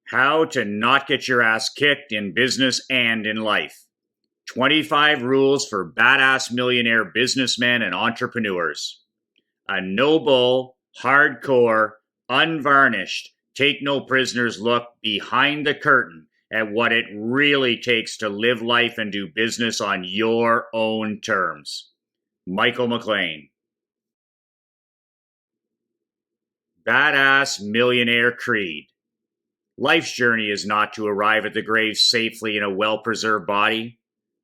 How to not get your ass kicked in business and in life. 25 rules for badass millionaire businessmen and entrepreneurs. A noble, hardcore, unvarnished, take no prisoners look behind the curtain at what it really takes to live life and do business on your own terms. Michael McLean. Badass Millionaire Creed. Life's journey is not to arrive at the grave safely in a well-preserved body,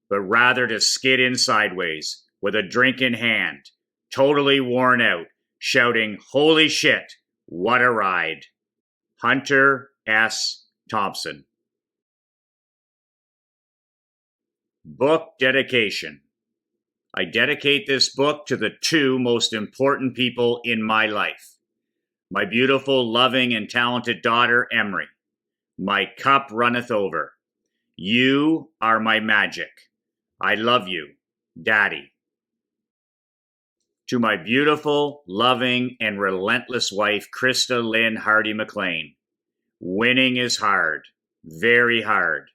but rather to skid in sideways with a drink in hand, totally worn out, shouting, "Holy shit, what a ride." Hunter S. Thompson. Book dedication. I dedicate this book to the two most important people in my life. My beautiful, loving, and talented daughter, Emery. My cup runneth over. You are my magic. I love you, Daddy. To my beautiful, loving, and relentless wife, Krista Lynn Hardy McLean. Winning is hard, very hard.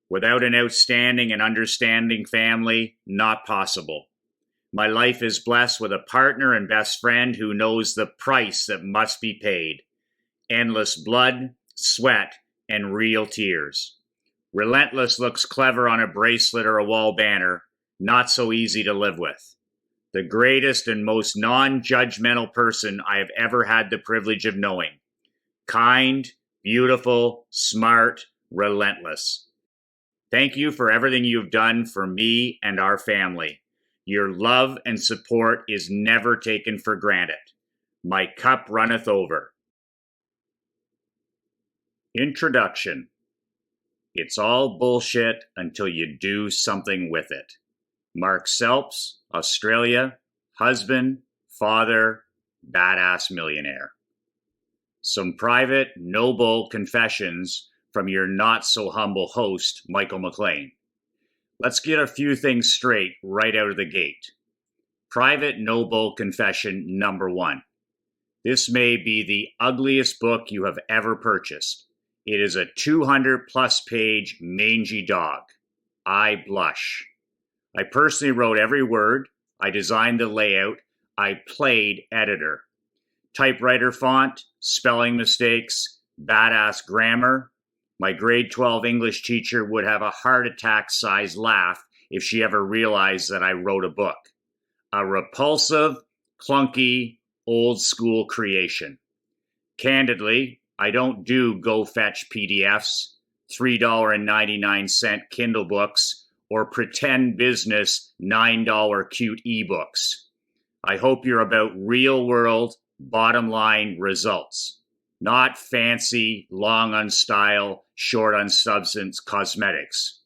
Without an outstanding and understanding family, not possible. My life is blessed with a partner and best friend who knows the price that must be paid. Endless blood, sweat, and real tears. Relentless looks clever on a bracelet or a wall banner, not so easy to live with. The greatest and most non-judgmental person I have ever had the privilege of knowing. Kind, beautiful, smart, relentless. Thank you for everything you've done for me and our family. Your love and support is never taken for granted. My cup runneth over. Introduction. It's all bullshit until you do something with it. Mark Selps, Australia, husband, father, badass millionaire. Some private, noble confessions from your not-so-humble host, Michael McLean. Let's get a few things straight right out of the gate. Private, noble confession number 1. This may be the ugliest book you have ever purchased. It is a 200-plus page mangy dog. I blush. I personally wrote every word. I designed the layout. I played editor. Typewriter font, spelling mistakes, badass grammar. My grade 12 English teacher would have a heart attack-sized laugh if she ever realized that I wrote a book. A repulsive, clunky, old-school creation. Candidly, I don't do go fetch PDFs, $3.99 Kindle books, or pretend business $9 cute ebooks. I hope you're about real world, bottom line results, not fancy, long on style, short on substance cosmetics.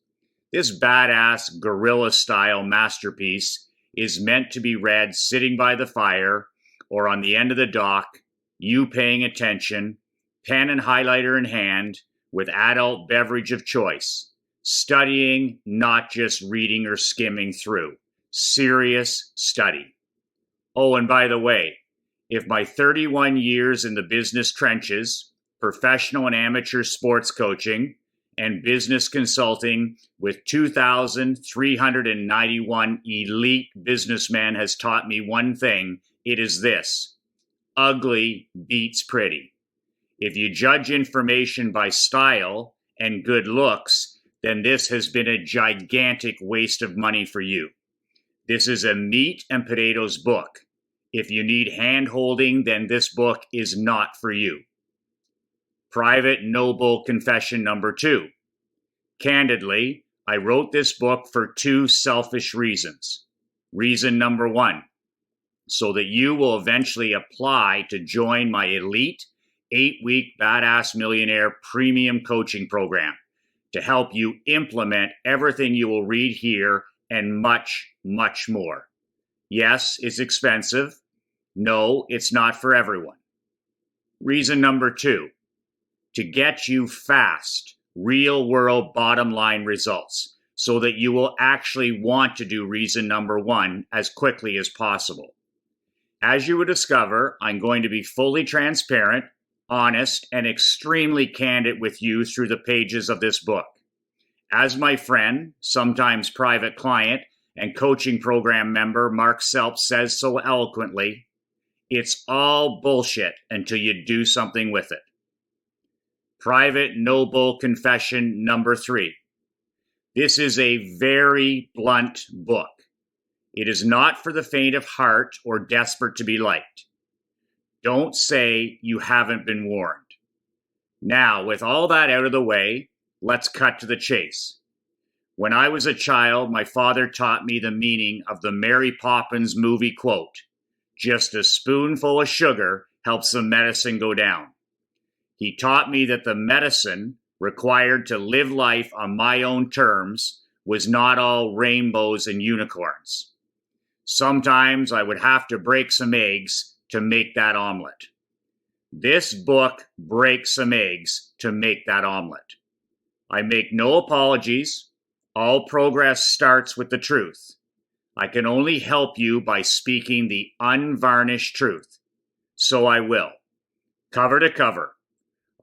This badass guerrilla style masterpiece is meant to be read sitting by the fire or on the end of the dock, you paying attention, pen and highlighter in hand, with adult beverage of choice. Studying, not just reading or skimming through. Serious study. Oh, and by the way, if my 31 years in the business trenches, professional and amateur sports coaching, and business consulting with 2,391 elite businessmen has taught me one thing, it is this: ugly beats pretty. If you judge information by style and good looks, then this has been a gigantic waste of money for you. This is a meat and potatoes book. If you need hand-holding, then this book is not for you. Private noble confession number 2. Candidly, I wrote this book for 2 selfish reasons. Reason number 1, so that you will eventually apply to join my elite 8-week Badass Millionaire Premium Coaching Program to help you implement everything you will read here and much, much more. Yes, it's expensive. No, it's not for everyone. Reason number 2, to get you fast, real-world bottom-line results so that you will actually want to do reason number 1 as quickly as possible. As you will discover, I'm going to be fully transparent, honest, and extremely candid with you through the pages of this book. As my friend, sometimes private client, and coaching program member Mark Selp says so eloquently, it's all bullshit until you do something with it. Private Noble Confession number 3. This is a very blunt book. It is not for the faint of heart or desperate to be liked. Don't say you haven't been warned. Now, with all that out of the way, let's cut to the chase. When I was a child, my father taught me the meaning of the Mary Poppins movie quote, "Just a spoonful of sugar helps the medicine go down." He taught me that the medicine required to live life on my own terms was not all rainbows and unicorns. Sometimes I would have to break some eggs to make that omelet. This book breaks some eggs to make that omelet. I make no apologies. All progress starts with the truth. I can only help you by speaking the unvarnished truth. So I will. Cover to cover.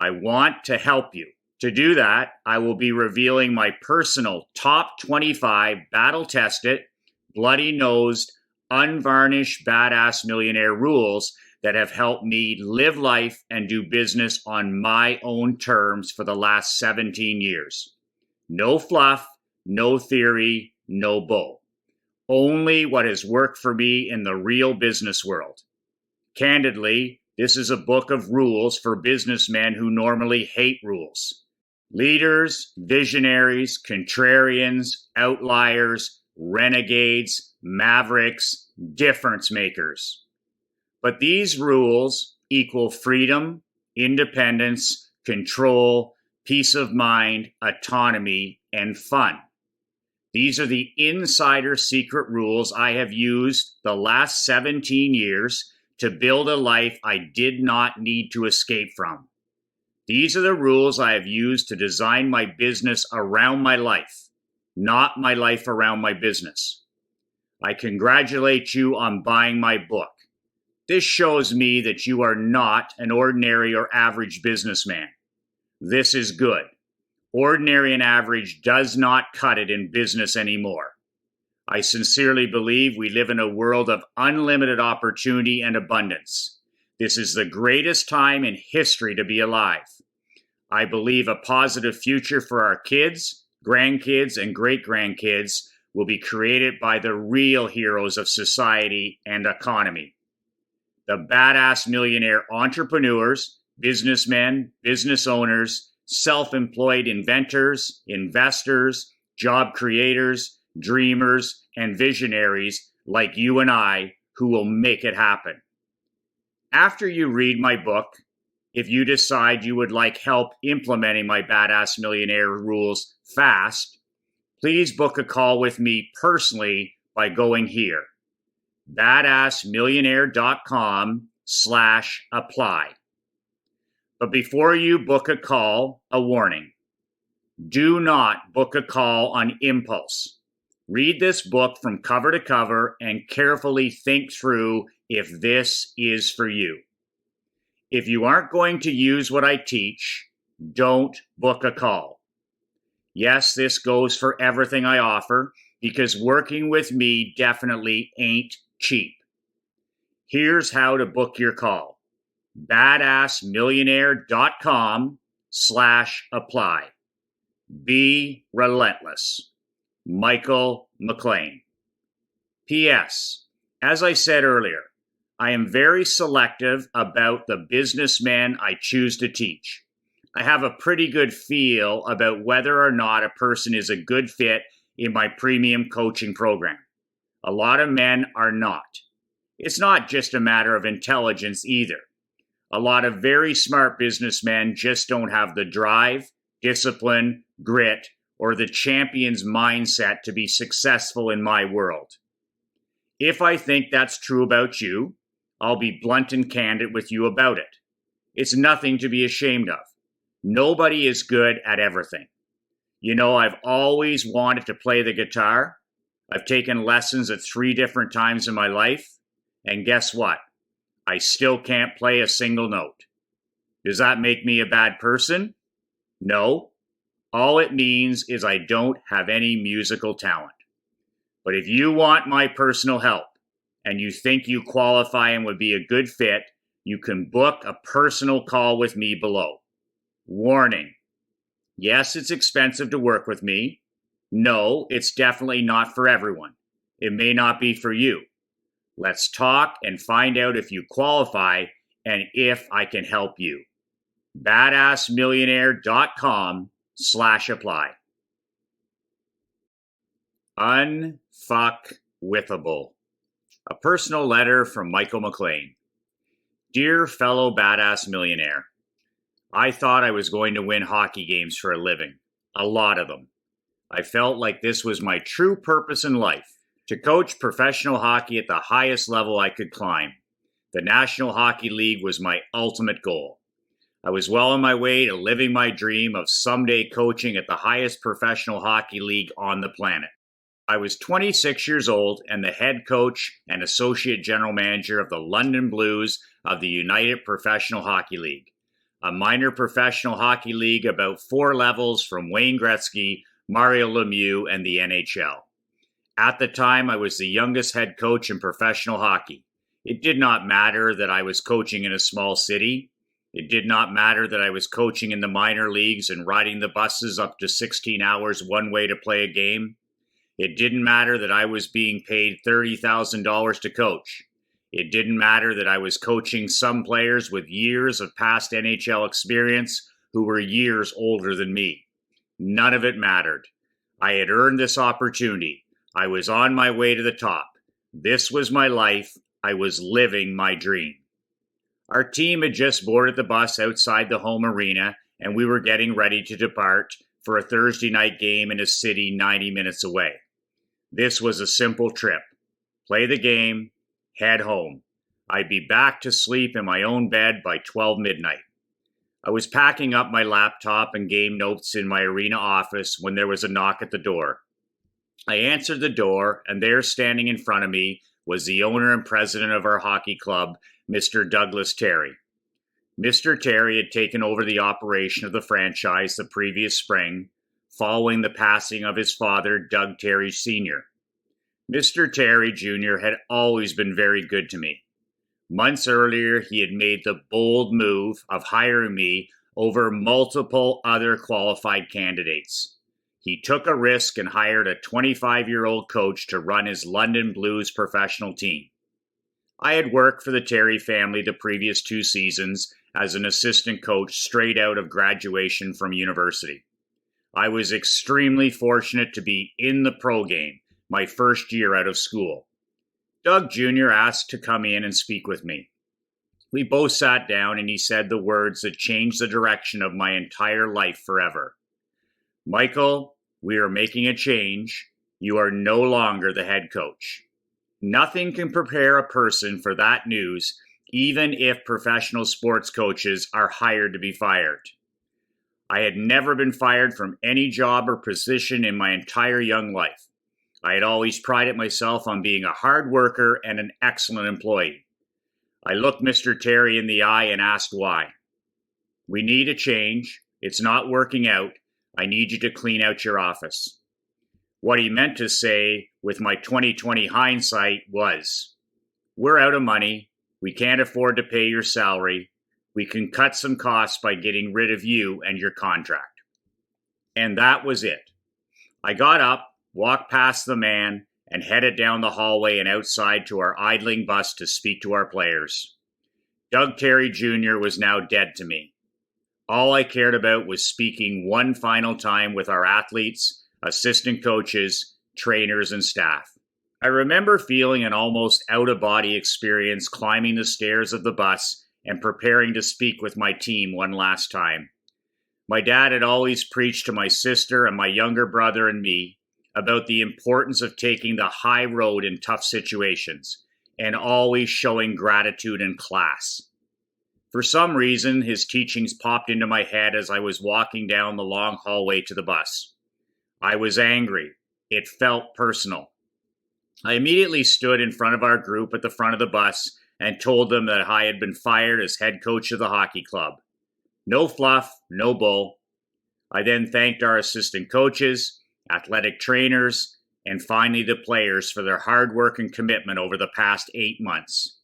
I want to help you. To do that, I will be revealing my personal top 25 battle-tested, bloody-nosed, unvarnished badass millionaire rules that have helped me live life and do business on my own terms for the last 17 years. No fluff, no theory, no bull. Only what has worked for me in the real business world. Candidly, this is a book of rules for businessmen who normally hate rules. Leaders, visionaries, contrarians, outliers, renegades, mavericks, difference makers. But these rules equal freedom, independence, control, peace of mind, autonomy, and fun. These are the insider secret rules I have used the last 17 years to build a life I did not need to escape from. These are the rules I have used to design my business around my life, not my life around my business. I congratulate you on buying my book. This shows me that you are not an ordinary or average businessman. This is good. Ordinary and average does not cut it in business anymore. I sincerely believe we live in a world of unlimited opportunity and abundance. This is the greatest time in history to be alive. I believe a positive future for our kids, grandkids, and great-grandkids will be created by the real heroes of society and economy. The badass millionaire entrepreneurs, businessmen, business owners, self-employed inventors, investors, job creators, dreamers, and visionaries like you and I who will make it happen. After you read my book, if you decide you would like help implementing my Badass Millionaire rules fast, please book a call with me personally by going here, badassmillionaire.com/apply. But before you book a call, a warning. Do not book a call on impulse. Read this book from cover to cover and carefully think through if this is for you. If you aren't going to use what I teach, don't book a call. Yes, this goes for everything I offer because working with me definitely ain't cheap. Here's how to book your call. badassmillionaire.com/apply. Be relentless. Michael McLean. P.S. As I said earlier, I am very selective about the businessmen I choose to teach. I have a pretty good feel about whether or not a person is a good fit in my premium coaching program. A lot of men are not. It's not just a matter of intelligence either. A lot of very smart businessmen just don't have the drive, discipline, grit, or the champion's mindset to be successful in my world. If I think that's true about you, I'll be blunt and candid with you about it. It's nothing to be ashamed of. Nobody is good at everything. You know, I've always wanted to play the guitar. I've taken lessons at 3 different times in my life. And guess what? I still can't play a single note. Does that make me a bad person? No. All it means is I don't have any musical talent. But if you want my personal help and you think you qualify and would be a good fit, you can book a personal call with me below. Warning. Yes, it's expensive to work with me. No, it's definitely not for everyone. It may not be for you. Let's talk and find out if you qualify and if I can help you. badassmillionaire.com/apply. Unfuckwithable. A personal letter from Michael McLean. Dear fellow badass millionaire, I thought I was going to win hockey games for a living. A lot of them. I felt like this was my true purpose in life, to coach professional hockey at the highest level I could climb. The National Hockey League was my ultimate goal. I was well on my way to living my dream of someday coaching at the highest professional hockey league on the planet. I was 26 years old and the head coach and associate general manager of the London Blues of the United Professional Hockey League, a minor professional hockey league about 4 levels from Wayne Gretzky, Mario Lemieux, and the NHL. At the time, I was the youngest head coach in professional hockey. It did not matter that I was coaching in a small city. It did not matter that I was coaching in the minor leagues and riding the buses up to 16 hours one way to play a game. It didn't matter that I was being paid $30,000 to coach. It didn't matter that I was coaching some players with years of past NHL experience who were years older than me. None of it mattered. I had earned this opportunity. I was on my way to the top. This was my life. I was living my dream. Our team had just boarded the bus outside the home arena, and we were getting ready to depart for a Thursday night game in a city 90 minutes away. This was a simple trip. Play the game, head home. I'd be back to sleep in my own bed by 12 midnight. I was packing up my laptop and game notes in my arena office when there was a knock at the door. I answered the door, and there standing in front of me was the owner and president of our hockey club, Mr. Douglas Terry. Mr. Terry had taken over the operation of the franchise the previous spring, following the passing of his father, Doug Terry Sr. Mr. Terry Jr. had always been very good to me. Months earlier, he had made the bold move of hiring me over multiple other qualified candidates. He took a risk and hired a 25-year-old coach to run his London Blues professional team. I had worked for the Terry family the previous 2 seasons as an assistant coach straight out of graduation from university. I was extremely fortunate to be in the pro game my first year out of school. Doug Jr. asked to come in and speak with me. We both sat down and he said the words that changed the direction of my entire life forever. Michael, we are making a change. You are no longer the head coach. Nothing can prepare a person for that news, even if professional sports coaches are hired to be fired. I had never been fired from any job or position in my entire young life. I had always prided myself on being a hard worker and an excellent employee. I looked Mr. Terry in the eye and asked why. We need a change. It's not working out. I need you to clean out your office. What he meant to say with my 2020 hindsight was, we're out of money. We can't afford to pay your salary. We can cut some costs by getting rid of you and your contract. And that was it. I got up, walked past the man, and headed down the hallway and outside to our idling bus to speak to our players. Doug Terry Jr. was now dead to me. All I cared about was speaking one final time with our athletes, assistant coaches, trainers, and staff. I remember feeling an almost out-of-body experience climbing the stairs of the bus and preparing to speak with my team one last time. My dad had always preached to my sister and my younger brother and me about the importance of taking the high road in tough situations and always showing gratitude and class. For some reason, his teachings popped into my head as I was walking down the long hallway to the bus. I was angry. It felt personal. I immediately stood in front of our group at the front of the bus and told them that I had been fired as head coach of the hockey club. No fluff, no bull. I then thanked our assistant coaches, athletic trainers, and finally the players for their hard work and commitment over the past 8 months.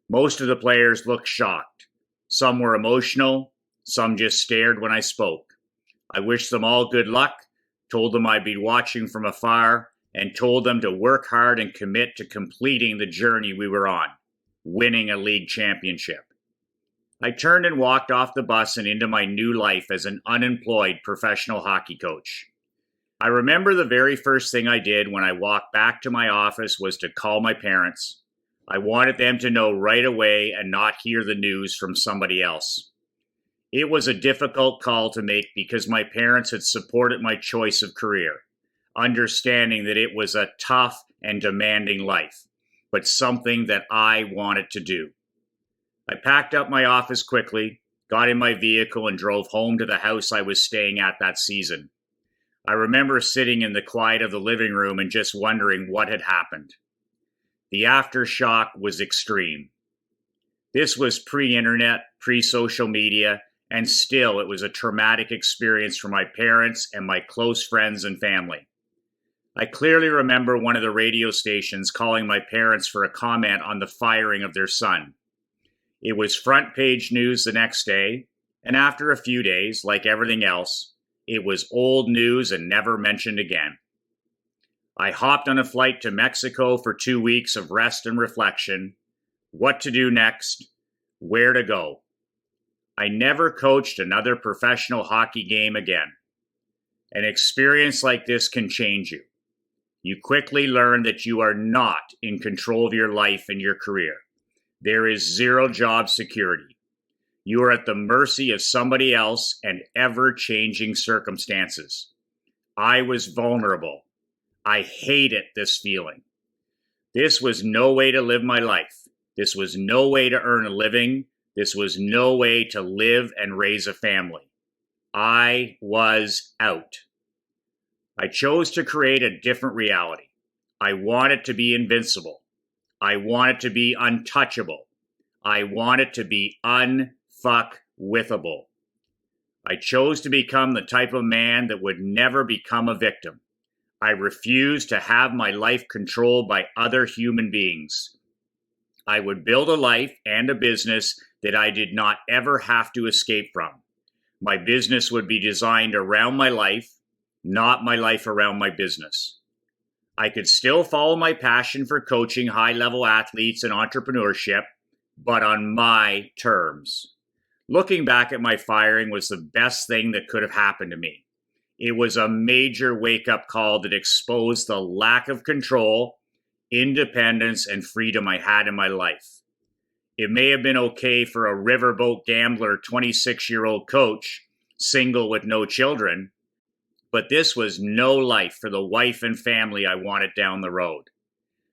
Most of the players looked shocked. Some were emotional, some just stared when I spoke. I wished them all good luck, told them I'd be watching from afar, and told them to work hard and commit to completing the journey we were on, winning a league championship. I turned and walked off the bus and into my new life as an unemployed professional hockey coach. I remember the very first thing I did when I walked back to my office was to call my parents. I wanted them to know right away and not hear the news from somebody else. It was a difficult call to make because my parents had supported my choice of career, understanding that it was a tough and demanding life, but something that I wanted to do. I packed up my office quickly, got in my vehicle, and drove home to the house I was staying at that season. I remember sitting in the quiet of the living room and just wondering what had happened. The aftershock was extreme. This was pre-internet, pre-social media, and still it was a traumatic experience for my parents and my close friends and family. I clearly remember one of the radio stations calling my parents for a comment on the firing of their son. It was front page news the next day, and after a few days, like everything else, it was old news and never mentioned again. I hopped on a flight to Mexico for 2 weeks of rest and reflection. What to do next? Where to go? I never coached another professional hockey game again. An experience like this can change you. You quickly learn that you are not in control of your life and your career. There is zero job security. You are at the mercy of somebody else and ever-changing circumstances. I was vulnerable. I hated this feeling. This was no way to live my life. This was no way to earn a living. This was no way to live and raise a family. I was out. I chose to create a different reality. I wanted to be invincible. I wanted to be untouchable. I wanted to be unfuck-withable. I chose to become the type of man that would never become a victim. I refused to have my life controlled by other human beings. I would build a life and a business that I did not ever have to escape from. My business would be designed around my life, not my life around my business. I could still follow my passion for coaching high-level athletes and entrepreneurship, but on my terms. Looking back at my firing was the best thing that could have happened to me. It was a major wake-up call that exposed the lack of control, independence, and freedom I had in my life. It may have been okay for a riverboat gambler, 26-year-old coach, single with no children, but this was no life for the wife and family I wanted down the road.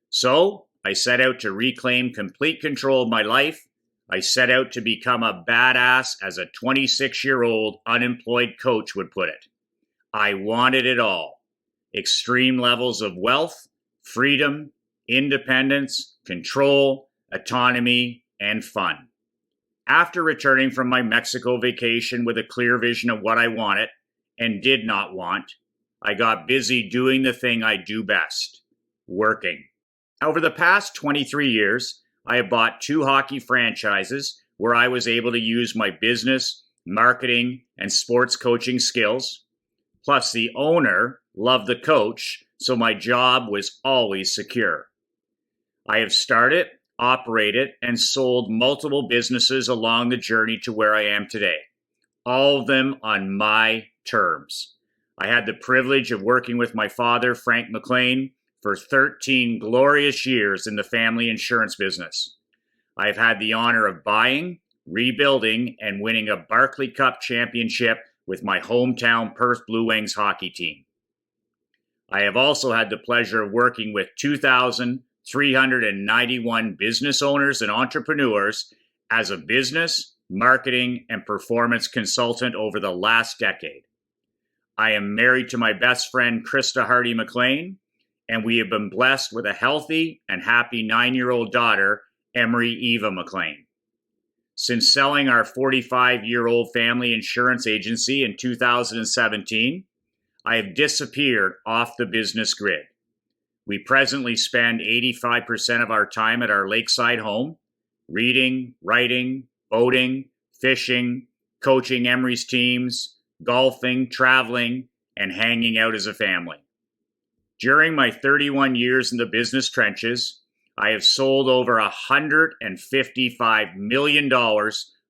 So I set out to reclaim complete control of my life. I set out to become a badass, as a 26-year-old unemployed coach would put it. I wanted it all. Extreme levels of wealth, freedom, independence, control, autonomy, and fun. After returning from my Mexico vacation with a clear vision of what I wanted and did not want, I got busy doing the thing I do best, working. Over the past 23 years, I have bought 2 hockey franchises where I was able to use my business, marketing, and sports coaching skills. Plus, the owner loved the coach, so my job was always secure. I have started, operated, and sold multiple businesses along the journey to where I am today, all of them on my terms. I had the privilege of working with my father, Frank McLean, for 13 glorious years in the family insurance business. I have had the honor of buying, rebuilding, and winning a Barclay Cup championship with my hometown Perth Blue Wings hockey team. I have also had the pleasure of working with 2,391 business owners and entrepreneurs as a business, marketing, and performance consultant over the last decade. I am married to my best friend, Krista Hardy McLean, and we have been blessed with a healthy and happy 9-year-old daughter, Emery Eva McLean. Since selling our 45-year-old family insurance agency in 2017, I have disappeared off the business grid. We presently spend 85% of our time at our lakeside home, reading, writing, boating, fishing, coaching Emery's teams, golfing, traveling, and hanging out as a family. During my 31 years in the business trenches, I have sold over $155 million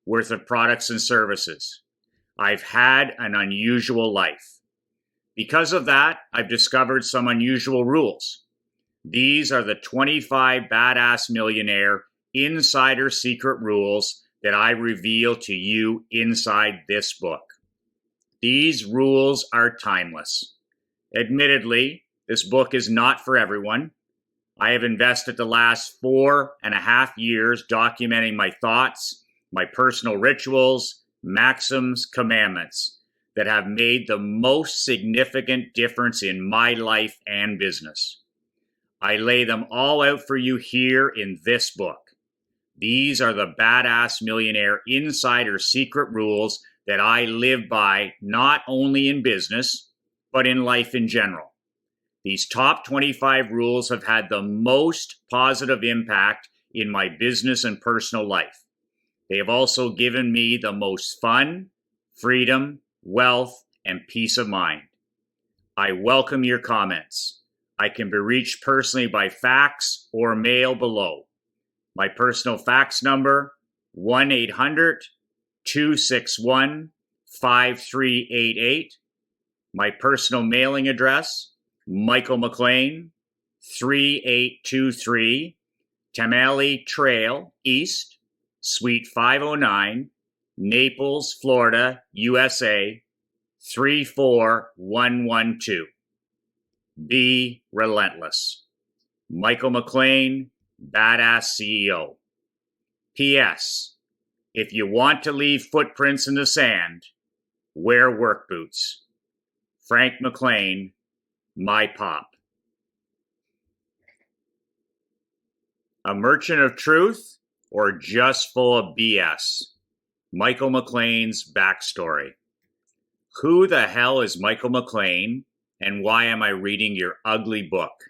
worth of products and services. I've had an unusual life. Because of that, I've discovered some unusual rules. These are the 25 Badass Millionaire Insider Secret Rules that I reveal to you inside this book. These rules are timeless. Admittedly, this book is not for everyone. I have invested the last 4.5 years documenting my thoughts, my personal rituals, maxims, commandments that have made the most significant difference in my life and business. I lay them all out for you here in this book. These are the Badass Millionaire Insider Secret Rules that I live by, not only in business, but in life in general. These top 25 rules have had the most positive impact in my business and personal life. They have also given me the most fun, freedom, wealth, and peace of mind. I welcome your comments. I can be reached personally by fax or mail below. My personal fax number, 1-800-261-5388. My personal mailing address, Michael McLean, 3823 Tamale Trail East, Suite 509, Naples, Florida, USA, 34112. Be relentless. Michael McLean, Badass CEO. P.S. If you want to leave footprints in the sand, wear work boots. Frank McLean, my pop. A merchant of truth or just full of BS? Michael McLean's backstory. Who the hell is Michael McLean, and why am I reading your ugly book?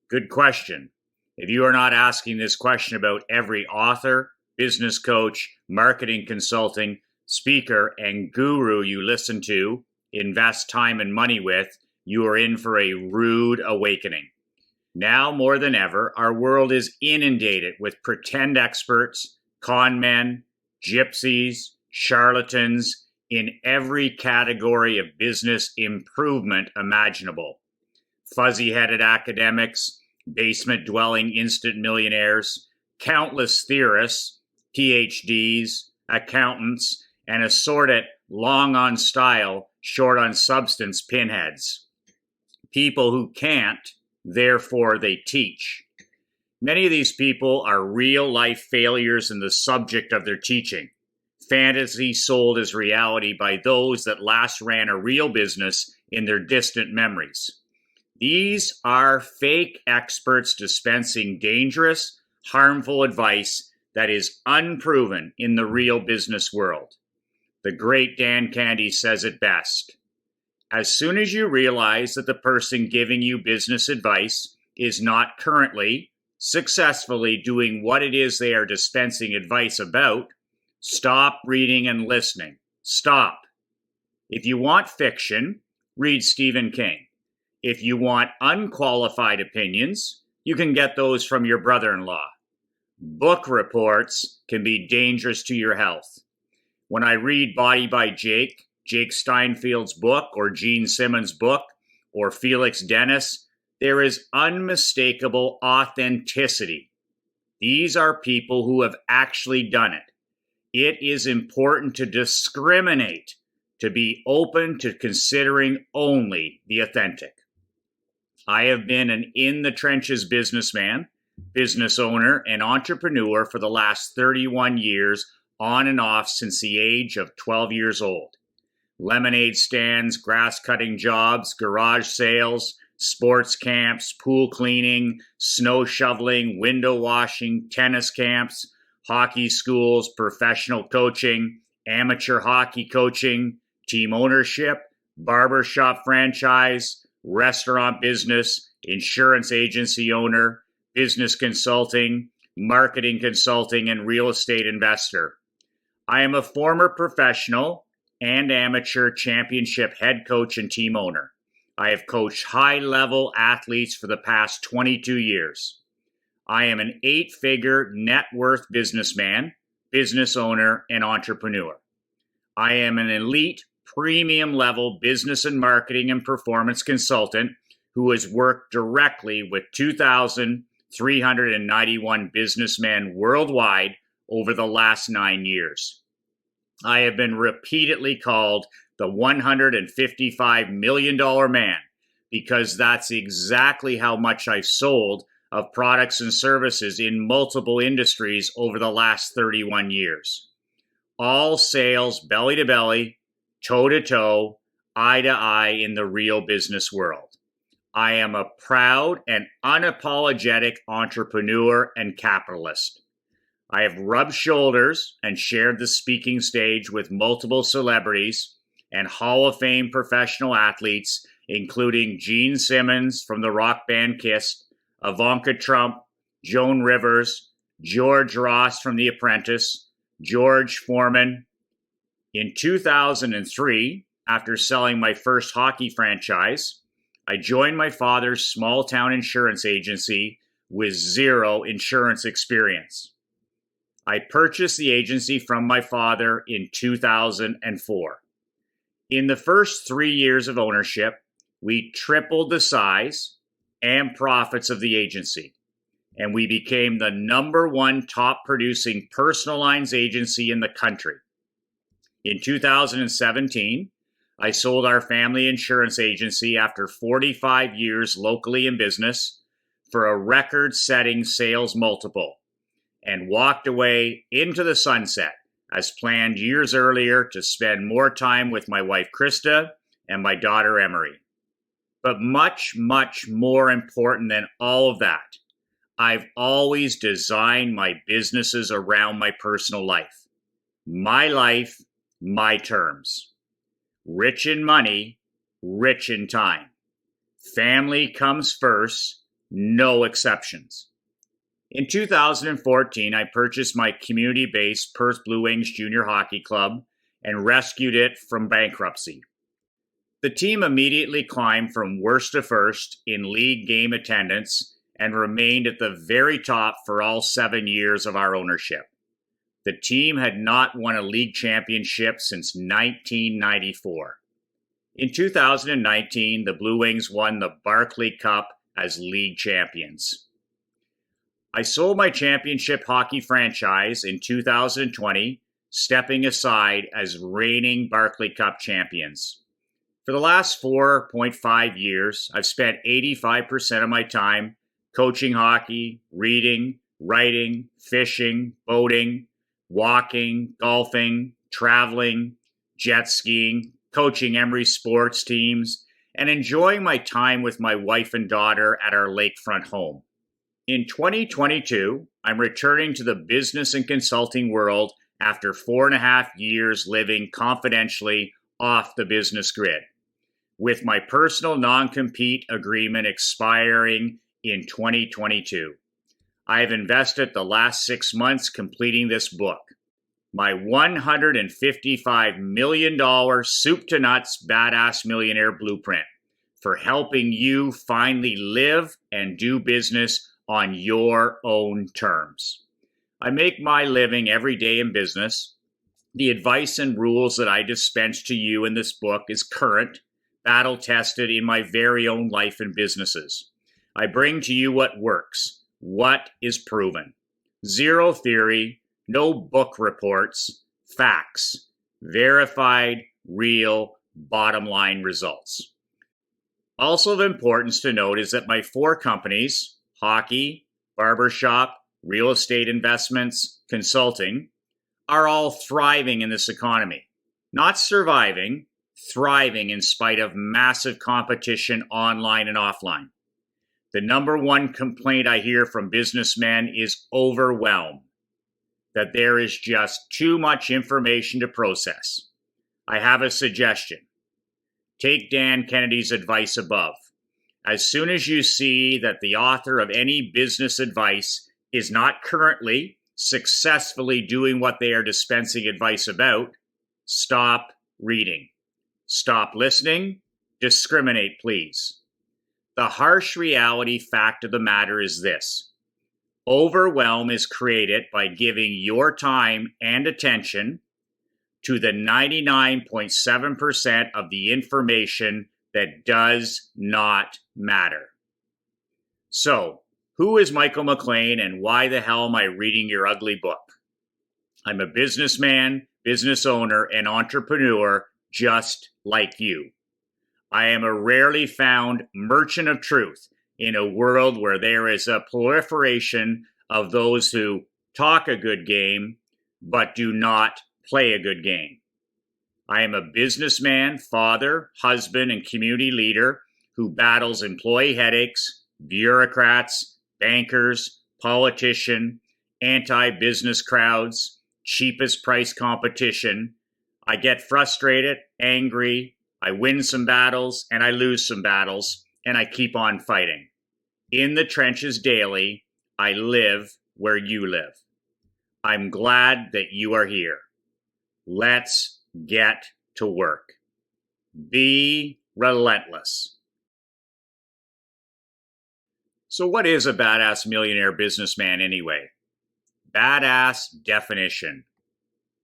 Good question. If you are not asking this question about every author, business coach, marketing consulting, speaker, and guru you listen to, invest time and money with, you are in for a rude awakening. Now more than ever, our world is inundated with pretend experts, con men, gypsies, charlatans in every category of business improvement imaginable. Fuzzy-headed academics, basement-dwelling instant millionaires, countless theorists, PhDs, accountants, and assorted long on style, short on substance pinheads. People who can't, therefore they teach. Many of these people are real-life failures in the subject of their teaching. Fantasy sold as reality by those that last ran a real business in their distant memories. These are fake experts dispensing dangerous, harmful advice that is unproven in the real business world. The great Dan Candy says it best. As soon as you realize that the person giving you business advice is not currently, successfully doing what it is they are dispensing advice about, stop reading and listening. Stop. If you want fiction, read Stephen King. If you want unqualified opinions, you can get those from your brother-in-law. Book reports can be dangerous to your health. When I read Body by Jake Steinfeld's book, or Gene Simmons' book, or Felix Dennis, there is unmistakable authenticity. These are people who have actually done it. It is important to discriminate, to be open to considering only the authentic. I have been an in-the-trenches businessman, business owner, and entrepreneur for the last 31 years, on and off since the age of 12 years old. Lemonade stands, grass-cutting jobs, garage sales, sports camps, pool cleaning, snow shoveling, window washing, tennis camps, hockey schools, professional coaching, amateur hockey coaching, team ownership, barbershop franchise, restaurant business, insurance agency owner, business consulting, marketing consulting, and real estate investor. I am a former professional and amateur championship head coach and team owner. I have coached high-level athletes for the past 22 years. I am an 8-figure net worth businessman, business owner, and entrepreneur. I am an elite, premium-level business and marketing and performance consultant who has worked directly with 2,391 businessmen worldwide over the last 9 years. I have been repeatedly called the $155 million man because that's exactly how much I've sold of products and services in multiple industries over the last 31 years. All sales belly to belly, toe to toe, eye to eye in the real business world. I am a proud and unapologetic entrepreneur and capitalist. I have rubbed shoulders and shared the speaking stage with multiple celebrities and Hall of Fame professional athletes, including Gene Simmons from the rock band Kiss, Ivanka Trump, Joan Rivers, George Ross from The Apprentice, George Foreman. In 2003, after selling my first hockey franchise, I joined my father's small town insurance agency with zero insurance experience. I purchased the agency from my father in 2004. In the first 3 years of ownership, we tripled the size and profits of the agency, and we became the #1 top producing personal lines agency in the country. In 2017, I sold our family insurance agency after 45 years locally in business for a record-setting sales multiple and walked away into the sunset as planned years earlier to spend more time with my wife Krista and my daughter Emery. But much, much more important than all of that, I've always designed my businesses around my personal life. My life, my terms. Rich in money, rich in time. Family comes first, no exceptions. In 2014, I purchased my community-based Perth Blue Wings Junior Hockey Club and rescued it from bankruptcy. The team immediately climbed from worst to first in league game attendance and remained at the very top for all 7 years of our ownership. The team had not won a league championship since 1994. In 2019, the Blue Wings won the Barclay Cup as league champions. I sold my championship hockey franchise in 2020, stepping aside as reigning Barclay Cup champions. For the last 4.5 years, I've spent 85% of my time coaching hockey, reading, writing, fishing, boating, walking, golfing, traveling, jet skiing, coaching Emery sports teams, and enjoying my time with my wife and daughter at our lakefront home. In 2022, I'm returning to the business and consulting world after 4.5 years living confidentially off the business grid, with my personal non-compete agreement expiring in 2022. I have invested the last 6 months completing this book, my $155 million soup to nuts badass millionaire blueprint for helping you finally live and do business on your own terms. I make my living every day in business. The advice and rules that I dispense to you in this book is current, battle-tested in my very own life and businesses. I bring to you what works, what is proven. Zero theory, no book reports, facts, verified, real, bottom line results. Also of importance to note is that my 4 companies, hockey, barbershop, real estate investments, consulting, are all thriving in this economy. Not surviving, thriving in spite of massive competition online and offline. The #1 complaint I hear from businessmen is overwhelm. that there is just too much information to process. I have a suggestion. Take Dan Kennedy's advice above. As soon as you see that the author of any business advice is not currently successfully doing what they are dispensing advice about, stop reading. Stop listening. Discriminate, please. The harsh reality fact of the matter is this. Overwhelm is created by giving your time and attention to the 99.7% of the information that does not matter. So, who is Michael McLean and why the hell am I reading your ugly book? I'm a businessman, business owner, and entrepreneur just like you. I am a rarely found merchant of truth in a world where there is a proliferation of those who talk a good game but do not play a good game. I am a businessman, father, husband, and community leader who battles employee headaches, bureaucrats, bankers, politicians, anti-business crowds, cheapest price competition. I get frustrated, angry, I win some battles, and I lose some battles, and I keep on fighting. In the trenches daily, I live where you live. I'm glad that you are here. Let's get to work. Be relentless. So what is a badass millionaire businessman anyway? Badass definition.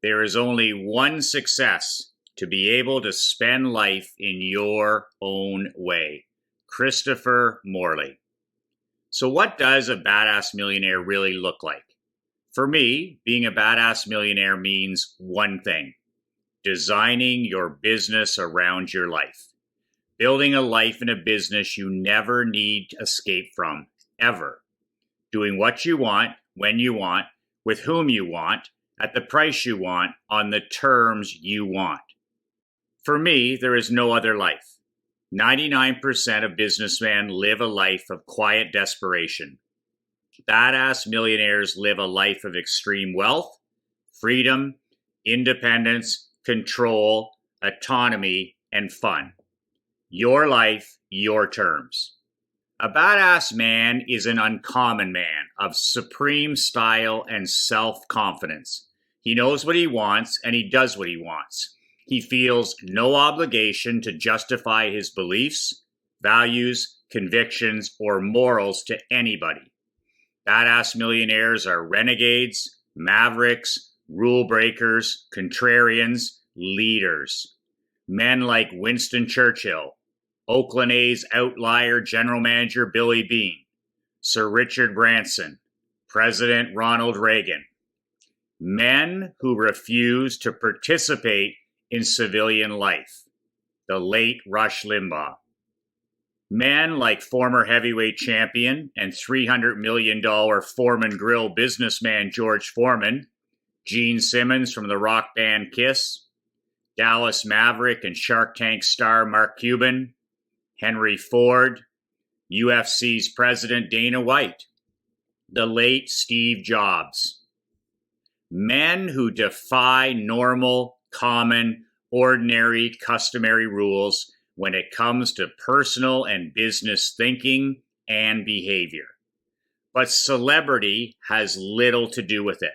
There is only one success: to be able to spend life in your own way. Christopher Morley. So what does a badass millionaire really look like? For me, being a badass millionaire means one thing: designing your business around your life. Building a life and a business you never need to escape from, ever. Doing what you want, when you want, with whom you want, at the price you want, on the terms you want. For me, there is no other life. 99% of businessmen live a life of quiet desperation. Badass millionaires live a life of extreme wealth, freedom, independence, control, autonomy, and fun. Your life, your terms. A badass man is an uncommon man of supreme style and self-confidence. He knows what he wants and he does what he wants. He feels no obligation to justify his beliefs, values, convictions, or morals to anybody. Badass millionaires are renegades, mavericks, rule breakers, contrarians, leaders. Men like Winston Churchill, Oakland A's outlier general manager Billy Beane, Sir Richard Branson, President Ronald Reagan. Men who refuse to participate in civilian life, the late Rush Limbaugh. Men like former heavyweight champion and $300 million Foreman Grill businessman George Foreman, Gene Simmons from the rock band Kiss, Dallas Maverick and Shark Tank star Mark Cuban, Henry Ford, UFC's president Dana White, the late Steve Jobs. Men who defy normal, common, ordinary, customary rules when it comes to personal and business thinking and behavior. But celebrity has little to do with it.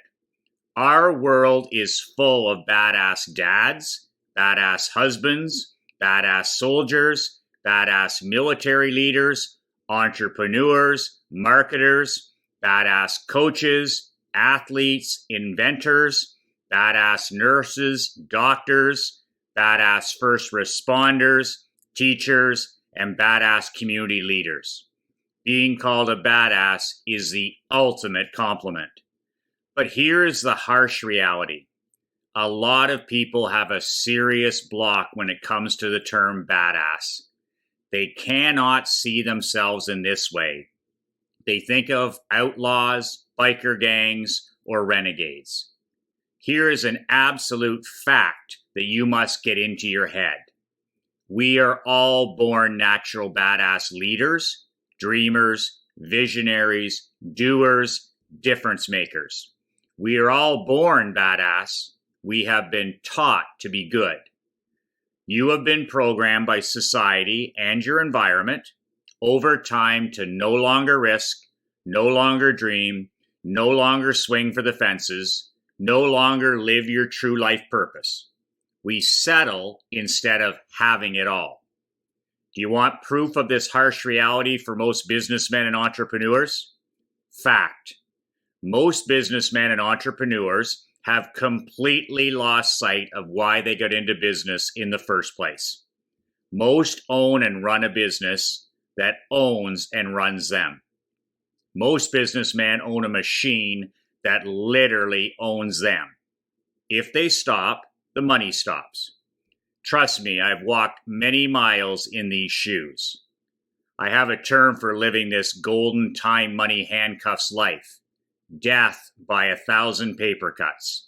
Our world is full of badass dads, badass husbands, badass soldiers, badass military leaders, entrepreneurs, marketers, badass coaches, athletes, inventors, badass nurses, doctors, badass first responders, teachers, and badass community leaders. Being called a badass is the ultimate compliment. But here is the harsh reality. A lot of people have a serious block when it comes to the term badass. They cannot see themselves in this way. They think of outlaws, biker gangs, or renegades. Here is an absolute fact that you must get into your head. We are all born natural badass leaders, dreamers, visionaries, doers, difference makers. We are all born badass. We have been taught to be good. You have been programmed by society and your environment over time to no longer risk, no longer dream, no longer swing for the fences, no longer live your true life purpose. We settle instead of having it all. Do you want proof of this harsh reality for most businessmen and entrepreneurs? Fact. Most businessmen and entrepreneurs have completely lost sight of why they got into business in the first place. Most own and run a business that owns and runs them. Most businessmen own a machine that literally owns them. If they stop, the money stops. Trust me, I've walked many miles in these shoes. I have a term for living this golden time money handcuffs life. Death by 1,000 paper cuts.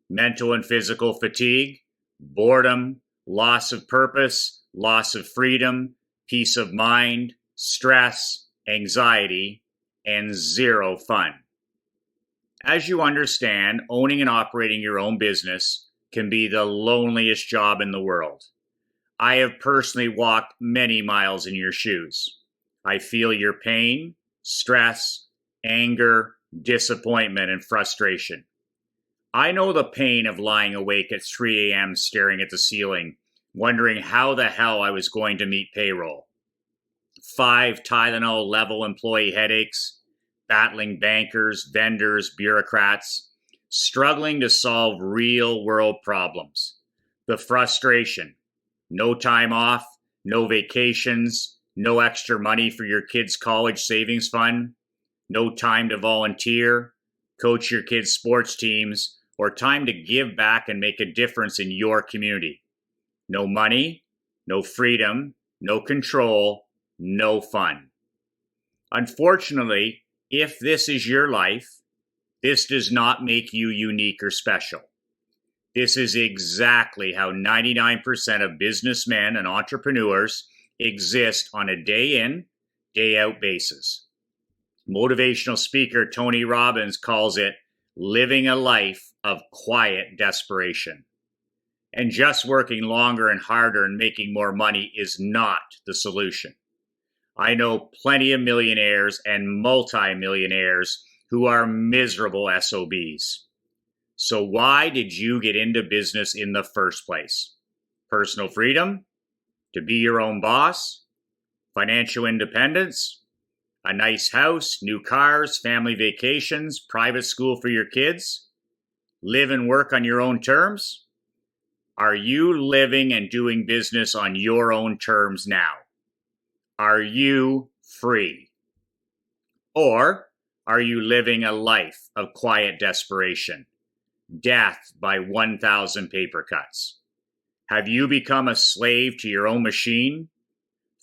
Mental and physical fatigue, boredom, loss of purpose, loss of freedom, peace of mind, stress, anxiety, and zero fun. As you understand, owning and operating your own business can be the loneliest job in the world. I have personally walked many miles in your shoes. I feel your pain, stress, anger, disappointment, and frustration. I know the pain of lying awake at 3 a.m. staring at the ceiling, wondering how the hell I was going to meet payroll. 5 Tylenol level employee headaches, battling bankers, vendors, bureaucrats, struggling to solve real world problems. The frustration. No time off, no vacations, no extra money for your kids' college savings fund, no time to volunteer, coach your kids' sports teams, or time to give back and make a difference in your community. No money, no freedom, no control, no fun. Unfortunately, if this is your life, this does not make you unique or special. This is exactly how 99% of businessmen and entrepreneurs exist on a day in, day out basis. Motivational speaker Tony Robbins calls it living a life of quiet desperation. And just working longer and harder and making more money is not the solution. I know plenty of millionaires and multi-millionaires who are miserable SOBs. So why did you get into business in the first place? Personal freedom? To be your own boss? Financial independence? A nice house, new cars, family vacations, private school for your kids? Live and work on your own terms? Are you living and doing business on your own terms now? Are you free? Or are you living a life of quiet desperation? Death by 1,000 paper cuts. Have you become a slave to your own machine?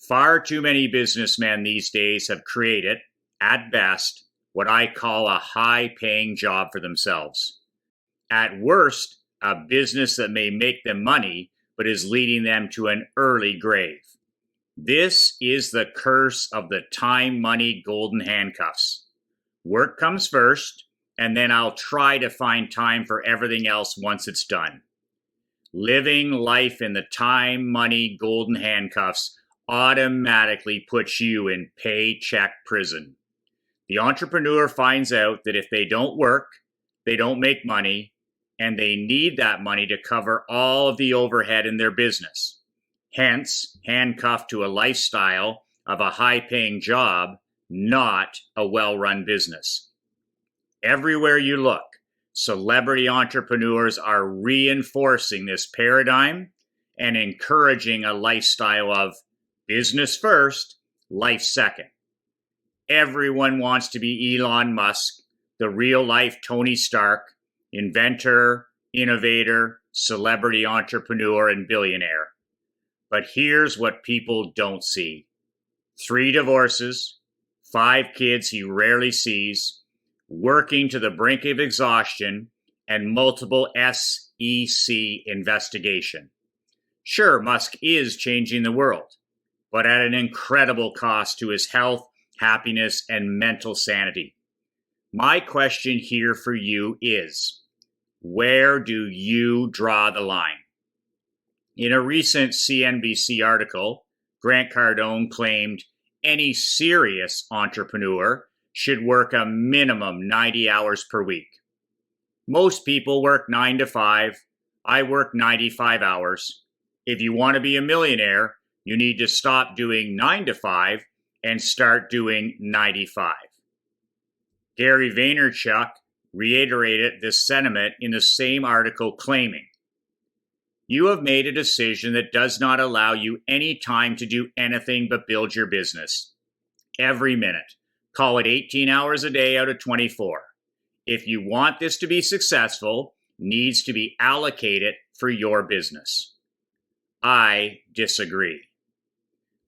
Far too many businessmen these days have created, at best, what I call a high-paying job for themselves. At worst, a business that may make them money, but is leading them to an early grave. This is the curse of the time money golden handcuffs. Work comes first, and then I'll try to find time for everything else once it's done. Living life in the time money golden handcuffs automatically puts you in paycheck prison. The entrepreneur finds out that if they don't work, they don't make money, and they need that money to cover all of the overhead in their business. Hence, handcuffed to a lifestyle of a high-paying job, not a well-run business. Everywhere you look, celebrity entrepreneurs are reinforcing this paradigm and encouraging a lifestyle of business first, life second. Everyone wants to be Elon Musk, the real-life Tony Stark, inventor, innovator, celebrity entrepreneur, and billionaire. But here's what people don't see. 3 divorces, 5 kids he rarely sees, working to the brink of exhaustion, and multiple SEC investigation. Sure, Musk is changing the world, but at an incredible cost to his health, happiness, and mental sanity. My question here for you is, where do you draw the line? In a recent CNBC article, Grant Cardone claimed any serious entrepreneur should work a minimum 90 hours per week. Most people work 9 to 5. I work 95 hours. If you want to be a millionaire, you need to stop doing 9 to 5 and start doing 95. Gary Vaynerchuk reiterated this sentiment in the same article, claiming, "You have made a decision that does not allow you any time to do anything but build your business. Every minute. Call it 18 hours a day out of 24. If you want this to be successful, needs to be allocated for your business." I disagree.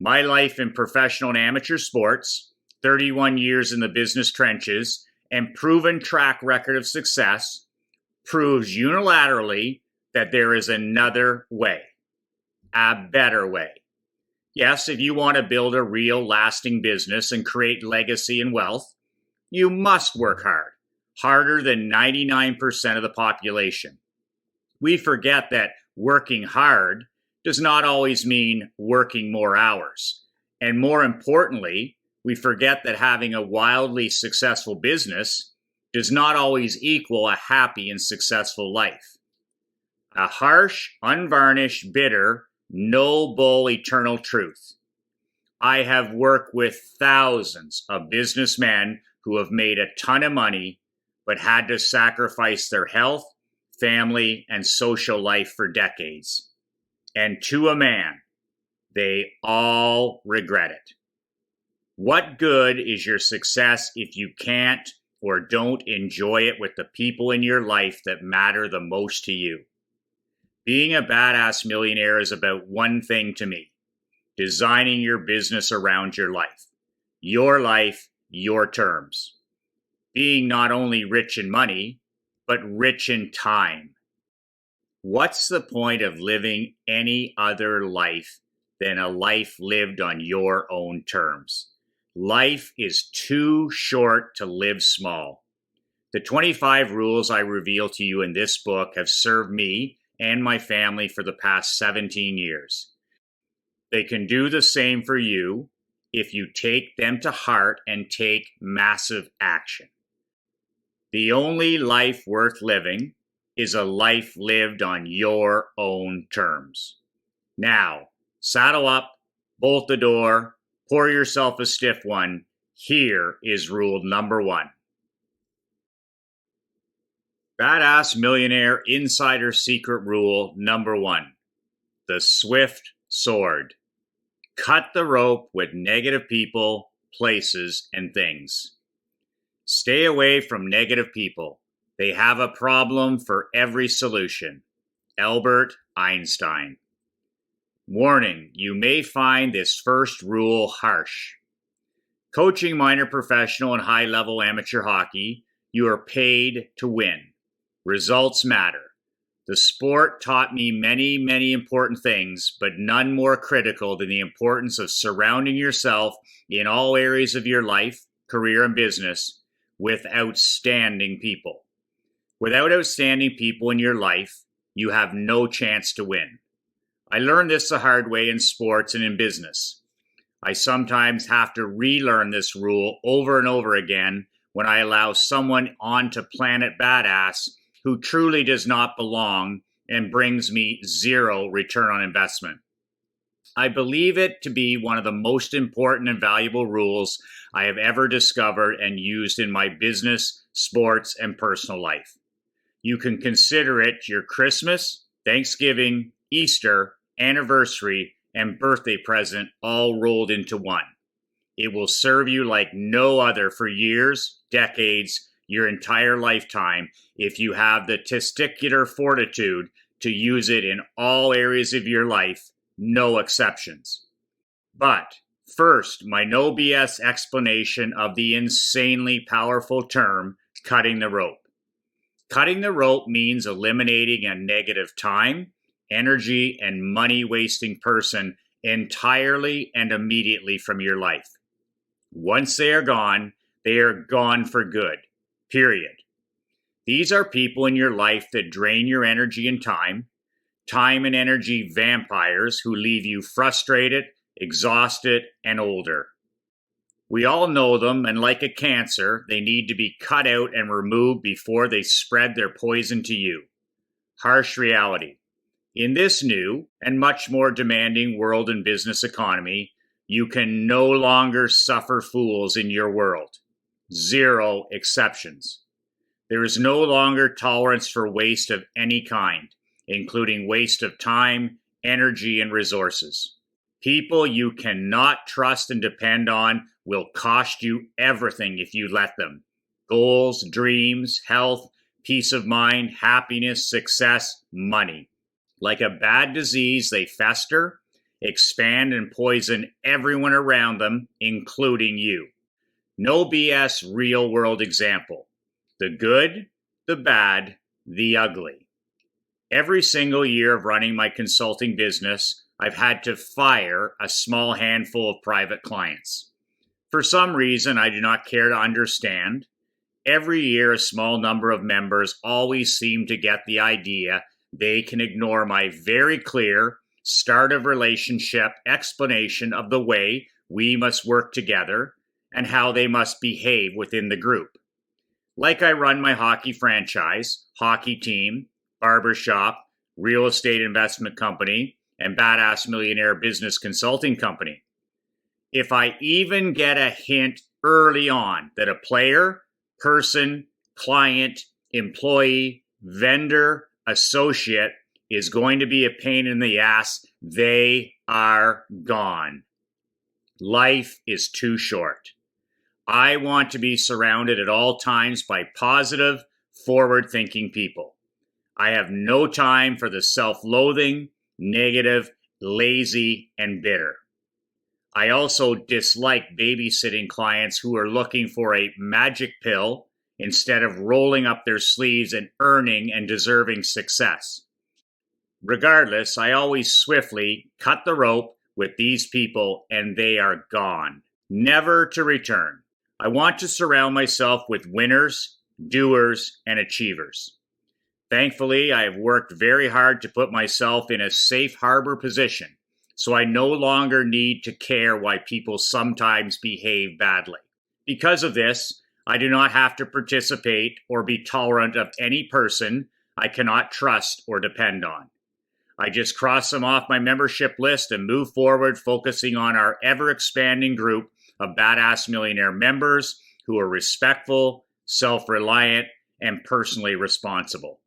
My life in professional and amateur sports, 31 years in the business trenches, and proven track record of success proves unilaterally that there is another way, a better way. Yes, if you want to build a real lasting business and create legacy and wealth, you must work hard, harder than 99% of the population. We forget that working hard does not always mean working more hours. And more importantly, we forget that having a wildly successful business does not always equal a happy and successful life. A harsh, unvarnished, bitter, no bull eternal truth. I have worked with thousands of businessmen who have made a ton of money, but had to sacrifice their health, family, and social life for decades. And to a man, they all regret it. What good is your success if you can't or don't enjoy it with the people in your life that matter the most to you? Being a badass millionaire is about one thing to me: designing your business around your life, your terms. Being not only rich in money, but rich in time. What's the point of living any other life than a life lived on your own terms? Life is too short to live small. The 25 rules I reveal to you in this book have served me and my family for the past 17 years. They can do the same for you if you take them to heart and take massive action. The only life worth living is a life lived on your own terms. Now, saddle up, bolt the door, pour yourself a stiff one. Here is rule number 1. Badass Millionaire Insider Secret Rule number 1. The swift sword. Cut the rope with negative people, places, and things. Stay away from negative people. They have a problem for every solution. Albert Einstein. Warning, you may find this first rule harsh. Coaching minor professional and high-level amateur hockey, you are paid to win. Results matter. The sport taught me many, many important things, but none more critical than the importance of surrounding yourself in all areas of your life, career, and business with outstanding people. Without outstanding people in your life, you have no chance to win. I learned this the hard way in sports and in business. I sometimes have to relearn this rule over and over again when I allow someone onto Planet Badass who truly does not belong and brings me zero return on investment. I believe it to be one of the most important and valuable rules I have ever discovered and used in my business, sports, and personal life. You can consider it your Christmas, Thanksgiving, Easter, anniversary, and birthday present all rolled into one. It will serve you like no other for years, decades, your entire lifetime if you have the testicular fortitude to use it in all areas of your life, no exceptions. But first, my no BS explanation of the insanely powerful term, cutting the rope. Cutting the rope means eliminating a negative time, energy, and money-wasting person entirely and immediately from your life. Once they are gone for good. period. These are people in your life that drain your energy and time and energy vampires who leave you frustrated, exhausted, and older. We all know them, and like a cancer, they need to be cut out and removed before they spread their poison to you. Harsh reality. In this new and much more demanding world and business economy, you can no longer suffer fools in your world. Zero exceptions. There is no longer tolerance for waste of any kind, including waste of time, energy, and resources. People you cannot trust and depend on will cost you everything if you let them. Goals, dreams, health, peace of mind, happiness, success, money. Like a bad disease, they fester, expand, and poison everyone around them, including you. No BS, real world example. The good, the bad, the ugly. Every single year of running my consulting business, I've had to fire a small handful of private clients. For some reason I do not care to understand, every year a small number of members always seem to get the idea they can ignore my very clear start of relationship explanation of the way we must work together and how they must behave within the group. Like I run my hockey franchise, hockey team, barbershop, real estate investment company, and badass millionaire business consulting company. If I even get a hint early on that a player, person, client, employee, vendor, associate is going to be a pain in the ass, they are gone. Life is too short. I want to be surrounded at all times by positive, forward-thinking people. I have no time for the self-loathing, negative, lazy, and bitter. I also dislike babysitting clients who are looking for a magic pill instead of rolling up their sleeves and earning and deserving success. Regardless, I always swiftly cut the rope with these people and they are gone, never to return. I want to surround myself with winners, doers, and achievers. Thankfully, I have worked very hard to put myself in a safe harbor position, so I no longer need to care why people sometimes behave badly. Because of this, I do not have to participate or be tolerant of any person I cannot trust or depend on. I just cross them off my membership list and move forward, focusing on our ever-expanding group of badass millionaire members who are respectful, self-reliant, and personally responsible.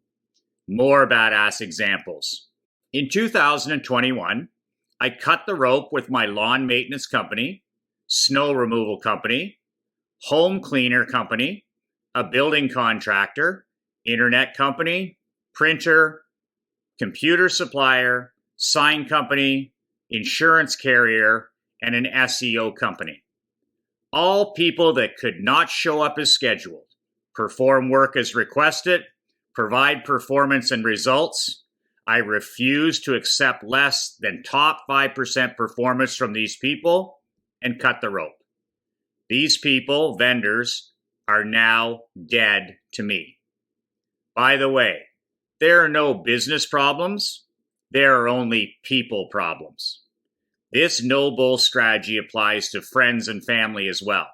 More badass examples. In 2021, I cut the rope with my lawn maintenance company, snow removal company, home cleaner company, a building contractor, internet company, printer, computer supplier, sign company, insurance carrier, and an SEO company. All people that could not show up as scheduled, perform work as requested, provide performance and results. I refuse to accept less than top 5% performance from these people and cut the rope. These people, vendors, are now dead to me. By the way, there are no business problems. There are only people problems. This no-bull strategy applies to friends and family as well.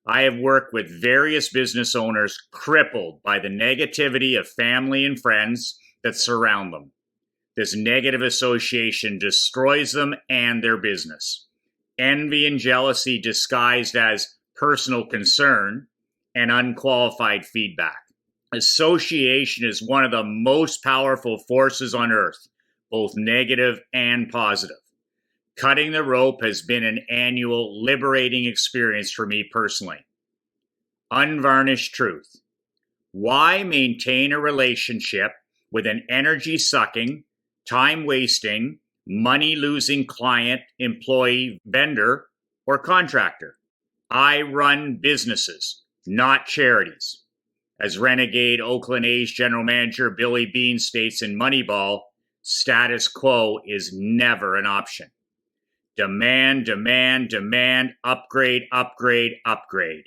I have worked with various business owners crippled by the negativity of family and friends that surround them. This negative association destroys them and their business. Envy and jealousy disguised as personal concern and unqualified feedback. Association is one of the most powerful forces on earth, both negative and positive. Cutting the rope has been an annual liberating experience for me personally. Unvarnished truth. Why maintain a relationship with an energy-sucking, time-wasting, money-losing client, employee, vendor, or contractor? I run businesses, not charities. As renegade Oakland A's general manager Billy Beane states in Moneyball, status quo is never an option. Demand, demand, demand, upgrade, upgrade, upgrade.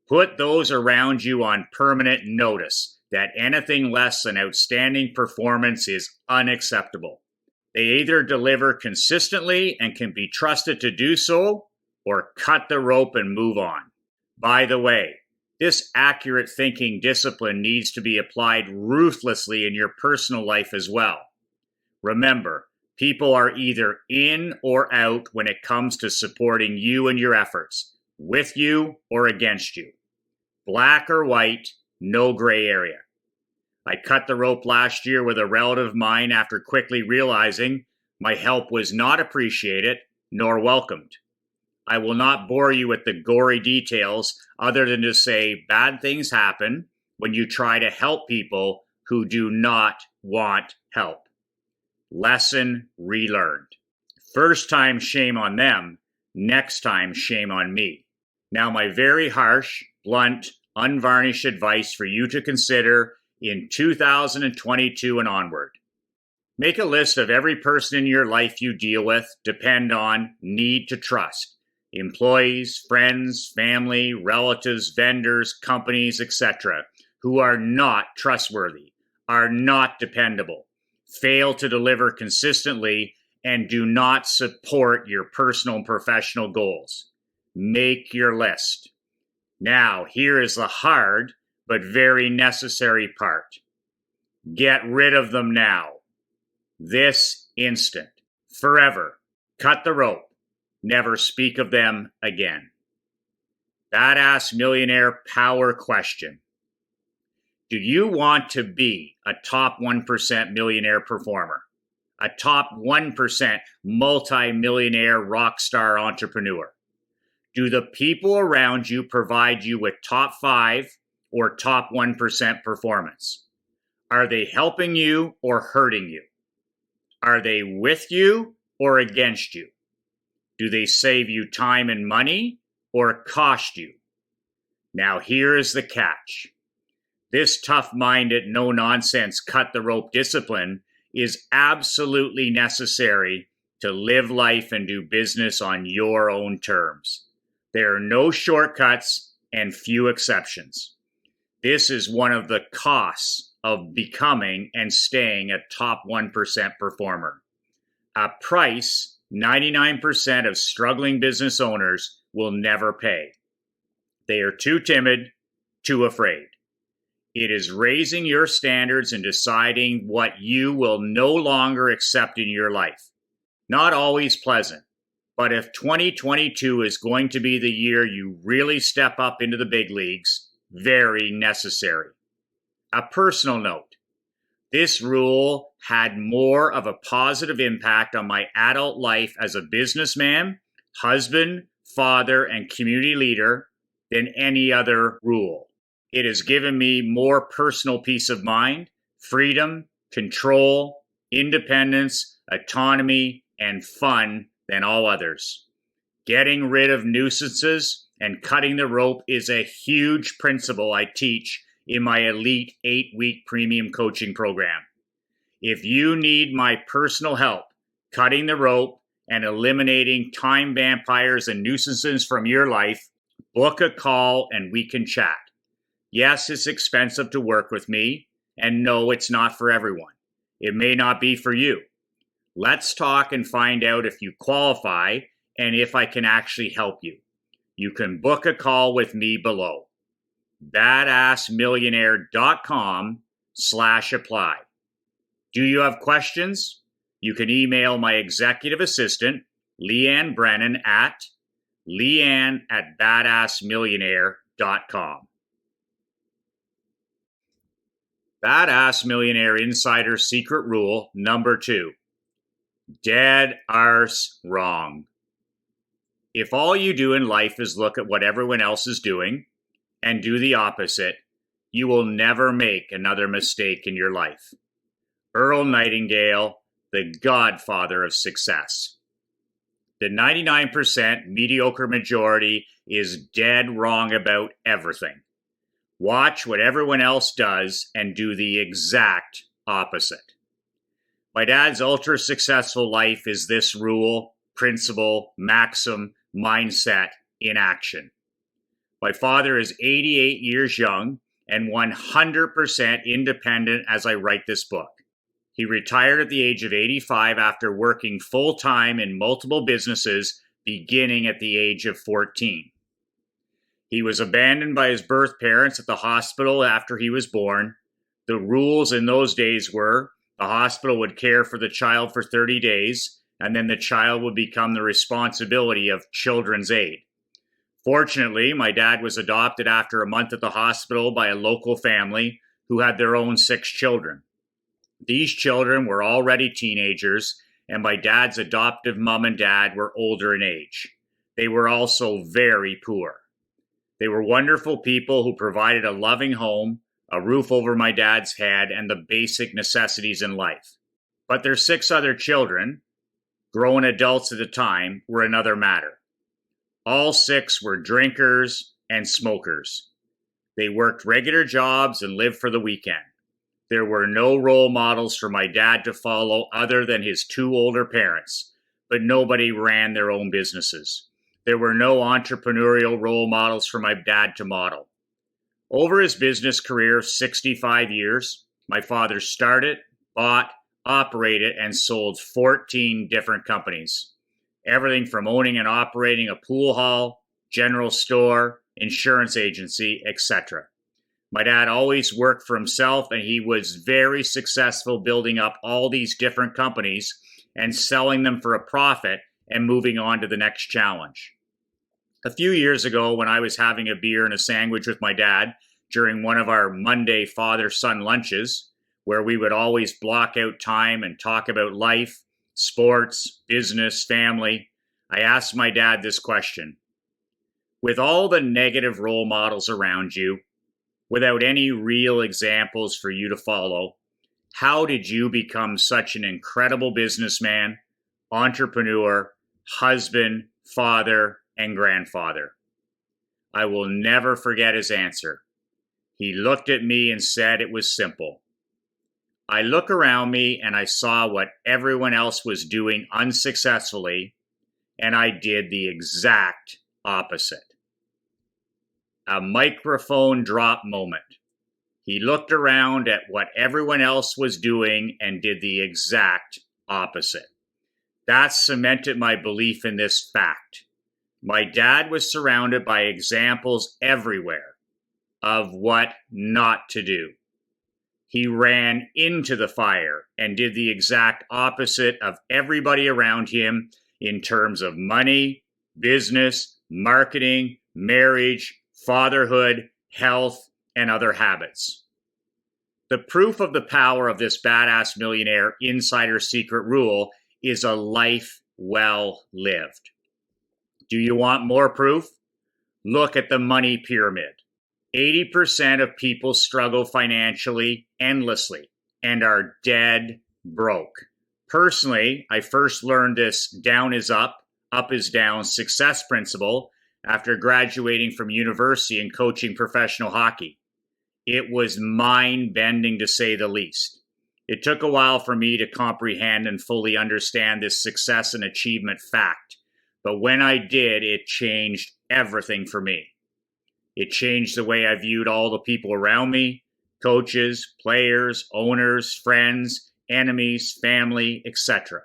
Put those around you on permanent notice that anything less than outstanding performance is unacceptable. They either deliver consistently and can be trusted to do so, or cut the rope and move on. By the way, this accurate thinking discipline needs to be applied ruthlessly in your personal life as well. Remember, people are either in or out when it comes to supporting you and your efforts, with you or against you. Black or white, no gray area. I cut the rope last year with a relative of mine after quickly realizing my help was not appreciated nor welcomed. I will not bore you with the gory details other than to say bad things happen when you try to help people who do not want help. Lesson relearned. First time, shame on them. Next time, shame on me. Now, my very harsh, blunt, unvarnished advice for you to consider in 2022 and onward. Make a list of every person in your life you deal with, depend on, need to trust. Employees, friends, family, relatives, vendors, companies, etc., who are not trustworthy, are not dependable, fail to deliver consistently, and do not support your personal and professional goals. Make your list. Now, here is the hard but very necessary part. Get rid of them now. This instant. Forever. Cut the rope. Never speak of them again. Badass Millionaire Power Question. Do you want to be a top 1% millionaire performer? A top 1% multi-millionaire rock star entrepreneur? Do the people around you provide you with top 5 or top 1% performance? Are they helping you or hurting you? Are they with you or against you? Do they save you time and money or cost you? Now here is the catch. This tough-minded, no-nonsense, cut-the-rope discipline is absolutely necessary to live life and do business on your own terms. There are no shortcuts and few exceptions. This is one of the costs of becoming and staying a top 1% performer. A price 99% of struggling business owners will never pay. They are too timid, too afraid. It is raising your standards and deciding what you will no longer accept in your life. Not always pleasant, but if 2022 is going to be the year you really step up into the big leagues, very necessary. A personal note. This rule had more of a positive impact on my adult life as a businessman, husband, father, and community leader than any other rule. It has given me more personal peace of mind, freedom, control, independence, autonomy, and fun than all others. Getting rid of nuisances and cutting the rope is a huge principle I teach in my elite 8-week premium coaching program. If you need my personal help cutting the rope and eliminating time vampires and nuisances from your life, book a call and we can chat. Yes, it's expensive to work with me, and no, it's not for everyone. It may not be for you. Let's talk and find out if you qualify and if I can actually help you. You can book a call with me below. badassmillionaire.com/apply. Do you have questions? You can email my executive assistant, Leanne Brennan, at leanne@badassmillionaire.com. Badass Millionaire Insider Secret Rule number 2. Dead arse wrong. If all you do in life is look at what everyone else is doing and do the opposite, you will never make another mistake in your life. Earl Nightingale, the godfather of success. The 99% mediocre majority is dead wrong about everything. Watch what everyone else does and do the exact opposite. My dad's ultra successful life is this rule, principle, maxim, mindset in action. My father is 88 years young and 100% independent as I write this book. He retired at the age of 85 after working full-time in multiple businesses beginning at the age of 14. He was abandoned by his birth parents at the hospital after he was born. The rules in those days were the hospital would care for the child for 30 days, and then the child would become the responsibility of Children's Aid. Fortunately, my dad was adopted after a month at the hospital by a local family who had their own 6 children. These children were already teenagers, and my dad's adoptive mom and dad were older in age. They were also very poor. They were wonderful people who provided a loving home, a roof over my dad's head, and the basic necessities in life. But their 6 other children, grown adults at the time, were another matter. All 6 were drinkers and smokers. They worked regular jobs and lived for the weekend. There were no role models for my dad to follow other than his 2 older parents, but nobody ran their own businesses. There were no entrepreneurial role models for my dad to model. Over his business career of 65 years, my father started, bought, operated, and sold 14 different companies. Everything from owning and operating a pool hall, general store, insurance agency, etc. My dad always worked for himself, and he was very successful building up all these different companies and selling them for a profit and moving on to the next challenge. A few years ago, when I was having a beer and a sandwich with my dad during one of our Monday father-son lunches, where we would always block out time and talk about life, sports, business, family, I asked my dad this question. With all the negative role models around you, without any real examples for you to follow, how did you become such an incredible businessman, entrepreneur, husband, father, and grandfather? I will never forget his answer. He looked at me and said it was simple. I look around me and I saw what everyone else was doing unsuccessfully, and I did the exact opposite. A microphone drop moment. He looked around at what everyone else was doing and did the exact opposite. That cemented my belief in this fact. My dad was surrounded by examples everywhere of what not to do. He ran into the fire and did the exact opposite of everybody around him in terms of money, business, marketing, marriage, fatherhood, health, and other habits. The proof of the power of this badass millionaire insider secret rule is a life well lived. Do you want more proof? Look at the money pyramid. 80% of people struggle financially endlessly and are dead broke. Personally, I first learned this down is up is down success principle after graduating from university and coaching professional hockey. It was mind-bending to say the least. It took a while for me to comprehend and fully understand this success and achievement fact, but when I did, it changed everything for me. It changed the way I viewed all the people around me, coaches, players, owners, friends, enemies, family, etc.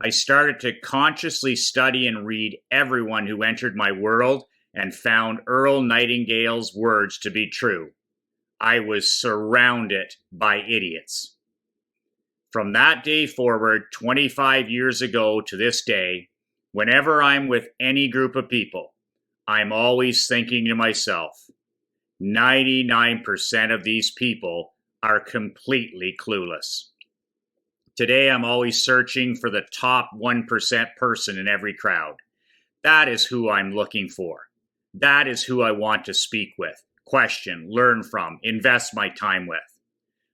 I started to consciously study and read everyone who entered my world and found Earl Nightingale's words to be true. I was surrounded by idiots. From that day forward, 25 years ago to this day, whenever I'm with any group of people, I'm always thinking to myself, 99% of these people are completely clueless. Today, I'm always searching for the top 1% person in every crowd. That is who I'm looking for. That is who I want to speak with, question, learn from, invest my time with.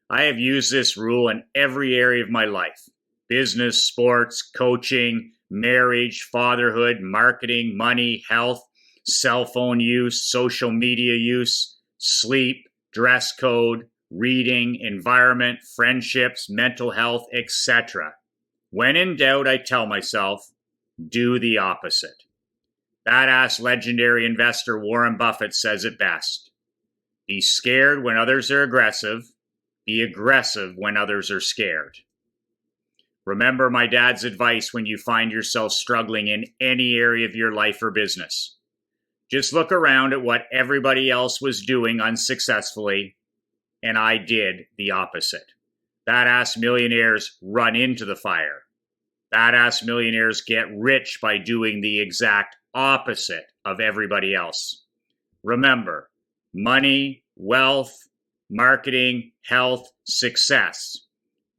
I have used this rule in every area of my life: business, sports, coaching, marriage, fatherhood, marketing, money, health, cell phone use, social media use, sleep, dress code, reading, environment, friendships, mental health, etc. When in doubt, I tell myself, do the opposite. Badass legendary investor Warren Buffett says it best. Be scared when others are aggressive. Be aggressive when others are scared. Remember my dad's advice when you find yourself struggling in any area of your life or business. Just look around at what everybody else was doing unsuccessfully, and I did the opposite. Badass millionaires run into the fire. Badass millionaires get rich by doing the exact opposite of everybody else. Remember, money, wealth, marketing, health, success.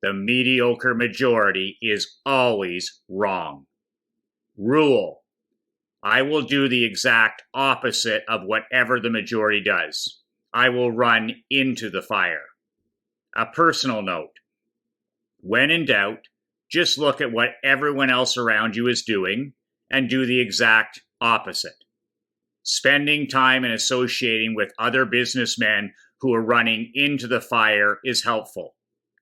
The mediocre majority is always wrong. Rule: I will do the exact opposite of whatever the majority does. I will run into the fire. A personal note: when in doubt, just look at what everyone else around you is doing and do the exact opposite. Spending time and associating with other businessmen who are running into the fire is helpful.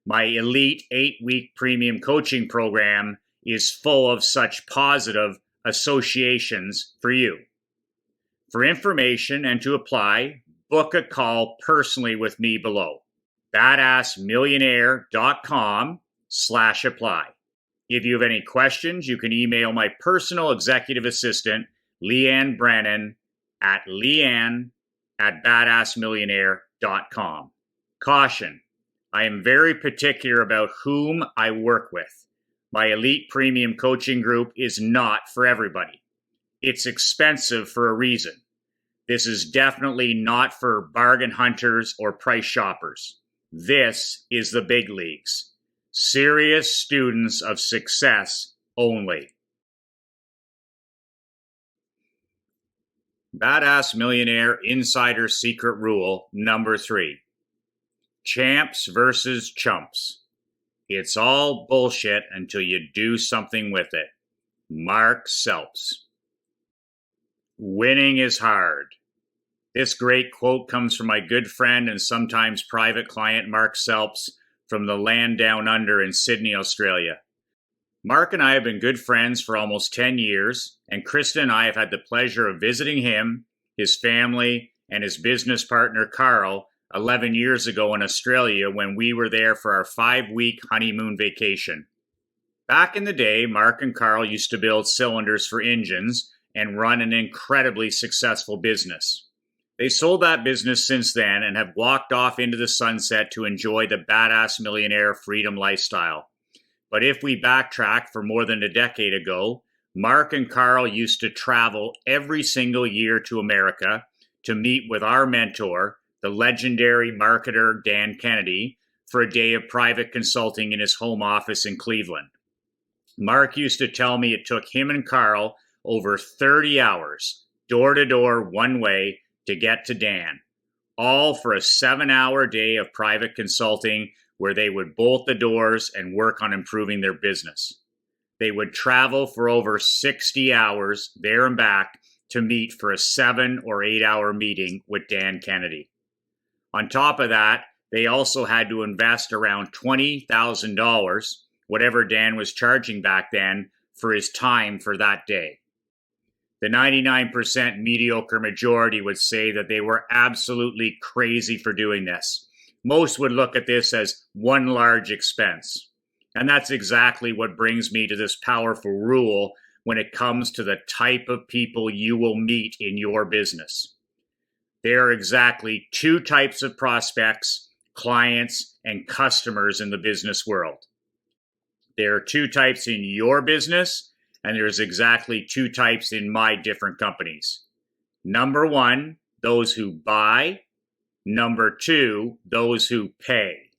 My elite 8-week premium coaching program is full of such positive associations for you. For information and to apply, book a call personally with me below. badassmillionaire.com/apply. If you have any questions, you can email my personal executive assistant, Leanne Brennan, at leanne@badassmillionaire.com. Caution: I am very particular about whom I work with. My elite premium coaching group is not for everybody. It's expensive for a reason. This is definitely not for bargain hunters or price shoppers. This is the big leagues. Serious students of success only. Badass Millionaire Insider Secret Rule number 3. Champs versus chumps. It's all bullshit until you do something with it. Mark Selps. Winning is hard. This great quote comes from my good friend and sometimes private client Mark Selps from the land down under in Sydney, Australia. Mark and I have been good friends for almost 10 years, and Krista and I have had the pleasure of visiting him, his family, and his business partner Carl 11 years ago in Australia when we were there for our 5-week honeymoon vacation. Back in the day, Mark and Carl used to build cylinders for engines and run an incredibly successful business. They sold that business since then and have walked off into the sunset to enjoy the badass millionaire freedom lifestyle. But if we backtrack for more than a decade ago, Mark and Carl used to travel every single year to America to meet with our mentor, the legendary marketer Dan Kennedy, for a day of private consulting in his home office in Cleveland. Mark used to tell me it took him and Carl over 30 hours, door to door, one way, to get to Dan, all for a 7-hour day of private consulting where they would bolt the doors and work on improving their business. They would travel for over 60 hours there and back to meet for a 7 or 8 hour meeting with Dan Kennedy. On top of that, they also had to invest around $20,000, whatever Dan was charging back then, for his time for that day. The 99% mediocre majority would say that they were absolutely crazy for doing this. Most would look at this as one large expense. And that's exactly what brings me to this powerful rule when it comes to the type of people you will meet in your business. There are exactly 2 types of prospects, clients, and customers in the business world. There are 2 types in your business, and there's exactly 2 types in my different companies. Number 1, those who buy. Number 2, those who pay.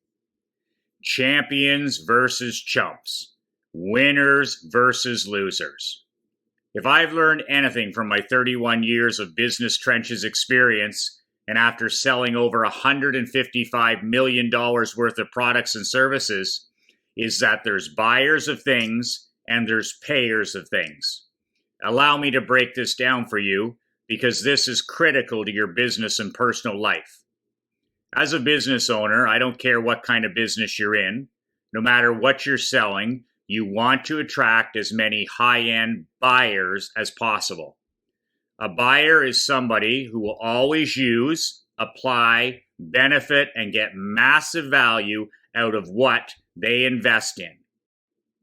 Champions versus chumps. Winners versus losers. If I've learned anything from my 31 years of business trenches experience, and after selling over $155 million worth of products and services, is that there's buyers of things and there's payers of things. Allow me to break this down for you because this is critical to your business and personal life. As a business owner, I don't care what kind of business you're in. No matter what you're selling, you want to attract as many high-end buyers as possible. A buyer is somebody who will always use, apply, benefit, and get massive value out of what they invest in.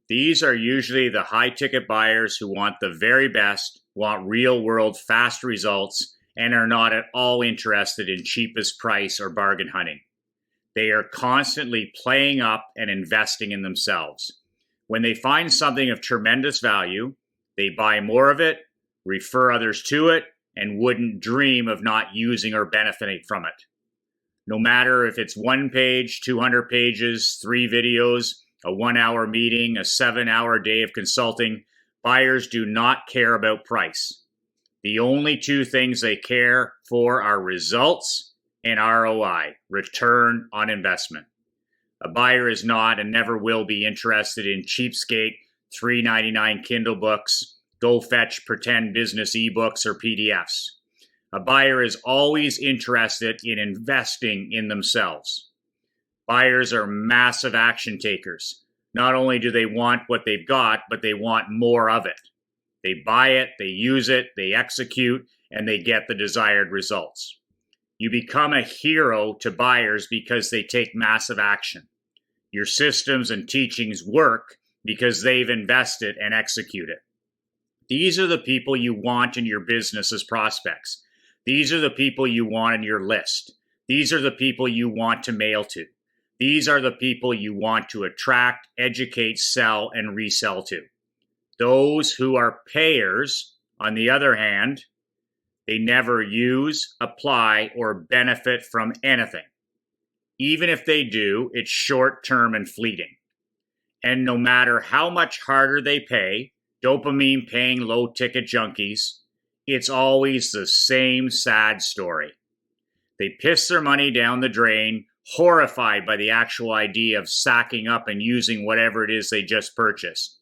These are usually the high-ticket buyers who want the very best, want real-world fast results, and are not at all interested in cheapest price or bargain hunting. They are constantly playing up and investing in themselves. When they find something of tremendous value, they buy more of it, refer others to it, and wouldn't dream of not using or benefiting from it. No matter if it's 1 page, 200 pages, 3 videos, a 1-hour meeting, a 7-hour day of consulting, buyers do not care about price. The only 2 things they care for are results and ROI, return on investment. A buyer is not and never will be interested in cheapskate $3.99 Kindle books, go fetch pretend business ebooks or PDFs. A buyer is always interested in investing in themselves. Buyers are massive action takers. Not only do they want what they've got, but they want more of it. They buy it, they use it, they execute, and they get the desired results. You become a hero to buyers because they take massive action. Your systems and teachings work because they've invested and executed. These are the people you want in your business as prospects. These are the people you want in your list. These are the people you want to mail to. These are the people you want to attract, educate, sell, and resell to. Those who are payers, on the other hand, they never use, apply, or benefit from anything. Even if they do, it's short-term and fleeting. And no matter how much harder they pay, dopamine-paying low-ticket junkies, it's always the same sad story. They piss their money down the drain, horrified by the actual idea of sacking up and using whatever it is they just purchased.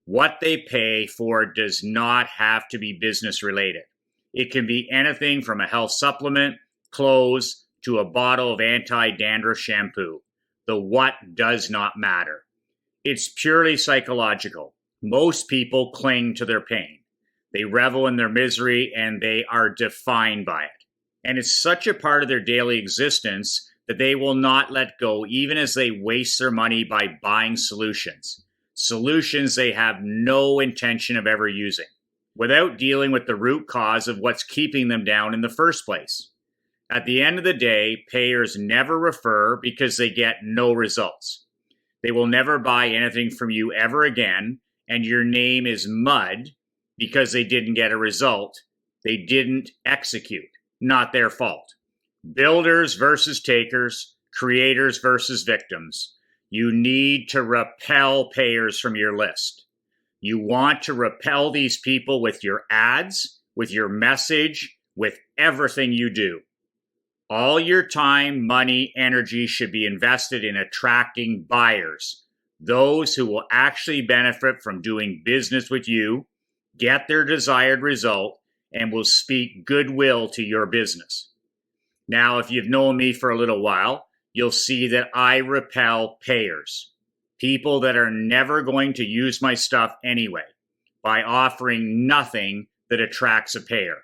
What they pay for does not have to be business related. It can be anything from a health supplement, clothes, to a bottle of anti-dandruff shampoo. The what does not matter. It's purely psychological. Most people cling to their pain. They revel in their misery and they are defined by it. And it's such a part of their daily existence that they will not let go even as they waste their money by buying solutions. Solutions they have no intention of ever using, without dealing with the root cause of what's keeping them down in the first place. At the end of the day, payers never refer because they get no results. They will never buy anything from you ever again, and your name is mud because they didn't get a result. They didn't execute. Not their fault. Builders versus takers, creators versus victims. You need to repel payers from your list. You want to repel these people with your ads, with your message, with everything you do. All your time, money, energy should be invested in attracting buyers, those who will actually benefit from doing business with you, get their desired result, and will speak goodwill to your business. Now, if you've known me for a little while, you'll see that I repel payers, people that are never going to use my stuff anyway, by offering nothing that attracts a payer.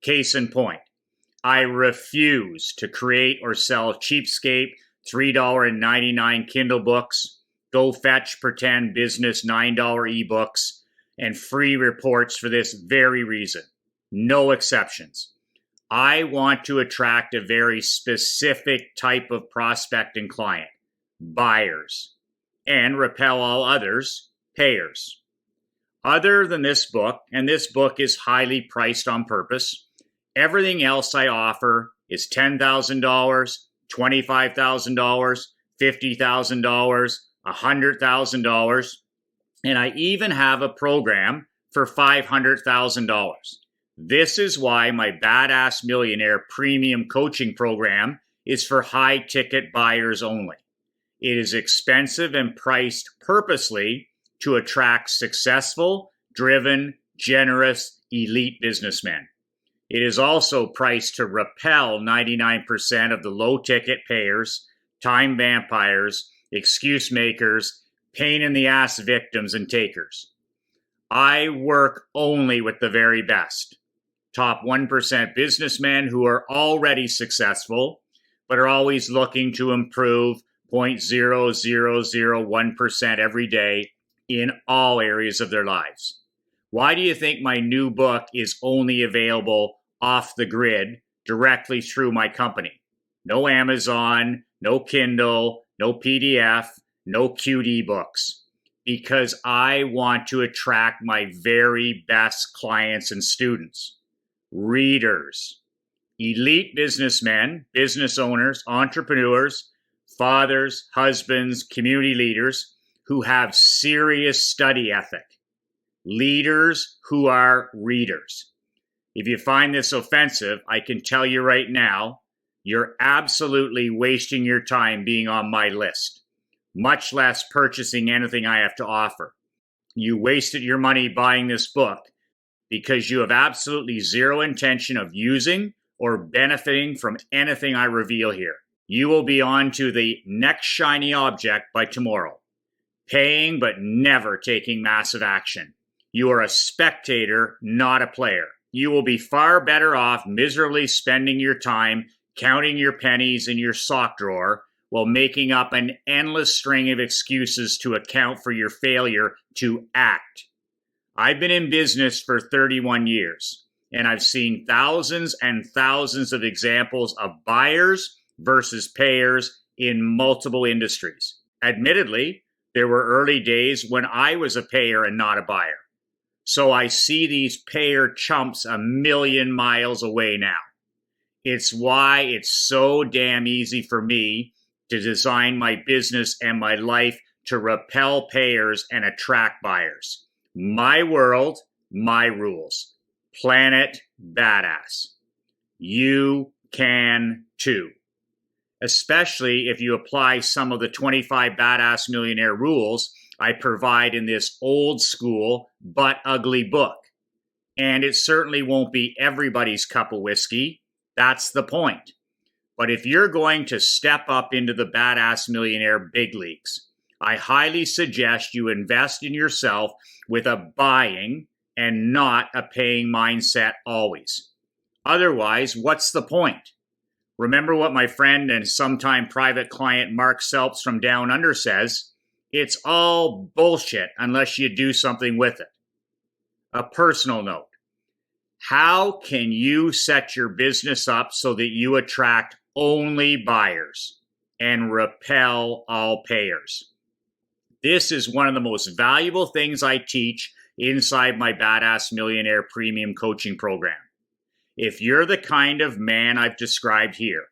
Case in point, I refuse to create or sell cheapskate $3.99 Kindle books, go fetch pretend business $9 ebooks, and free reports for this very reason. No exceptions. I want to attract a very specific type of prospect and client, buyers, and repel all others, payers. Other than this book, and this book is highly priced on purpose, everything else I offer is $10,000, $25,000, $50,000, $100,000, and I even have a program for $500,000. This is why my Badass Millionaire Premium Coaching Program is for high-ticket buyers only. It is expensive and priced purposely to attract successful, driven, generous, elite businessmen. It is also priced to repel 99% of the low-ticket payers, time vampires, excuse makers, pain-in-the-ass victims and takers. I work only with the very best. top 1% businessmen who are already successful, but are always looking to improve 0.0001% every day in all areas of their lives. Why do you think my new book is only available off the grid directly through my company? No Amazon, no Kindle, no PDF, no QD books. Because I want to attract my very best clients and students, readers, elite businessmen, business owners, entrepreneurs, fathers, husbands, community leaders who have serious study ethic, leaders who are readers. If you find this offensive, I can tell you right now, you're absolutely wasting your time being on my list, much less purchasing anything I have to offer. You wasted your money buying this book because you have absolutely zero intention of using or benefiting from anything I reveal here. You will be on to the next shiny object by tomorrow, paying but never taking massive action. You are a spectator, not a player. You will be far better off miserably spending your time counting your pennies in your sock drawer while making up an endless string of excuses to account for your failure to act. I've been in business for 31 years, and I've seen thousands and thousands of examples of buyers versus payers in multiple industries. Admittedly, there were early days when I was a payer and not a buyer. So I see these payer chumps a million miles away now. It's why it's so damn easy for me to design my business and my life to repel payers and attract buyers. My world, my rules. Planet Badass. You can too. Especially if you apply some of the 25 Badass Millionaire rules I provide in this old school but ugly book. And it certainly won't be everybody's cup of whiskey. That's the point. But if you're going to step up into the Badass Millionaire big leagues, I highly suggest you invest in yourself with a buying and not a paying mindset always. Otherwise, what's the point? Remember what my friend and sometime private client Mark Selps from Down Under says, it's all bullshit unless you do something with it. A personal note. How can you set your business up so that you attract only buyers and repel all payers? This is one of the most valuable things I teach inside my Badass Millionaire Premium Coaching Program. If you're the kind of man I've described here,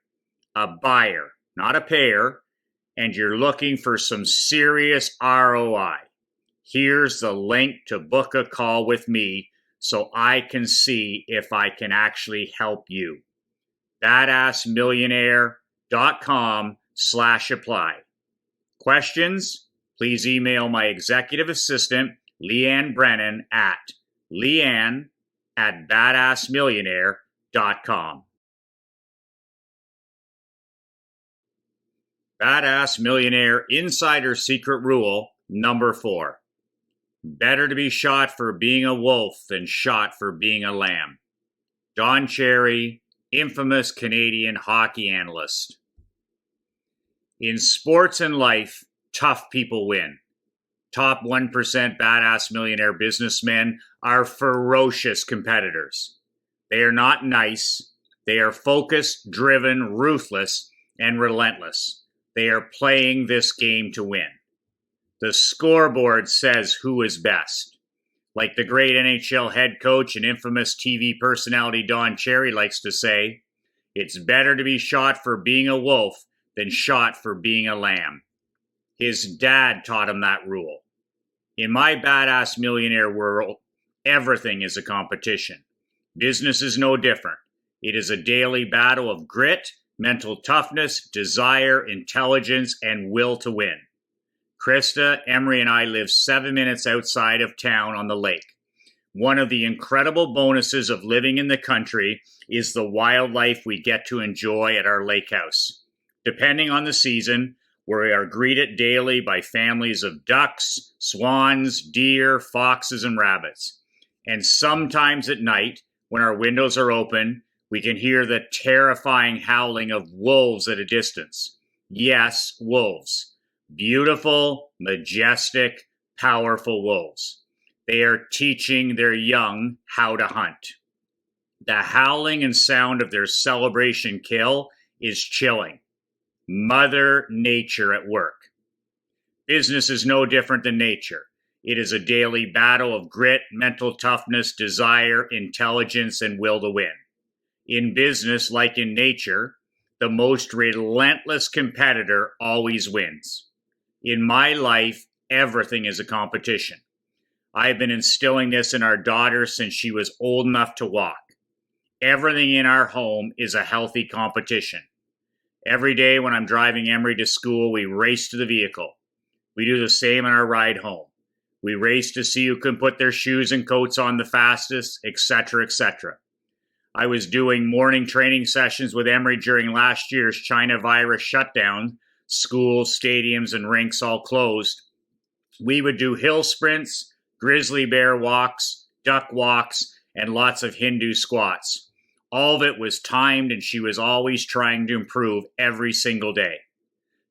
a buyer, not a payer, and you're looking for some serious ROI, here's the link to book a call with me so I can see if I can actually help you. badassmillionaire.com/apply. Questions? Please email my executive assistant, Leanne Brennan, at leanne@badassmillionaire.com. Badass Millionaire Insider Secret Rule number 4. Better to be shot for being a wolf than shot for being a lamb. Don Cherry, infamous Canadian hockey analyst. In sports and life, tough people win. Top 1% Badass Millionaire businessmen are ferocious competitors. They are not nice. They are focused, driven, ruthless, and relentless. They are playing this game to win. The scoreboard says who is best. Like the great NHL head coach and infamous TV personality Don Cherry likes to say, it's better to be shot for being a wolf than shot for being a lamb. His dad taught him that rule. In my Badass Millionaire world, everything is a competition. Business is no different. It is a daily battle of grit, mental toughness, desire, intelligence, and will to win. Krista, Emery, and I live 7 minutes outside of town on the lake. One of the incredible bonuses of living in the country is the wildlife we get to enjoy at our lake house. Depending on the season, we are greeted daily by families of ducks, swans, deer, foxes, and rabbits. And sometimes at night, when our windows are open, we can hear the terrifying howling of wolves at a distance. Yes, wolves. Beautiful, majestic, powerful wolves. They are teaching their young how to hunt. The howling and sound of their celebration kill is chilling. Mother Nature at work. Business is no different than nature. It is a daily battle of grit, mental toughness, desire, intelligence, and will to win. In business, like in nature, the most relentless competitor always wins. In my life, everything is a competition. I have been instilling this in our daughter since she was old enough to walk. Everything in our home is a healthy competition. Every day when I'm driving Emery to school, we race to the vehicle. We do the same on our ride home. We race to see who can put their shoes and coats on the fastest, etc., etc. I was doing morning training sessions with Emery during last year's China virus shutdown. Schools, stadiums, and rinks all closed. We would do hill sprints, grizzly bear walks, duck walks, and lots of Hindu squats. All of it was timed, and she was always trying to improve every single day.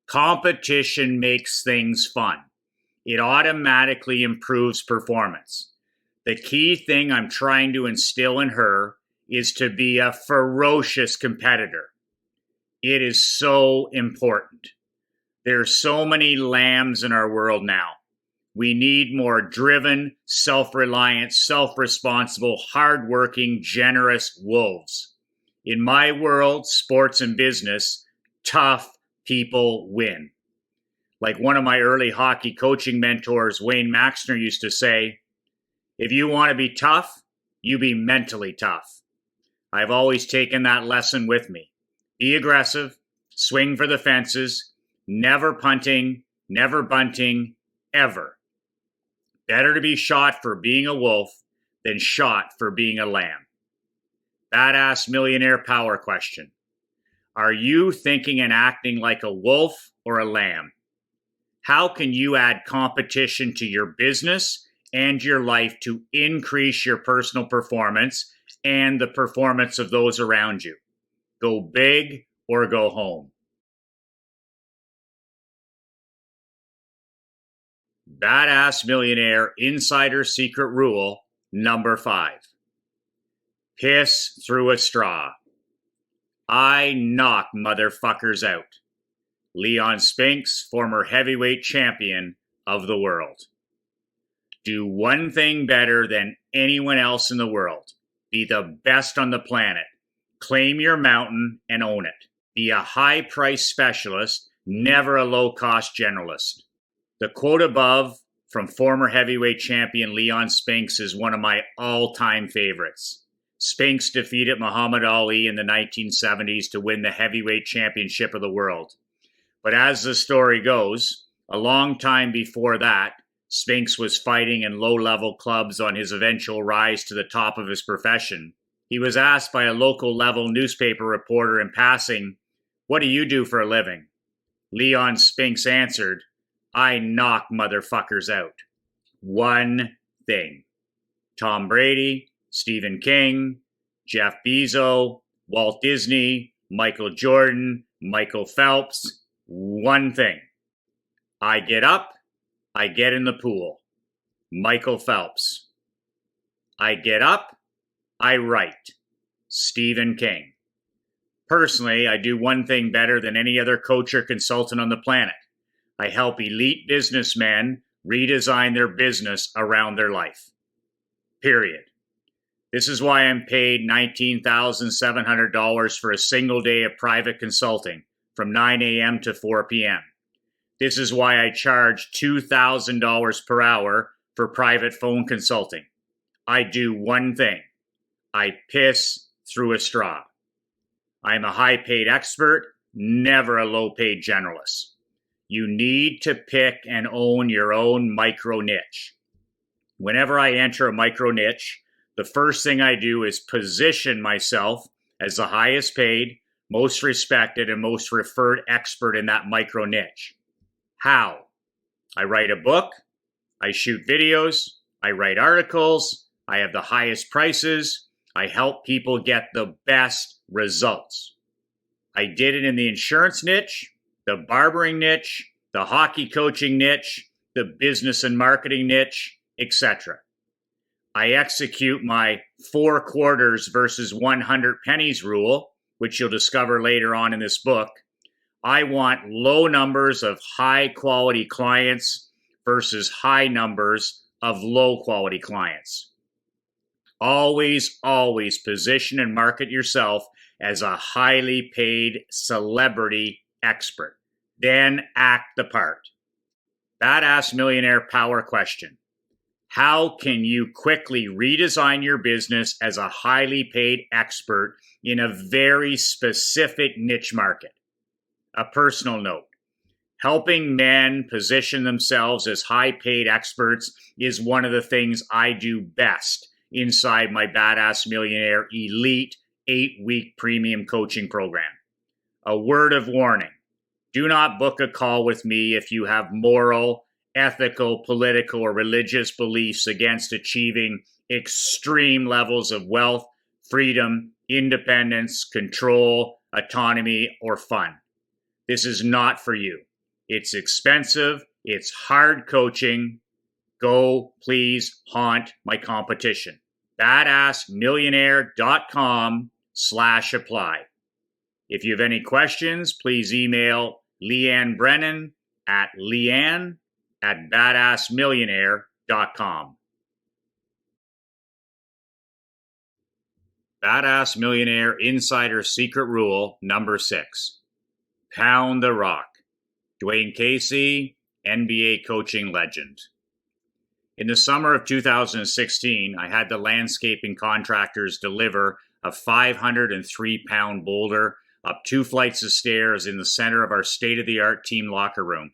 Competition makes things fun. It automatically improves performance. The key thing I'm trying to instill in her is to be a ferocious competitor. It is so important. There are so many lambs in our world now. We need more driven, self-reliant, self-responsible, hardworking, generous wolves. In my world, sports and business, tough people win. Like one of my early hockey coaching mentors, Wayne Maxner, used to say, if you want to be tough, you be mentally tough. I've always taken that lesson with me. Be aggressive, swing for the fences, never punting, never bunting, ever. Better to be shot for being a wolf than shot for being a lamb. Badass millionaire power question. Are you thinking and acting like a wolf or a lamb? How can you add competition to your business and your life to increase your personal performance and the performance of those around you? Go big or go home. Badass Millionaire Insider Secret Rule number 5. Piss through a straw. I knock motherfuckers out. Leon Spinks, former heavyweight champion of the world. Do one thing better than anyone else in the world. Be the best on the planet. Claim your mountain and own it. Be a high-price specialist, never a low-cost generalist. The quote above from former heavyweight champion Leon Spinks is one of my all-time favorites. Spinks defeated Muhammad Ali in the 1970s to win the heavyweight championship of the world. But as the story goes, a long time before that, Spinks was fighting in low-level clubs on his eventual rise to the top of his profession. He was asked by a local-level newspaper reporter in passing, "What do you do for a living?" Leon Spinks answered, "I knock motherfuckers out." One thing. Tom Brady, Stephen King, Jeff Bezos, Walt Disney, Michael Jordan, Michael Phelps. One thing. I get up, I get in the pool. Michael Phelps. I get up, I write. Stephen King. Personally, I do one thing better than any other coach or consultant on the planet. I help elite businessmen redesign their business around their life. Period. This is why I'm paid $19,700 for a single day of private consulting from 9 a.m. to 4 p.m. This is why I charge $2,000 per hour for private phone consulting. I do one thing. I piss through a straw. I'm a high-paid expert, never a low-paid generalist. You need to pick and own your own micro niche. Whenever I enter a micro niche, the first thing I do is position myself as the highest paid, most respected, and most referred expert in that micro niche. How? I write a book, I shoot videos, I write articles, I have the highest prices, I help people get the best results. I did it in the insurance niche, the barbering niche, the hockey coaching niche, the business and marketing niche, etc. I execute my 4 quarters versus 100 pennies rule, which you'll discover later on in this book. I want low numbers of high quality clients versus high numbers of low quality clients. Always, always position and market yourself as a highly paid celebrity expert. Then act the part. Badass Millionaire Power Question. How can you quickly redesign your business as a highly paid expert in a very specific niche market? A personal note. Helping men position themselves as high paid experts is one of the things I do best inside my Badass Millionaire Elite 8-week premium coaching program. A word of warning. Do not book a call with me if you have moral, ethical, political, or religious beliefs against achieving extreme levels of wealth, freedom, independence, control, autonomy, or fun. This is not for you. It's expensive. It's hard coaching. Go, please, haunt my competition. badassmillionaire.com/apply. If you have any questions, please email Leanne Brennan at leanne@badassmillionaire.com. Badass Millionaire Insider Secret Rule number 6. Pound the rock. Dwayne Casey, NBA coaching legend. In the summer of 2016, I had the landscaping contractors deliver a 503-pound boulder up 2 flights of stairs in the center of our state-of-the-art team locker room.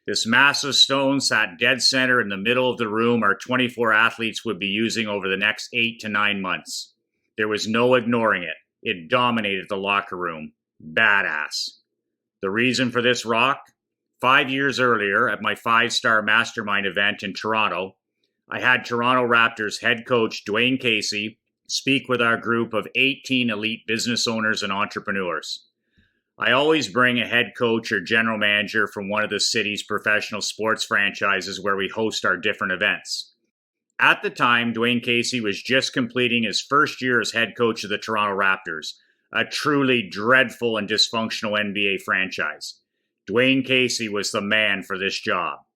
This massive stone sat dead center in the middle of the room our 24 athletes would be using over the next 8 to 9 months. There was no ignoring it. It dominated the locker room. Badass. The reason for this rock? 5 years earlier, at my 5-star mastermind event in Toronto, I had Toronto Raptors head coach Dwayne Casey speak with our group of 18 elite business owners and entrepreneurs. I always bring a head coach or general manager from one of the city's professional sports franchises where we host our different events. At the time, Dwayne Casey was just completing his first year as head coach of the Toronto Raptors, a truly dreadful and dysfunctional NBA franchise. Dwayne Casey was the man for this job.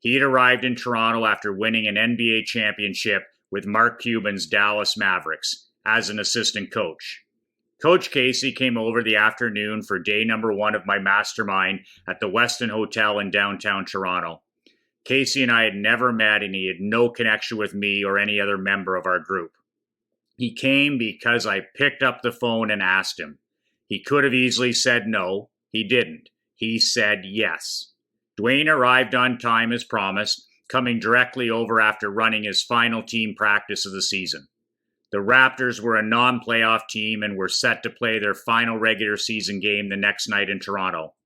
He had arrived in Toronto after winning an NBA championship with Mark Cuban's Dallas Mavericks as an assistant coach. Coach Casey came over the afternoon for day number 1 of my mastermind at the Westin Hotel in downtown Toronto. Casey and I had never met, and he had no connection with me or any other member of our group. He came because I picked up the phone and asked him. He could have easily said no. He didn't. He said yes. Dwayne arrived on time as promised, coming directly over after running his final team practice of the season. The Raptors were a non-playoff team and were set to play their final regular season game the next night in Toronto.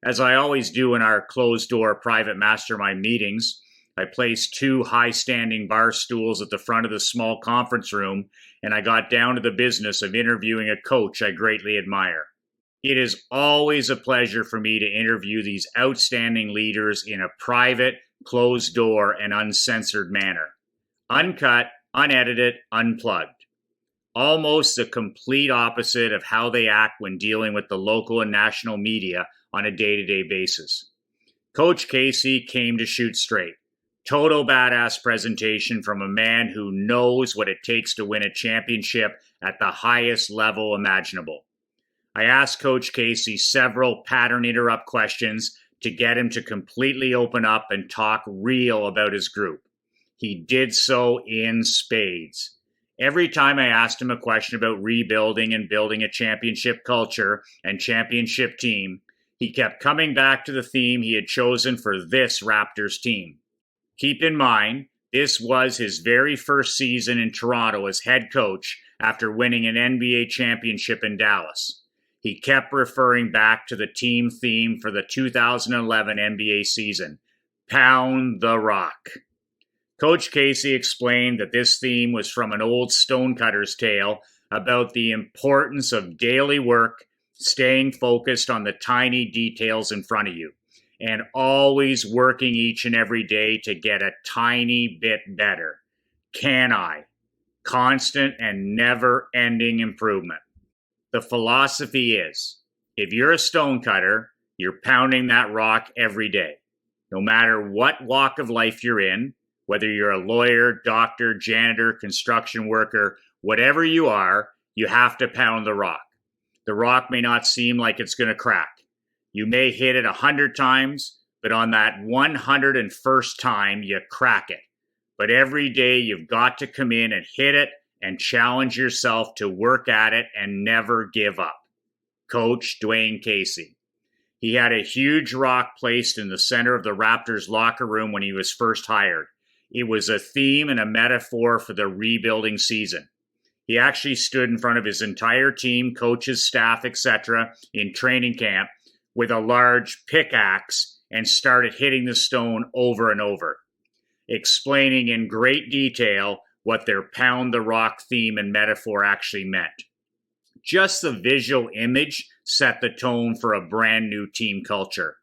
As I always do in our closed-door private mastermind meetings, I placed 2 high-standing bar stools at the front of the small conference room, and I got down to the business of interviewing a coach I greatly admire. It is always a pleasure for me to interview these outstanding leaders in a private, closed-door, and uncensored manner. Uncut, unedited, unplugged. Almost the complete opposite of how they act when dealing with the local and national media on a day-to-day basis. Coach Casey came to shoot straight. Total badass presentation from a man who knows what it takes to win a championship at the highest level imaginable. I asked Coach Casey several pattern interrupt questions to get him to completely open up and talk real about his group. He did so in spades. Every time I asked him a question about rebuilding and building a championship culture and championship team, he kept coming back to the theme he had chosen for this Raptors team. Keep in mind, this was his very first season in Toronto as head coach after winning an NBA championship in Dallas. He kept referring back to the team theme for the 2011 NBA season, Pound the Rock. Coach Casey explained that this theme was from an old stonecutter's tale about the importance of daily work, staying focused on the tiny details in front of you, and always working each and every day to get a tiny bit better. Can I? Constant and never-ending improvement. The philosophy is, if you're a stonecutter, you're pounding that rock every day. No matter what walk of life you're in, whether you're a lawyer, doctor, janitor, construction worker, whatever you are, you have to pound the rock. The rock may not seem like it's going to crack. You may hit it 100 times, but on that 101st time, you crack it. But every day you've got to come in and hit it and challenge yourself to work at it and never give up. Coach Dwayne Casey. He had a huge rock placed in the center of the Raptors locker room when he was first hired. It was a theme and a metaphor for the rebuilding season. He actually stood in front of his entire team, coaches, staff, etc., in training camp with a large pickaxe and started hitting the stone over and over, explaining in great detail what their pound the rock theme and metaphor actually meant. Just the visual image set the tone for a brand new team culture.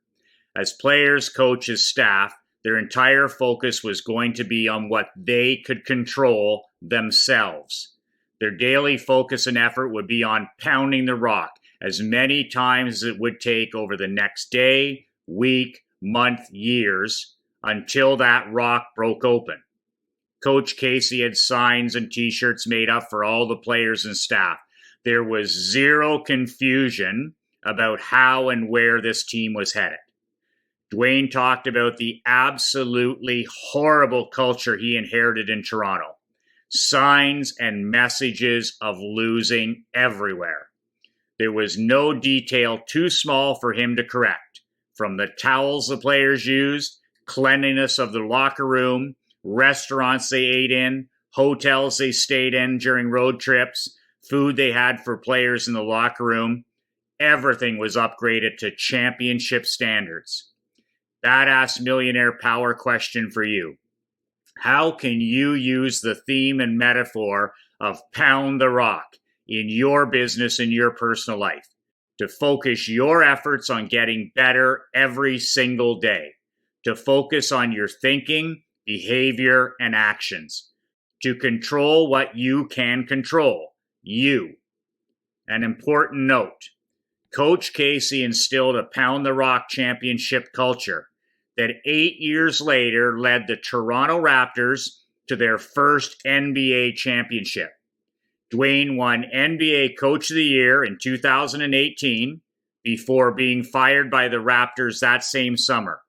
As players, coaches, staff, their entire focus was going to be on what they could control themselves. Their daily focus and effort would be on pounding the rock as many times as it would take over the next day, week, month, years, until that rock broke open. Coach Casey had signs and t-shirts made up for all the players and staff. There was zero confusion about how and where this team was headed. Dwayne talked about the absolutely horrible culture he inherited in Toronto. Signs and messages of losing everywhere. There was no detail too small for him to correct, from the towels the players used, cleanliness of the locker room, restaurants they ate in, hotels they stayed in during road trips, food they had for players in the locker room. Everything was upgraded to championship standards. Badass Millionaire Power question for you. How can you use the theme and metaphor of pound the rock in your business and your personal life to focus your efforts on getting better every single day, to focus on your thinking, behavior, and actions, to control what you can control, you? An important note, Coach Casey instilled a pound the rock championship culture that 8 years later led the Toronto Raptors to their first NBA championship. Dwayne won NBA Coach of the Year in 2018 before being fired by the Raptors that same summer.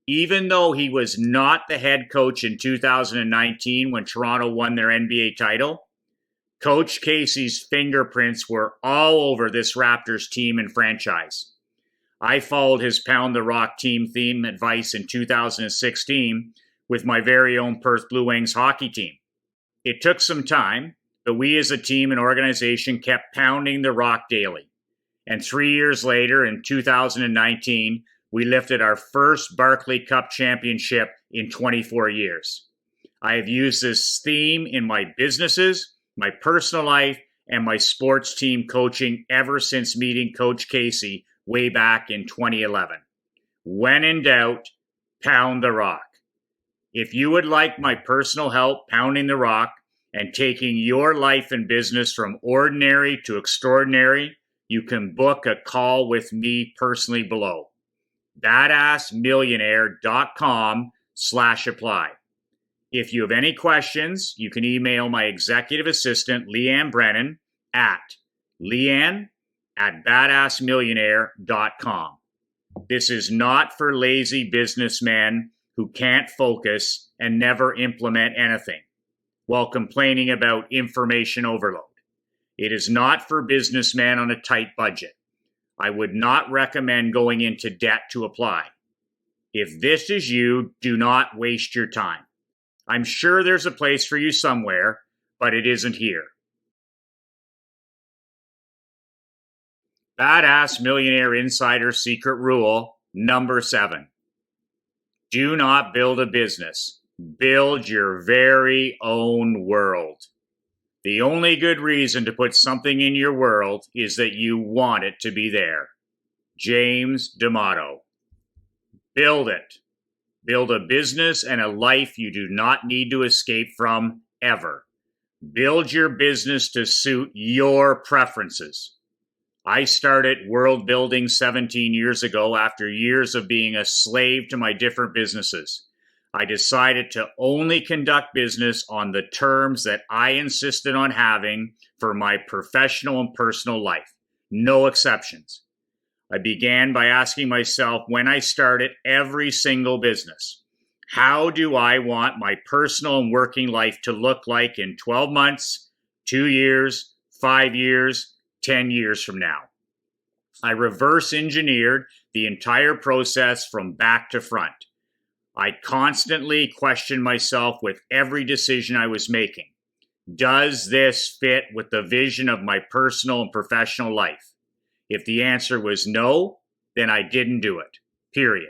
Even though he was not the head coach in 2019 when Toronto won their NBA title, Coach Casey's fingerprints were all over this Raptors team and franchise. I followed his Pound the Rock team theme advice in 2016 with my very own Perth Blue Wings hockey team. It took some time, but we as a team and organization kept pounding the rock daily. And 3 years later, in 2019, we lifted our first Barclay Cup championship in 24 years. I have used this theme in my businesses, my personal life, and my sports team coaching ever since meeting Coach Casey way back in 2011. When in doubt, pound the rock. If you would like my personal help pounding the rock and taking your life and business from ordinary to extraordinary, you can book a call with me personally below. badassmillionaire.com/apply. If you have any questions, you can email my executive assistant, Leanne Brennan, at leanne@badassmillionaire.com. This is not for lazy businessmen who can't focus and never implement anything while complaining about information overload. It is not for businessmen on a tight budget. I would not recommend going into debt to apply. If this is you, do not waste your time. I'm sure there's a place for you somewhere, but it isn't here. Badass Millionaire Insider Secret Rule number 7. Do not build a business Build your very own world. The only good reason to put something in your world is that you want it to be there. James D'Amato. Build it. Build a business and a life you do not need to escape from ever. Build your business to suit your preferences. I started world building 17 years ago after years of being a slave to my different businesses. I decided to only conduct business on the terms that I insisted on having for my professional and personal life. No exceptions. I began by asking myself when I started every single business, how do I want my personal and working life to look like in 12 months, 2 years, 5 years, 10 years from now? I reverse engineered the entire process from back to front. I constantly questioned myself with every decision I was making. Does this fit with the vision of my personal and professional life? If the answer was no, then I didn't do it. Period.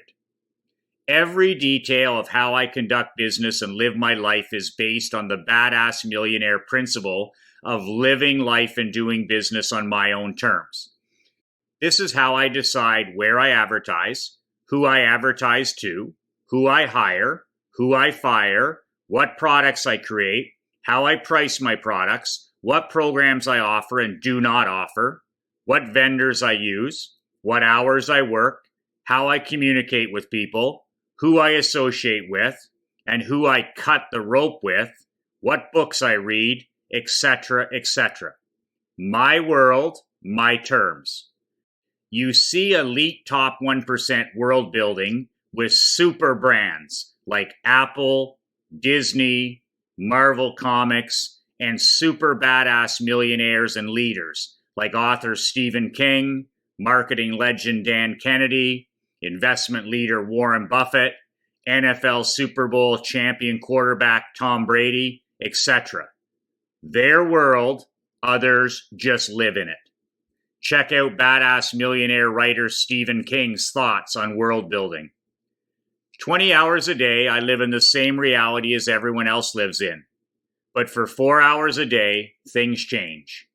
Every detail of how I conduct business and live my life is based on the Badass Millionaire principle of living life and doing business on my own terms. This is how I decide where I advertise, who I advertise to, who I hire, who I fire, what products I create, how I price my products, what programs I offer and do not offer, what vendors I use, what hours I work, how I communicate with people, who I associate with, and who I cut the rope with, what books I read, etc., etc. My world, my terms. You see elite top 1% world building with super brands like Apple, Disney, Marvel Comics, and super badass millionaires and leaders like author Stephen King, marketing legend Dan Kennedy, investment leader Warren Buffett, NFL Super Bowl champion quarterback Tom Brady, etc. Their world, others just live in it. Check out badass millionaire writer Stephen King's thoughts on world building. 20 hours a day, I live in the same reality as everyone else lives in. But for 4 hours a day, things change.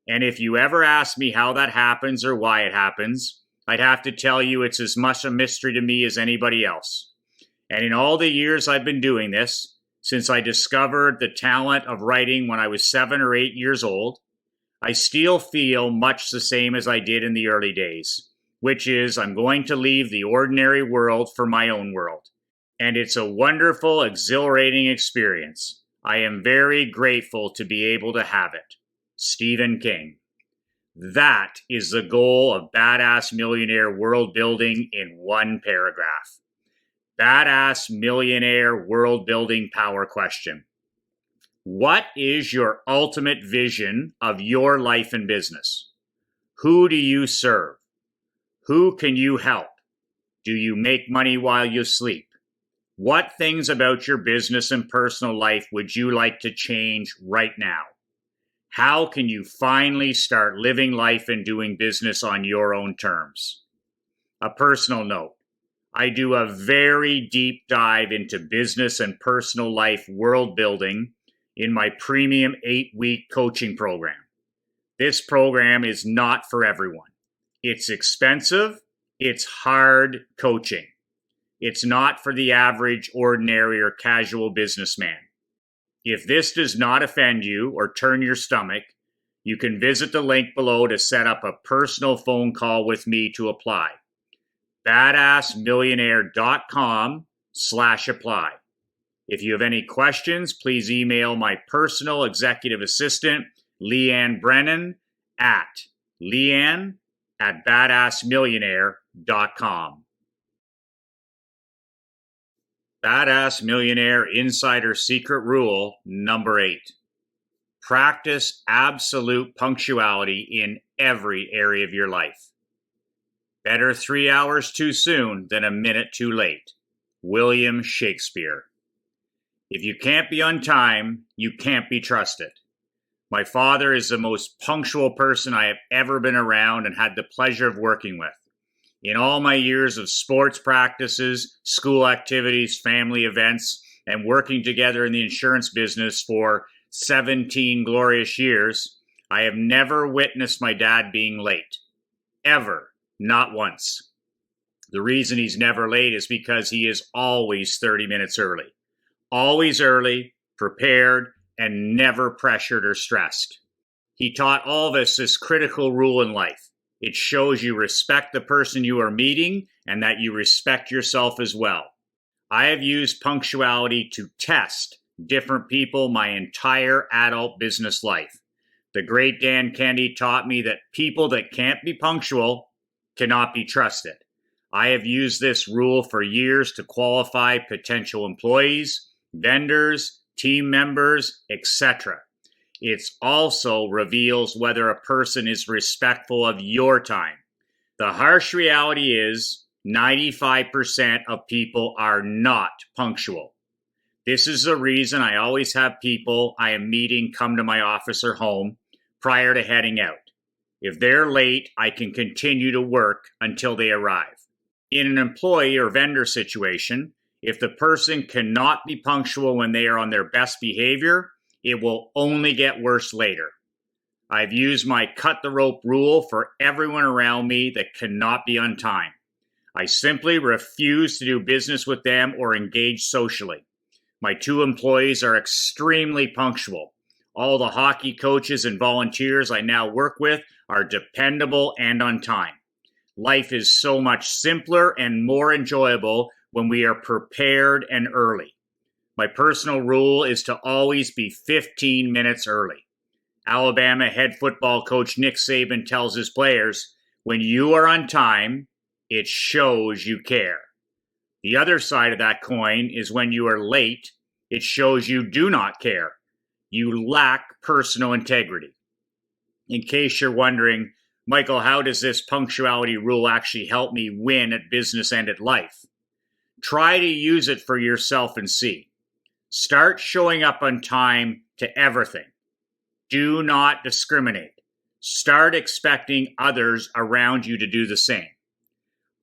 And if you ever ask me how that happens or why it happens, I'd have to tell you it's as much a mystery to me as anybody else. And in all the years I've been doing this, since I discovered the talent of writing when I was 7 or 8 years old, I still feel much the same as I did in the early days, which is I'm going to leave the ordinary world for my own world. And it's a wonderful, exhilarating experience. I am very grateful to be able to have it. Stephen King. That is the goal of Badass Millionaire World Building in one paragraph. Badass Millionaire World Building Power Question. What is your ultimate vision of your life and business? Who do you serve? Who can you help? Do you make money while you sleep? What things about your business and personal life would you like to change right now? How can you finally start living life and doing business on your own terms? A personal note. I do a very deep dive into business and personal life world building in my premium 8-week coaching program. This program is not for everyone. It's expensive. It's hard coaching. It's not for the average, ordinary, or casual businessman. If this does not offend you or turn your stomach, you can visit the link below to set up a personal phone call with me to apply. badassmillionaire.com/apply. If you have any questions, please email my personal executive assistant, Leanne Brennan, at leanne@badassmillionaire.com. Badass Millionaire Insider Secret Rule number 8. Practice absolute punctuality in every area of your life. Better 3 hours too soon than a minute too late. William Shakespeare. If you can't be on time, you can't be trusted. My father is the most punctual person I have ever been around and had the pleasure of working with. In all my years of sports practices, school activities, family events, and working together in the insurance business for 17 glorious years, I have never witnessed my dad being late. Ever. Not once. The reason he's never late is because he is always 30 minutes early. Always early, prepared, and never pressured or stressed. He taught all of us this critical rule in life. It shows you respect the person you are meeting and that you respect yourself as well. I have used punctuality to test different people my entire adult business life. The great Dan Kennedy taught me that people that can't be punctual cannot be trusted. I have used this rule for years to qualify potential employees, vendors, team members, etc. It also reveals whether a person is respectful of your time. The harsh reality is 95% of people are not punctual. This is the reason I always have people I am meeting come to my office or home prior to heading out. If they're late, I can continue to work until they arrive. In an employee or vendor situation, if the person cannot be punctual when they are on their best behavior, it will only get worse later. I've used my cut the rope rule for everyone around me that cannot be on time. I simply refuse to do business with them or engage socially. My 2 employees are extremely punctual. All the hockey coaches and volunteers I now work with are dependable and on time. Life is so much simpler and more enjoyable when we are prepared and early. My personal rule is to always be 15 minutes early. Alabama head football coach Nick Saban tells his players, when you are on time, it shows you care. The other side of that coin is when you are late, it shows you do not care. You lack personal integrity. In case you're wondering, Michael, how does this punctuality rule actually help me win at business and at life? Try to use it for yourself and see. Start showing up on time to everything. Do not discriminate. Start expecting others around you to do the same.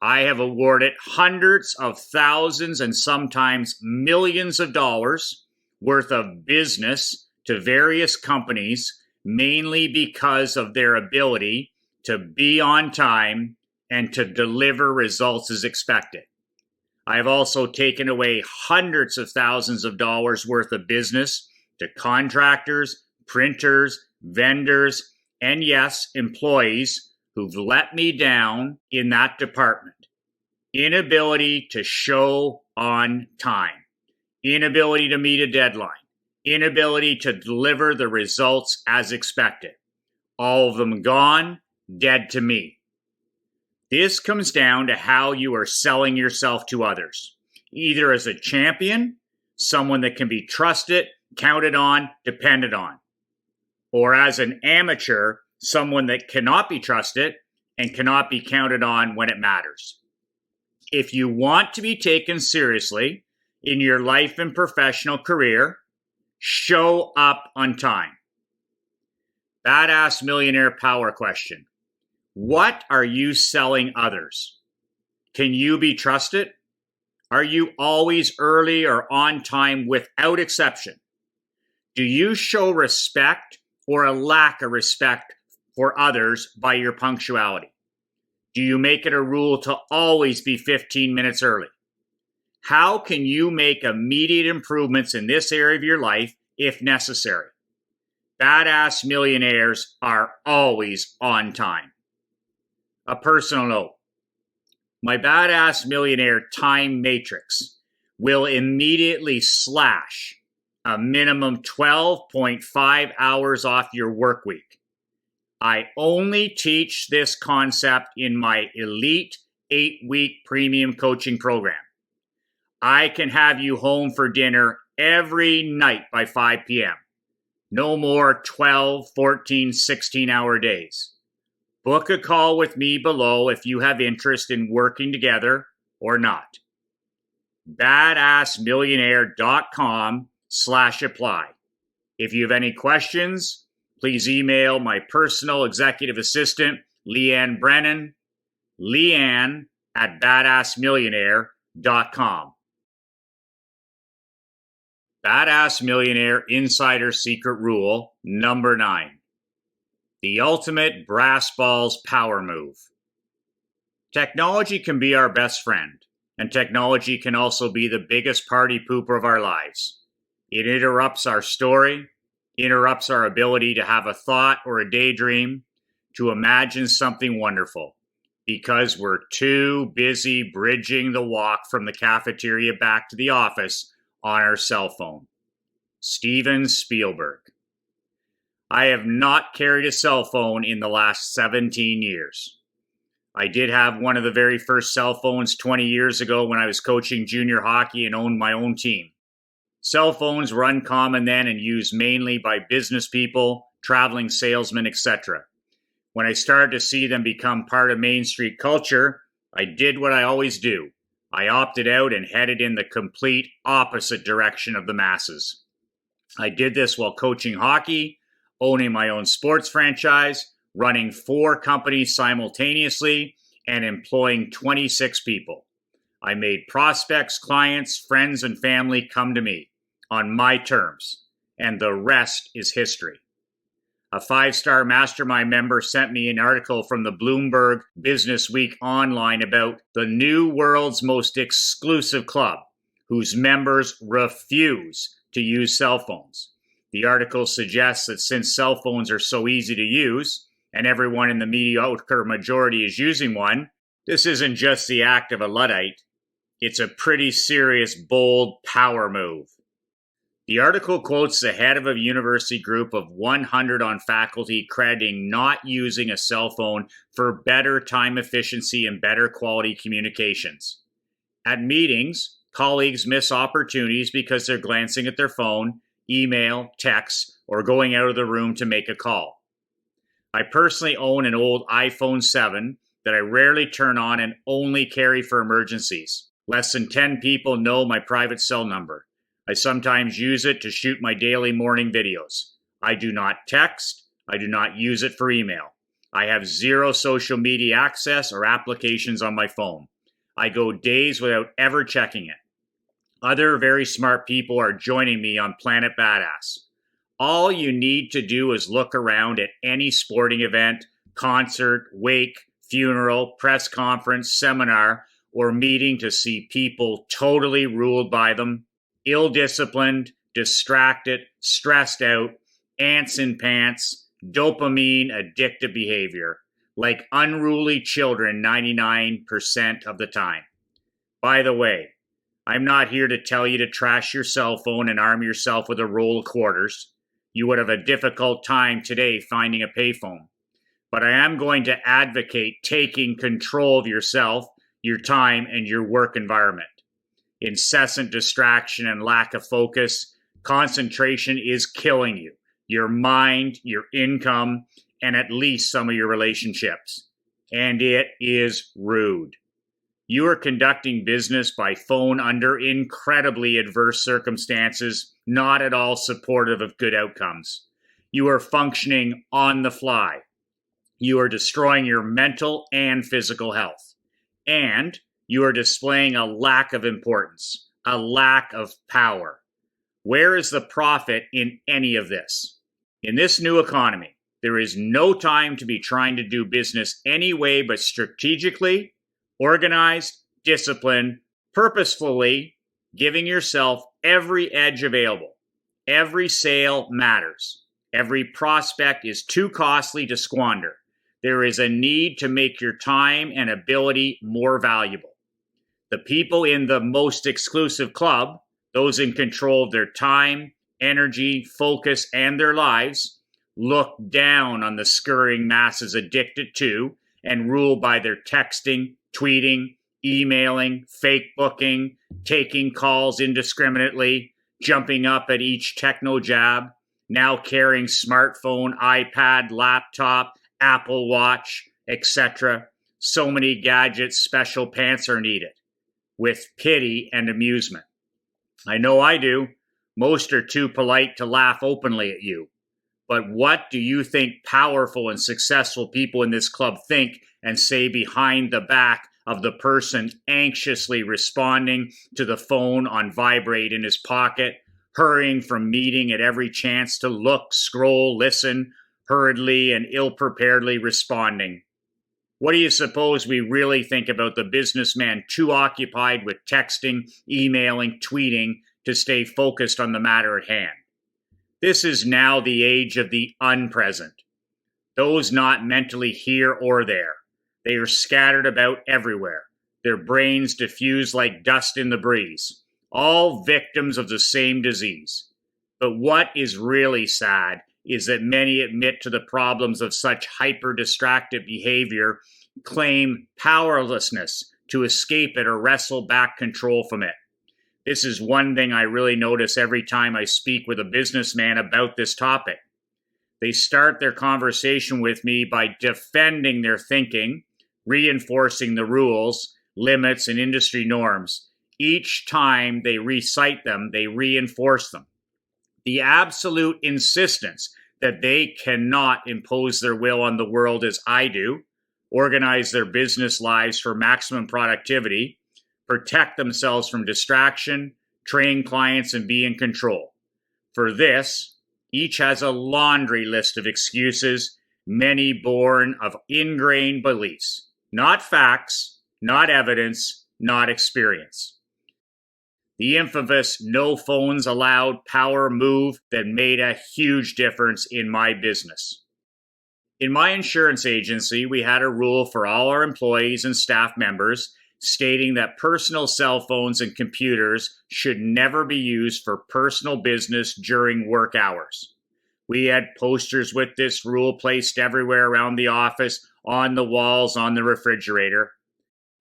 I have awarded hundreds of thousands and sometimes millions of dollars worth of business to various companies, mainly because of their ability to be on time and to deliver results as expected. I have also taken away hundreds of thousands of dollars worth of business to contractors, printers, vendors, and yes, employees who've let me down in that department. Inability to show on time, inability to meet a deadline, inability to deliver the results as expected. All of them gone, dead to me. This comes down to how you are selling yourself to others, either as a champion, someone that can be trusted, counted on, depended on, or as an amateur, someone that cannot be trusted and cannot be counted on when it matters. If you want to be taken seriously in your life and professional career, show up on time. Badass Millionaire Power Question. What are you selling others? Can you be trusted? Are you always early or on time without exception? Do you show respect or a lack of respect for others by your punctuality? Do you make it a rule to always be 15 minutes early? How can you make immediate improvements in this area of your life if necessary? Badass millionaires are always on time. A personal note. My Badass Millionaire Time Matrix will immediately slash a minimum 12.5 hours off your work week. I only teach this concept in my elite 8-week premium coaching program. I can have you home for dinner every night by 5 p.m. No more 12, 14, 16-hour days. Book a call with me below if you have interest in working together or not. badassmillionaire.com/apply. If you have any questions, please email my personal executive assistant, Leanne Brennan, leanne@badassmillionaire.com. Badass Millionaire Insider Secret Rule number 9. The ultimate brass balls power move. Technology can be our best friend, and technology can also be the biggest party pooper of our lives. It interrupts our story, interrupts our ability to have a thought or a daydream, to imagine something wonderful, because we're too busy bridging the walk from the cafeteria back to the office on our cell phone. Steven Spielberg. I have not carried a cell phone in the last 17 years. I did have one of the very first cell phones 20 years ago when I was coaching junior hockey and owned my own team. Cell phones were uncommon then and used mainly by business people, traveling salesmen, etc. When I started to see them become part of Main Street culture, I did what I always do. I opted out and headed in the complete opposite direction of the masses. I did this while coaching hockey, owning my own sports franchise, running 4 companies simultaneously, and employing 26 people. I made prospects, clients, friends, and family come to me on my terms, and the rest is history. A 5-star mastermind member sent me an article from the Bloomberg Business Week online about the new world's most exclusive club, whose members refuse to use cell phones. The article suggests that since cell phones are so easy to use, and everyone in the mediocre majority is using one, this isn't just the act of a Luddite. It's a pretty serious, bold power move. The article quotes the head of a university group of 100 on faculty crediting not using a cell phone for better time efficiency and better quality communications. At meetings, colleagues miss opportunities because they're glancing at their phone, email, text, or going out of the room to make a call. I personally own an old iPhone 7 that I rarely turn on and only carry for emergencies. Less than 10 people know my private cell number. I sometimes use it to shoot my daily morning videos. I do not text. I do not use it for email. I have 0 social media access or applications on my phone. I go days without ever checking it. Other very smart people are joining me on Planet Badass. All you need to do is look around at any sporting event, concert, wake, funeral, press conference, seminar, or meeting to see people totally ruled by them, ill-disciplined, distracted, stressed out, ants in pants, dopamine addictive behavior, like unruly children 99% of the time. By the way, I'm not here to tell you to trash your cell phone and arm yourself with a roll of quarters. You would have a difficult time today finding a payphone. But I am going to advocate taking control of yourself, your time, and your work environment. Incessant distraction and lack of focus, concentration is killing you, your mind, your income, and at least some of your relationships. And it is rude. You are conducting business by phone under incredibly adverse circumstances, not at all supportive of good outcomes. You are functioning on the fly. You are destroying your mental and physical health. And you are displaying a lack of importance, a lack of power. Where is the profit in any of this? In this new economy, there is no time to be trying to do business any way but strategically, organized, disciplined, purposefully, giving yourself every edge available. Every sale matters. Every prospect is too costly to squander. There is a need to make your time and ability more valuable. The people in the most exclusive club, those in control of their time, energy, focus, and their lives, look down on the scurrying masses addicted to and ruled by their texting, tweeting, emailing, fake booking, taking calls indiscriminately, jumping up at each techno jab, now carrying smartphone, iPad, laptop, Apple Watch, etc. So many gadgets, special pants are needed. With pity and amusement. I know I do. Most are too polite to laugh openly at you. But what do you think powerful and successful people in this club think and say behind the back of the person anxiously responding to the phone on vibrate in his pocket, hurrying from meeting at every chance to look, scroll, listen, hurriedly and ill-preparedly responding. What do you suppose we really think about the businessman too occupied with texting, emailing, tweeting to stay focused on the matter at hand? This is now the age of the unpresent. Those not mentally here or there. They are scattered about everywhere, their brains diffused like dust in the breeze, all victims of the same disease. But what is really sad is that many admit to the problems of such hyper-distracted behavior, claim powerlessness to escape it or wrestle back control from it. This is one thing I really notice every time I speak with a businessman about this topic. They start their conversation with me by defending their thinking, reinforcing the rules, limits, and industry norms. Each time they recite them, they reinforce them. The absolute insistence that they cannot impose their will on the world as I do, organize their business lives for maximum productivity, protect themselves from distraction, train clients, and be in control. For this, each has a laundry list of excuses, many born of ingrained beliefs, not facts, not evidence, not experience. The infamous no phones allowed power move that made a huge difference in my business. In my insurance agency, we had a rule for all our employees and staff members stating that personal cell phones and computers should never be used for personal business during work hours. We had posters with this rule placed everywhere around the office, on the walls, on the refrigerator.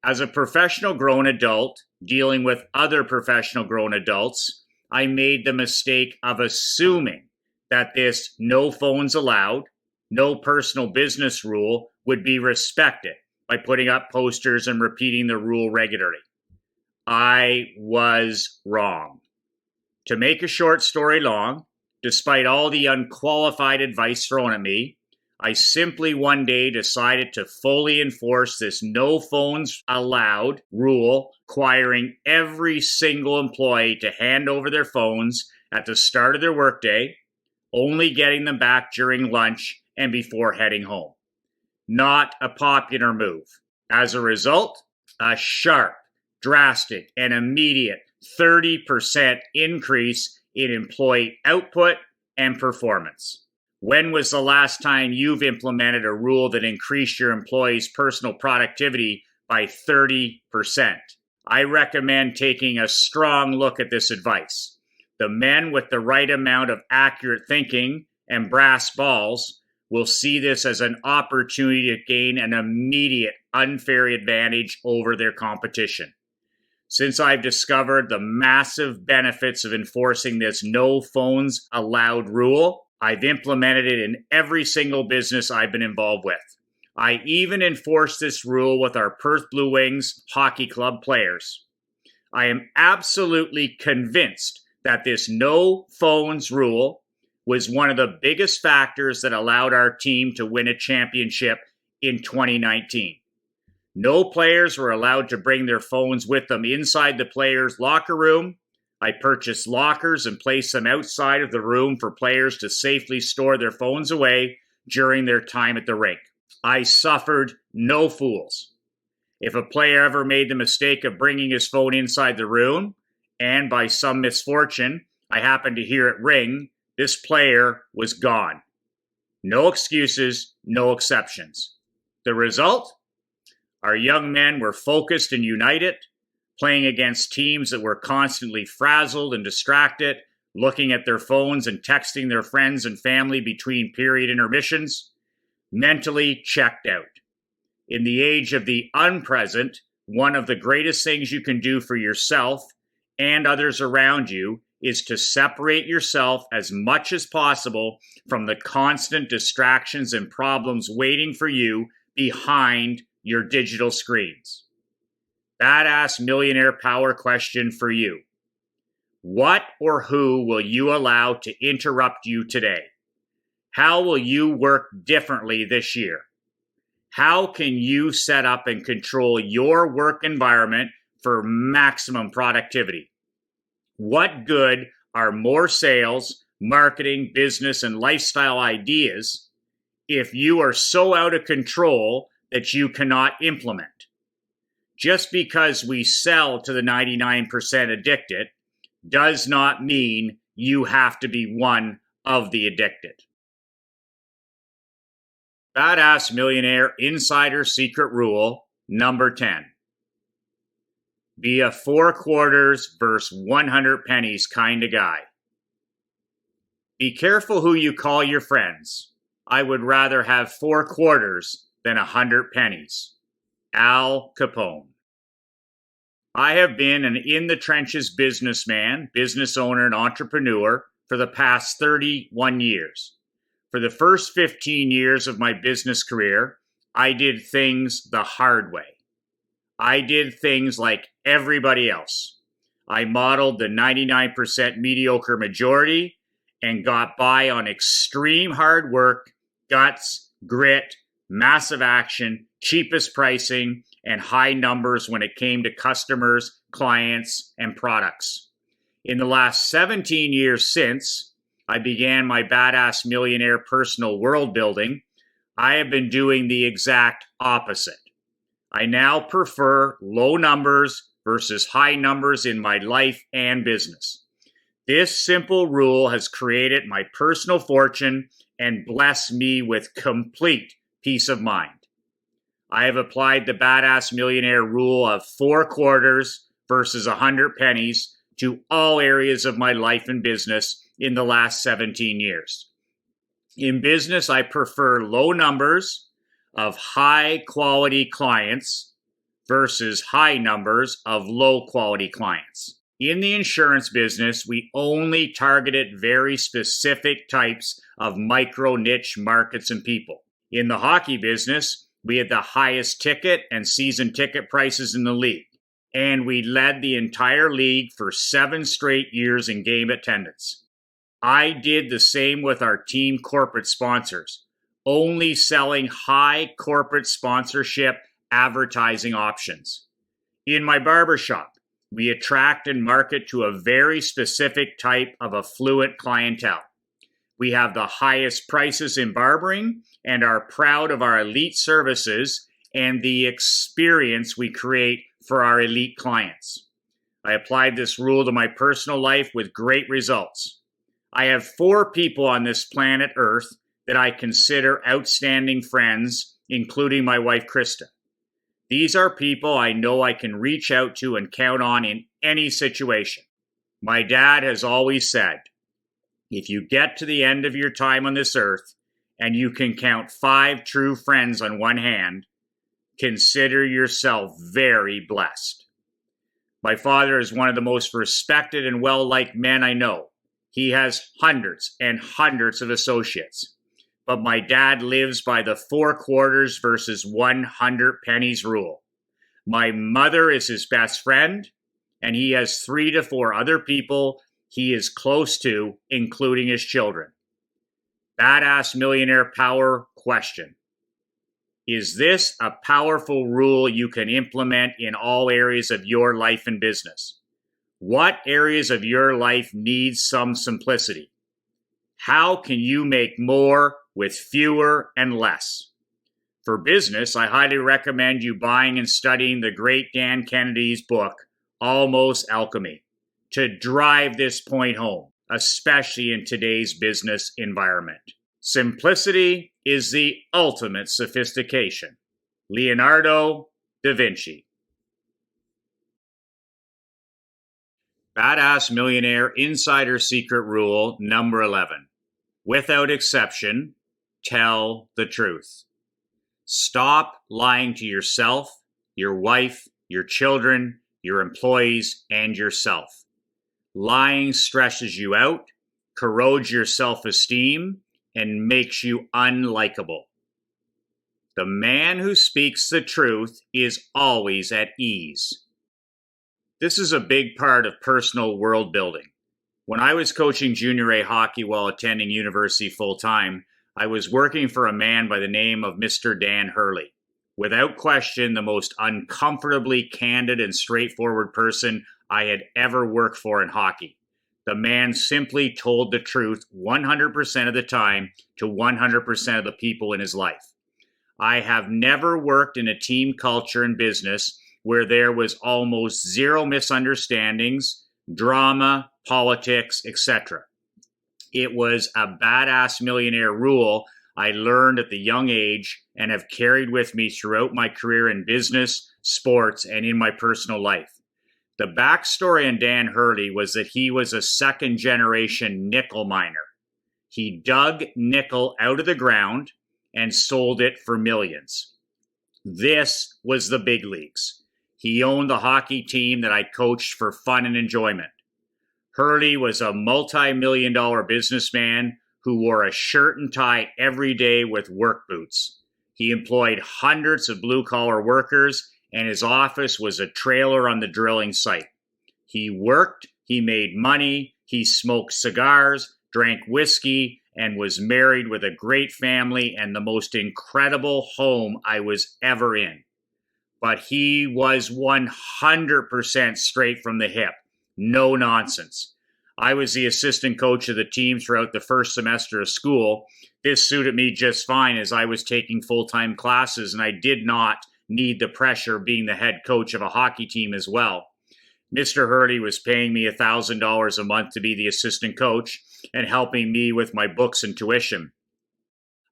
As a professional grown adult, dealing with other professional grown adults, I made the mistake of assuming that this no phones allowed, no personal business rule would be respected by putting up posters and repeating the rule regularly. I was wrong. To make a short story long, despite all the unqualified advice thrown at me, I simply one day decided to fully enforce this no phones allowed rule, requiring every single employee to hand over their phones at the start of their workday, only getting them back during lunch and before heading home. Not a popular move. As a result, a sharp, drastic, and immediate 30% increase in employee output and performance. When was the last time you've implemented a rule that increased your employees' personal productivity by 30%? I recommend taking a strong look at this advice. The men with the right amount of accurate thinking and brass balls will see this as an opportunity to gain an immediate unfair advantage over their competition. Since I've discovered the massive benefits of enforcing this no phones allowed rule, I've implemented it in every single business I've been involved with. I even enforced this rule with our Perth Blue Wings hockey club players. I am absolutely convinced that this no phones rule was one of the biggest factors that allowed our team to win a championship in 2019. No players were allowed to bring their phones with them inside the players' locker room. I purchased lockers and placed them outside of the room for players to safely store their phones away during their time at the rink. I suffered no fools. If a player ever made the mistake of bringing his phone inside the room, and by some misfortune, I happened to hear it ring, this player was gone. No excuses, no exceptions. The result? Our young men were focused and united, playing against teams that were constantly frazzled and distracted, looking at their phones and texting their friends and family between period intermissions, mentally checked out. In the age of the unpresent, one of the greatest things you can do for yourself and others around you is to separate yourself as much as possible from the constant distractions and problems waiting for you behind your digital screens. Badass millionaire power question for you. What or who will you allow to interrupt you today? How will you work differently this year? How can you set up and control your work environment for maximum productivity? What good are more sales, marketing, business, and lifestyle ideas if you are so out of control that you cannot implement. Just because we sell to the 99% addicted does not mean you have to be one of the addicted. Badass Millionaire Insider Secret Rule number 10. Be a 4 quarters versus 100 pennies kind of guy. Be careful who you call your friends. I would rather have 4 quarters than 100 pennies. Al Capone. I have been an in-the-trenches businessman, business owner, and entrepreneur for the past 31 years. For the first 15 years of my business career, I did things the hard way. I did things like everybody else. I modeled the 99% mediocre majority and got by on extreme hard work, guts, grit, massive action, cheapest pricing, and high numbers when it came to customers, clients, and products. In the last 17 years since I began my Badass Millionaire personal world building, I have been doing the exact opposite. I now prefer low numbers versus high numbers in my life and business. This simple rule has created my personal fortune and blessed me with complete peace of mind. I have applied the Badass Millionaire rule of 4 quarters versus 100 pennies to all areas of my life and business in the last 17 years. In business, I prefer low numbers of high quality clients versus high numbers of low quality clients. In the insurance business, we only targeted very specific types of micro niche markets and people. In the hockey business, we had the highest ticket and season ticket prices in the league, and we led the entire league for 7 straight years in game attendance. I did the same with our team corporate sponsors, only selling high corporate sponsorship advertising options. In my barbershop, we attract and market to a very specific type of affluent clientele. We have the highest prices in barbering and are proud of our elite services and the experience we create for our elite clients. I applied this rule to my personal life with great results. I have 4 people on this planet Earth that I consider outstanding friends, including my wife, Krista. These are people I know I can reach out to and count on in any situation. My dad has always said, if you get to the end of your time on this earth and you can count 5 true friends on one hand, consider yourself very blessed. My father is one of the most respected and well-liked men I know. He has hundreds and hundreds of associates. But my dad lives by the 4 quarters versus 100 pennies rule. My mother is his best friend, and he has 3 to 4 other people he is close to, including his children. Badass Millionaire Power question. Is this a powerful rule you can implement in all areas of your life and business? What areas of your life need some simplicity? How can you make more with fewer and less? For business, I highly recommend you buying and studying the great Dan Kennedy's book, Almost Alchemy, to drive this point home, especially in today's business environment. Simplicity is the ultimate sophistication. Leonardo da Vinci. Badass Millionaire Insider Secret Rule number 11. Without exception, tell the truth. Stop lying to yourself, your wife, your children, your employees, and yourself. Lying stresses you out, corrodes your self-esteem, and makes you unlikable. The man who speaks the truth is always at ease. This is a big part of personal world building. When I was coaching junior A hockey while attending university full-time, I was working for a man by the name of Mr. Dan Hurley. Without question, the most uncomfortably candid and straightforward person I had ever worked for in hockey. The man simply told the truth 100% of the time to 100% of the people in his life. I have never worked in a team culture in business where there was almost zero misunderstandings, drama, politics, etc. It was a badass millionaire rule I learned at the young age and have carried with me throughout my career in business, sports, and in my personal life. The backstory on Dan Hurley was that he was a second-generation nickel miner. He dug nickel out of the ground and sold it for millions. This was the big leagues. He owned the hockey team that I coached for fun and enjoyment. Hurley was a multi-million-dollar businessman who wore a shirt and tie every day with work boots. He employed hundreds of blue-collar workers, and his office was a trailer on the drilling site. He worked, he made money, he smoked cigars, drank whiskey, and was married with a great family and the most incredible home I was ever in. But he was 100% straight from the hip. No nonsense. I was the assistant coach of the team throughout the first semester of school. This suited me just fine as I was taking full-time classes and I did not need the pressure of being the head coach of a hockey team as well. Mr. Hurley was paying me $1,000 a month to be the assistant coach and helping me with my books and tuition.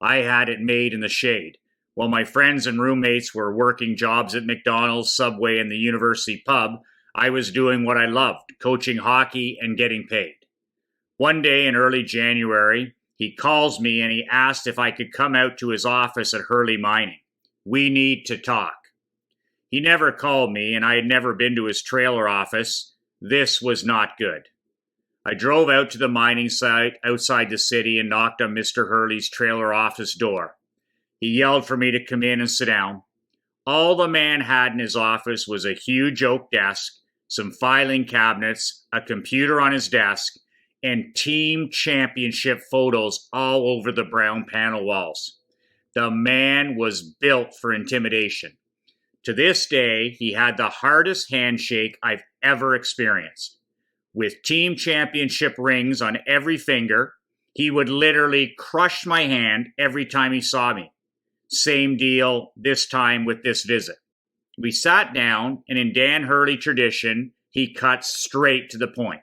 I had it made in the shade. While my friends and roommates were working jobs at McDonald's, Subway, and the university pub, I was doing what I loved, coaching hockey and getting paid. One day in early January, he calls me and he asked if I could come out to his office at Hurley Mining. We need to talk. He never called me, and I had never been to his trailer office. This was not good. I drove out to the mining site outside the city and knocked on Mr. Hurley's trailer office door. He yelled for me to come in and sit down. All the man had in his office was a huge oak desk, some filing cabinets, a computer on his desk, and team championship photos all over the brown panel walls. The man was built for intimidation. To this day, he had the hardest handshake I've ever experienced. With team championship rings on every finger, he would literally crush my hand every time he saw me. Same deal this time with this visit. We sat down, and in Dan Hurley tradition, he cut straight to the point.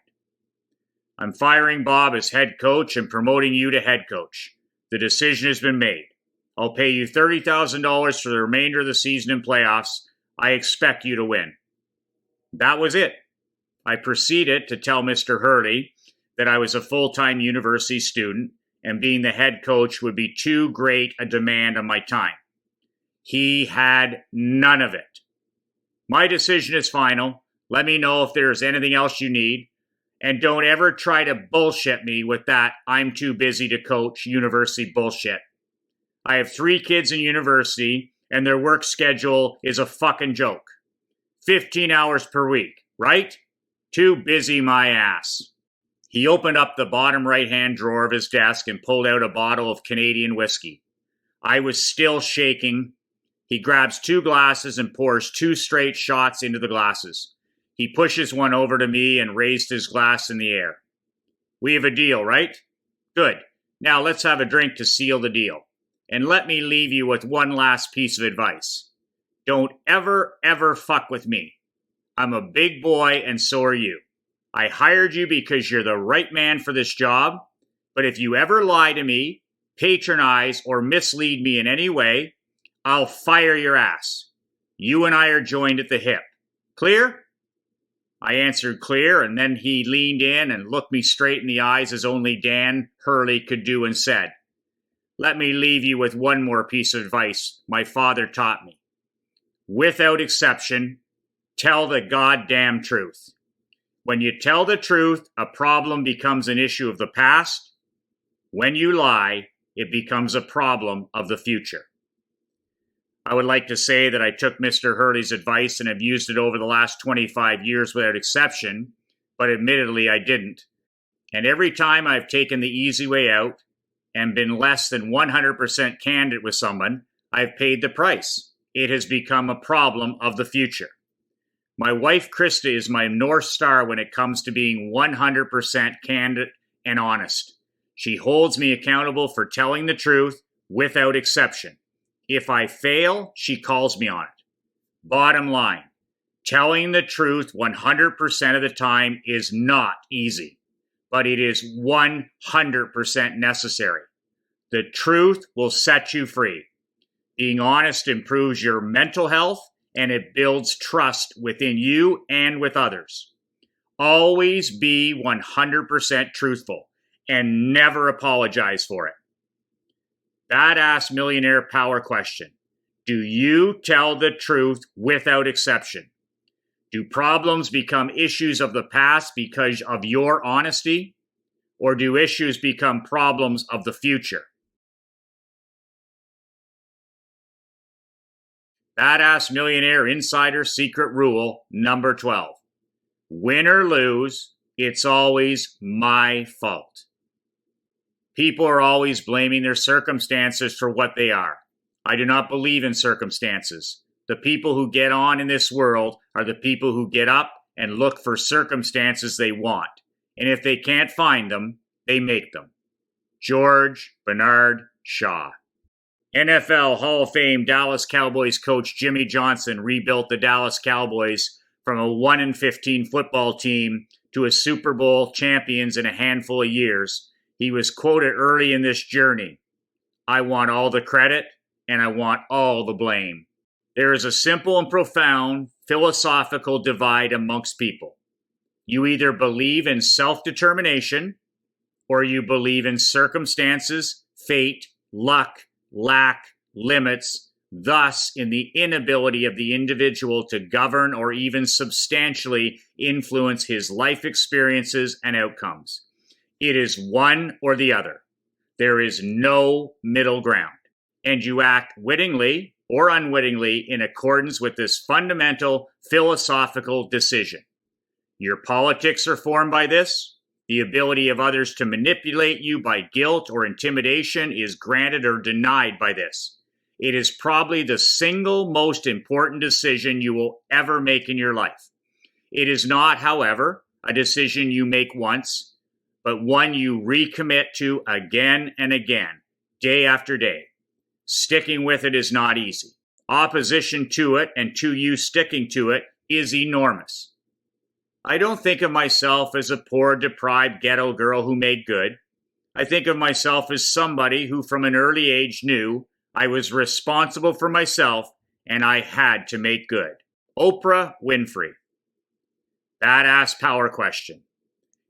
I'm firing Bob as head coach and promoting you to head coach. The decision has been made. I'll pay you $30,000 for the remainder of the season and playoffs. I expect you to win. That was it. I proceeded to tell Mr. Hurley that I was a full-time university student and being the head coach would be too great a demand on my time. He had none of it. My decision is final. Let me know if there's anything else you need. And don't ever try to bullshit me with that I'm too busy to coach university bullshit. I have 3 kids in university, and their work schedule is a fucking joke. 15 hours per week, right? Too busy my ass. He opened up the bottom right-hand drawer of his desk and pulled out a bottle of Canadian whiskey. I was still shaking. He grabs 2 glasses and pours 2 straight shots into the glasses. He pushes one over to me and raised his glass in the air. We have a deal, right? Good. Now let's have a drink to seal the deal. And let me leave you with one last piece of advice. Don't ever fuck with me. I'm a big boy and so are you. I hired you because you're the right man for this job, but if you ever lie to me, patronize, or mislead me in any way, I'll fire your ass. You and I are joined at the hip. Clear? I answered clear, and then he leaned in and looked me straight in the eyes as only Dan Hurley could do and said, Let me leave you with one more piece of advice my father taught me. Without exception, tell the goddamn truth. When you tell the truth, a problem becomes an issue of the past. When you lie, it becomes a problem of the future. I would like to say that I took Mr. Hurley's advice and have used it over the last 25 years without exception, but admittedly I didn't. And every time I've taken the easy way out and been less than 100% candid with someone, I've paid the price. It has become a problem of the future. My wife, Krista, is my North Star when it comes to being 100% candid and honest. She holds me accountable for telling the truth without exception. If I fail, she calls me on it. Bottom line, telling the truth 100% of the time is not easy, but it is 100% necessary. The truth will set you free. Being honest improves your mental health and it builds trust within you and with others. Always be 100% truthful and never apologize for it. Badass Millionaire Power Question. Do you tell the truth without exception? Do problems become issues of the past because of your honesty? Or do issues become problems of the future? Badass Millionaire Insider Secret Rule number 12. Win or lose, it's always my fault. People are always blaming their circumstances for what they are. I do not believe in circumstances. The people who get on in this world are the people who get up and look for circumstances they want. And if they can't find them, they make them. George Bernard Shaw. NFL Hall of Fame Dallas Cowboys coach Jimmy Johnson rebuilt the Dallas Cowboys from a 1-15 football team to a Super Bowl champions in a handful of years. He was quoted early in this journey. I want all the credit and I want all the blame. There is a simple and profound philosophical divide amongst people. You either believe in self-determination or you believe in circumstances, fate, luck, lack, limits, thus in the inability of the individual to govern or even substantially influence his life experiences and outcomes. It is one or the other. There is no middle ground. And you act wittingly or unwittingly in accordance with this fundamental philosophical decision. Your politics are formed by this. The ability of others to manipulate you by guilt or intimidation is granted or denied by this. It is probably the single most important decision you will ever make in your life. It is not, however, a decision you make once, but one you recommit to again and again, day after day. Sticking with it is not easy. Opposition to it and to you sticking to it is enormous. I don't think of myself as a poor, deprived ghetto girl who made good. I think of myself as somebody who from an early age knew I was responsible for myself and I had to make good. Oprah Winfrey. Badass Power Question.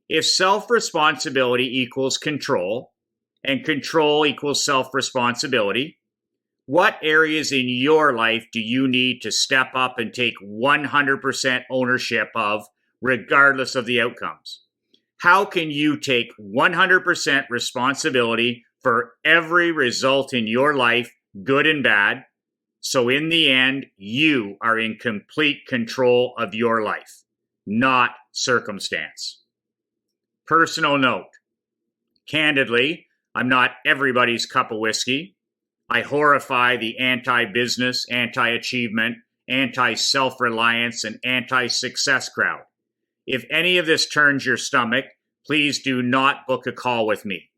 If self-responsibility equals control and control equals self-responsibility, what areas in your life do you need to step up and take 100% ownership of regardless of the outcomes? How can you take 100% responsibility for every result in your life, good and bad, so in the end, you are in complete control of your life, not circumstance? Personal note. Candidly, I'm not everybody's cup of whiskey. I horrify the anti-business, anti-achievement, anti-self-reliance, and anti-success crowd. If any of this turns your stomach, please do not book a call with me.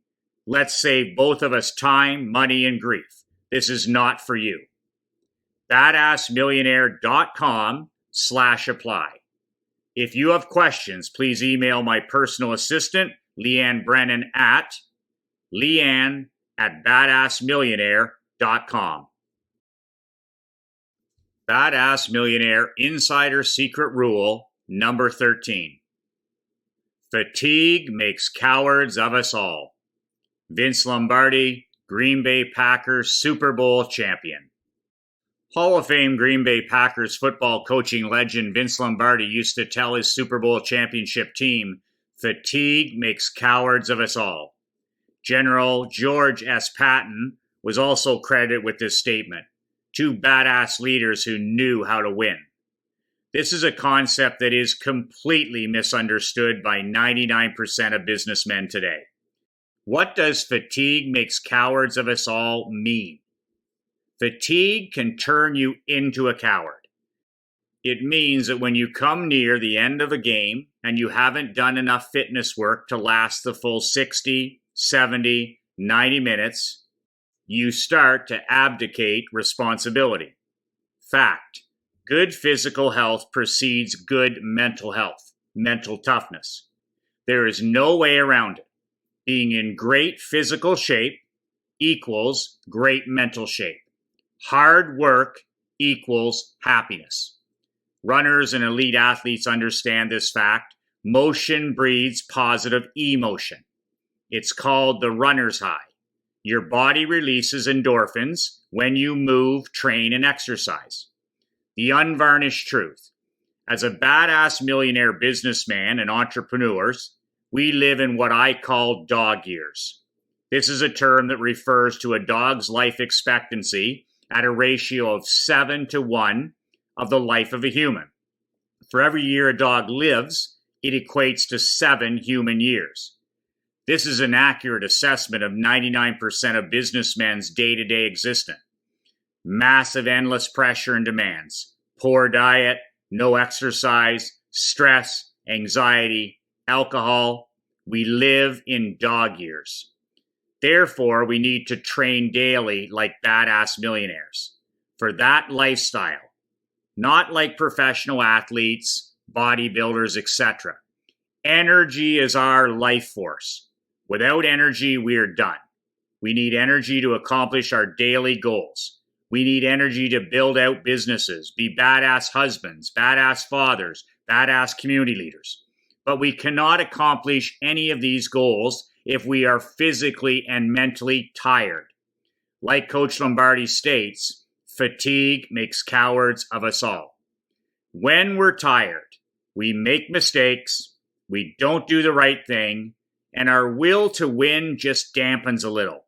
Let's save both of us time, money, and grief. This is not for you. badassmillionaire.com/apply. If you have questions, please email my personal assistant, Leanne Brennan, at leanne@badassmillionaire.com. Badass Millionaire Insider Secret Rule number 13. Fatigue makes cowards of us all. Vince Lombardi, Green Bay Packers Super Bowl champion. Hall of Fame Green Bay Packers football coaching legend Vince Lombardi used to tell his Super Bowl championship team, "Fatigue makes cowards of us all." General George S. Patton was also credited with this statement. Two badass leaders who knew how to win. This is a concept that is completely misunderstood by 99% of businessmen today. What does fatigue makes cowards of us all mean? Fatigue can turn you into a coward. It means that when you come near the end of a game and you haven't done enough fitness work to last the full 60, 70, 90 minutes, you start to abdicate responsibility. Fact: good physical health precedes good mental health, mental toughness. There is no way around it. Being in great physical shape equals great mental shape. Hard work equals happiness. Runners and elite athletes understand this fact. Motion breeds positive emotion. It's called the runner's high. Your body releases endorphins when you move, train, and exercise. The unvarnished truth: as a badass millionaire businessman and entrepreneurs, we live in what I call dog years. This is a term that refers to a dog's life expectancy at a ratio of 7 to 1 of the life of a human. For every year a dog lives, it equates to 7 human years. This is an accurate assessment of 99% of businessmen's day-to-day existence. Massive endless pressure and demands, poor diet, no exercise, stress, anxiety, alcohol. We live in dog years. Therefore, we need to train daily like badass millionaires for that lifestyle. Not like professional athletes, bodybuilders, etc. Energy is our life force. Without energy, we are done. We need energy to accomplish our daily goals. We need energy to build out businesses, be badass husbands, badass fathers, badass community leaders. But we cannot accomplish any of these goals if we are physically and mentally tired. Like Coach Lombardi states, fatigue makes cowards of us all. When we're tired, we make mistakes, we don't do the right thing, and our will to win just dampens a little.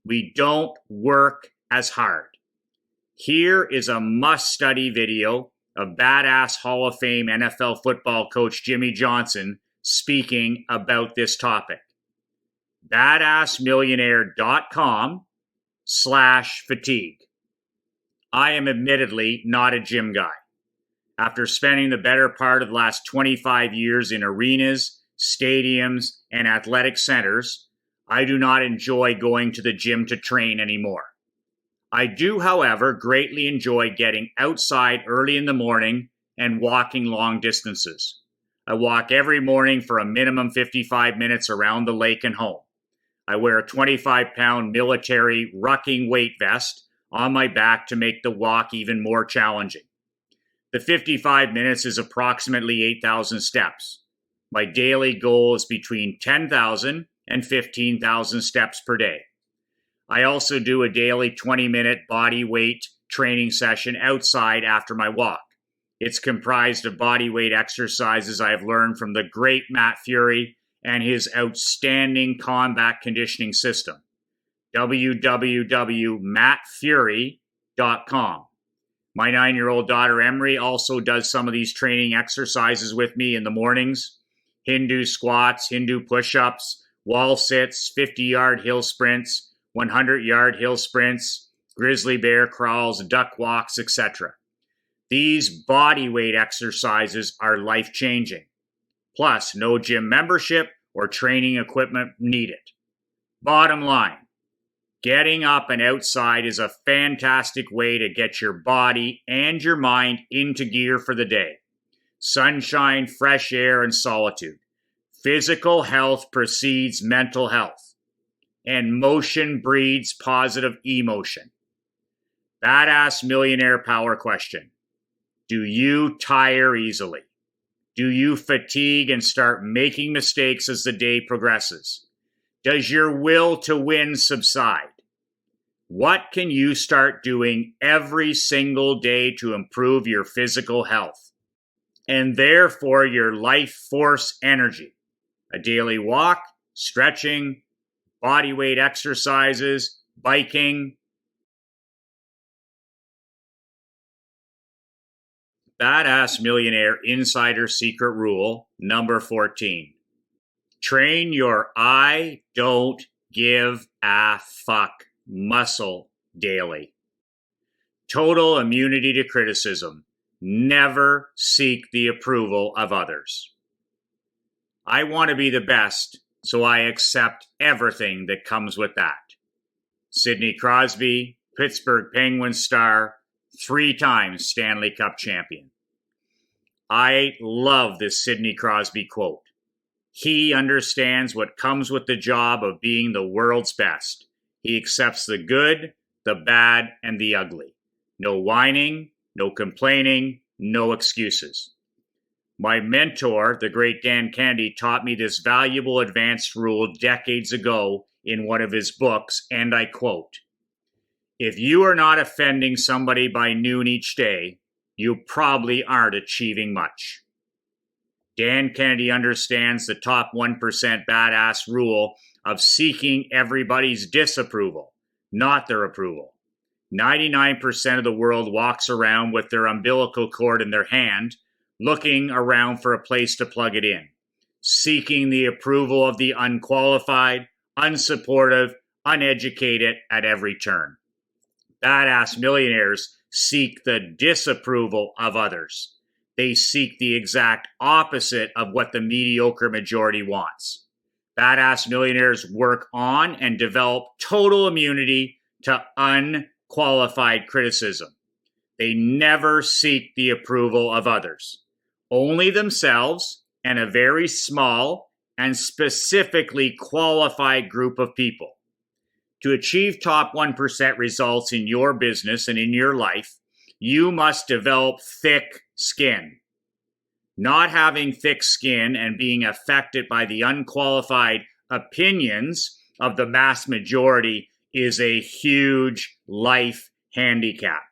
We don't work as hard. Here is a must-study video of badass Hall of Fame NFL football coach Jimmy Johnson speaking about this topic. badassmillionaire.com/fatigue. I am admittedly not a gym guy. After spending the better part of the last 25 years in arenas, stadiums, and athletic centers, I do not enjoy going to the gym to train anymore. I do, however, greatly enjoy getting outside early in the morning and walking long distances. I walk every morning for a minimum 55 minutes around the lake and home. I wear a 25-pound military rucking weight vest on my back to make the walk even more challenging. The 55 minutes is approximately 8,000 steps. My daily goal is between 10,000 and 15,000 steps per day. I also do a daily 20-minute body weight training session outside after my walk. It's comprised of body weight exercises I have learned from the great Matt Fury and his outstanding combat conditioning system. www.mattfury.com. My 9-year-old daughter Emery also does some of these training exercises with me in the mornings. Hindu squats, Hindu push-ups, wall sits, 50-yard hill sprints, 100-yard hill sprints, grizzly bear crawls, duck walks, etc. These body weight exercises are life-changing. Plus, no gym membership or training equipment needed. Bottom line, getting up and outside is a fantastic way to get your body and your mind into gear for the day. Sunshine, fresh air, and solitude. Physical health precedes mental health. And motion breeds positive emotion. Badass millionaire power question. Do you tire easily? Do you fatigue and start making mistakes as the day progresses? Does your will to win subside? What can you start doing every single day to improve your physical health and therefore your life force energy? A daily walk, stretching, body weight exercises, biking. Badass Millionaire Insider Secret Rule number 14. Train your I don't give a fuck muscle daily. Total immunity to criticism. Never seek the approval of others. I want to be the best, so I accept everything that comes with that. Sidney Crosby, Pittsburgh Penguins star, 3-time Stanley Cup champion. I love this Sidney Crosby quote. He understands what comes with the job of being the world's best. He accepts the good, the bad, and the ugly. No whining, no complaining, no excuses. My mentor, the great Dan Kennedy, taught me this valuable advanced rule decades ago in one of his books, and I quote, "If you are not offending somebody by noon each day, you probably aren't achieving much." Dan Kennedy understands the top 1% badass rule of seeking everybody's disapproval, not their approval. 99% of the world walks around with their umbilical cord in their hand, looking around for a place to plug it in, seeking the approval of the unqualified, unsupportive, uneducated at every turn. Badass millionaires seek the disapproval of others. They seek the exact opposite of what the mediocre majority wants. Badass millionaires work on and develop total immunity to unqualified criticism. They never seek the approval of others, only themselves and a very small and specifically qualified group of people. To achieve top 1% results in your business and in your life, you must develop thick skin. Not having thick skin and being affected by the unqualified opinions of the mass majority is a huge life handicap.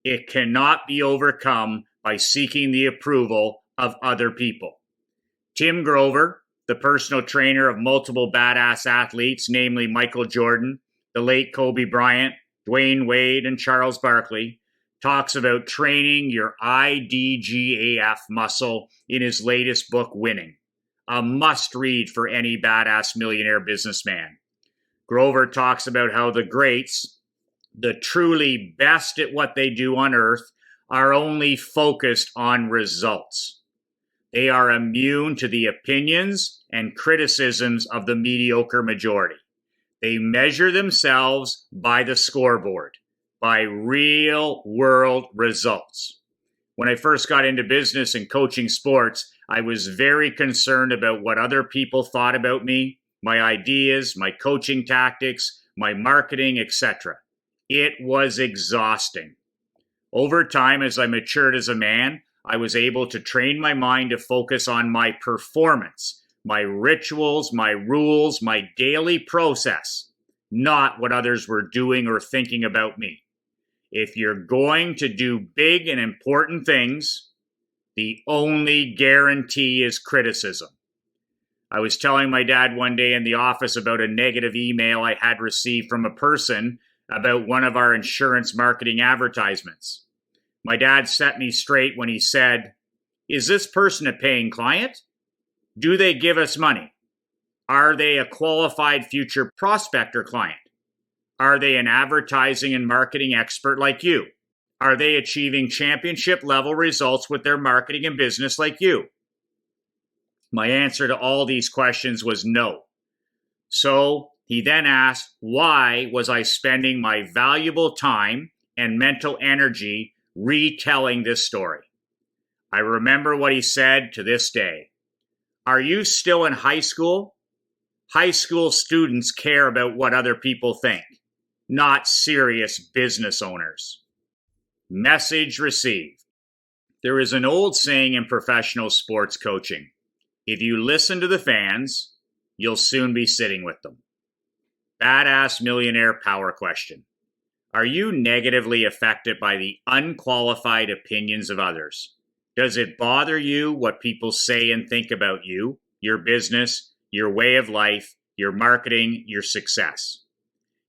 It cannot be overcome by seeking the approval of other people. Tim Grover, the personal trainer of multiple badass athletes, namely Michael Jordan, the late Kobe Bryant, Dwayne Wade, and Charles Barkley, talks about training your IDGAF muscle in his latest book, Winning, a must-read for any badass millionaire businessman. Grover talks about how the greats, the truly best at what they do on earth, are only focused on results. They are immune to the opinions and criticisms of the mediocre majority. They measure themselves by the scoreboard, by real-world results. When I first got into business and coaching sports, I was very concerned about what other people thought about me, my ideas, my coaching tactics, my marketing, etc. It was exhausting. Over time, as I matured as a man, I was able to train my mind to focus on my performance, my rituals, my rules, my daily process, not what others were doing or thinking about me. If you're going to do big and important things, the only guarantee is criticism. I was telling my dad one day in the office about a negative email I had received from a person about one of our insurance marketing advertisements. My dad set me straight when he said, "Is this person a paying client? Do they give us money? Are they a qualified future prospector client? Are they an advertising and marketing expert like you? Are they achieving championship level results with their marketing and business like you?" My answer to all these questions was no. So he then asked, why was I spending my valuable time and mental energy retelling this story? I remember what he said to this day. "Are you still in high school? High school students care about what other people think, not serious business owners." Message received. There is an old saying in professional sports coaching: if you listen to the fans, you'll soon be sitting with them. Badass millionaire power question. Are you negatively affected by the unqualified opinions of others? Does it bother you what people say and think about you, your business, your way of life, your marketing, your success?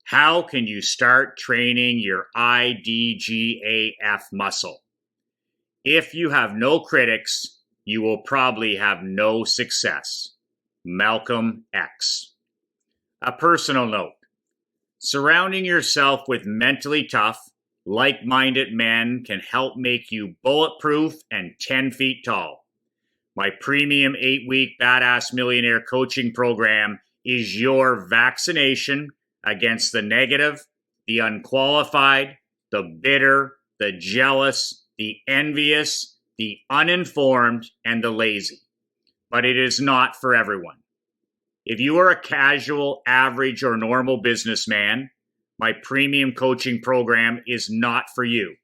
How can you start training your IDGAF muscle? If you have no critics, you will probably have no success. Malcolm X. A personal note. Surrounding yourself with mentally tough, like-minded men can help make you bulletproof and 10 feet tall. My premium 8-week Badass Millionaire coaching program is your vaccination against the negative, the unqualified, the bitter, the jealous, the envious, the uninformed, and the lazy. But it is not for everyone. If you are a casual, average, or normal businessman, my premium coaching program is not for you.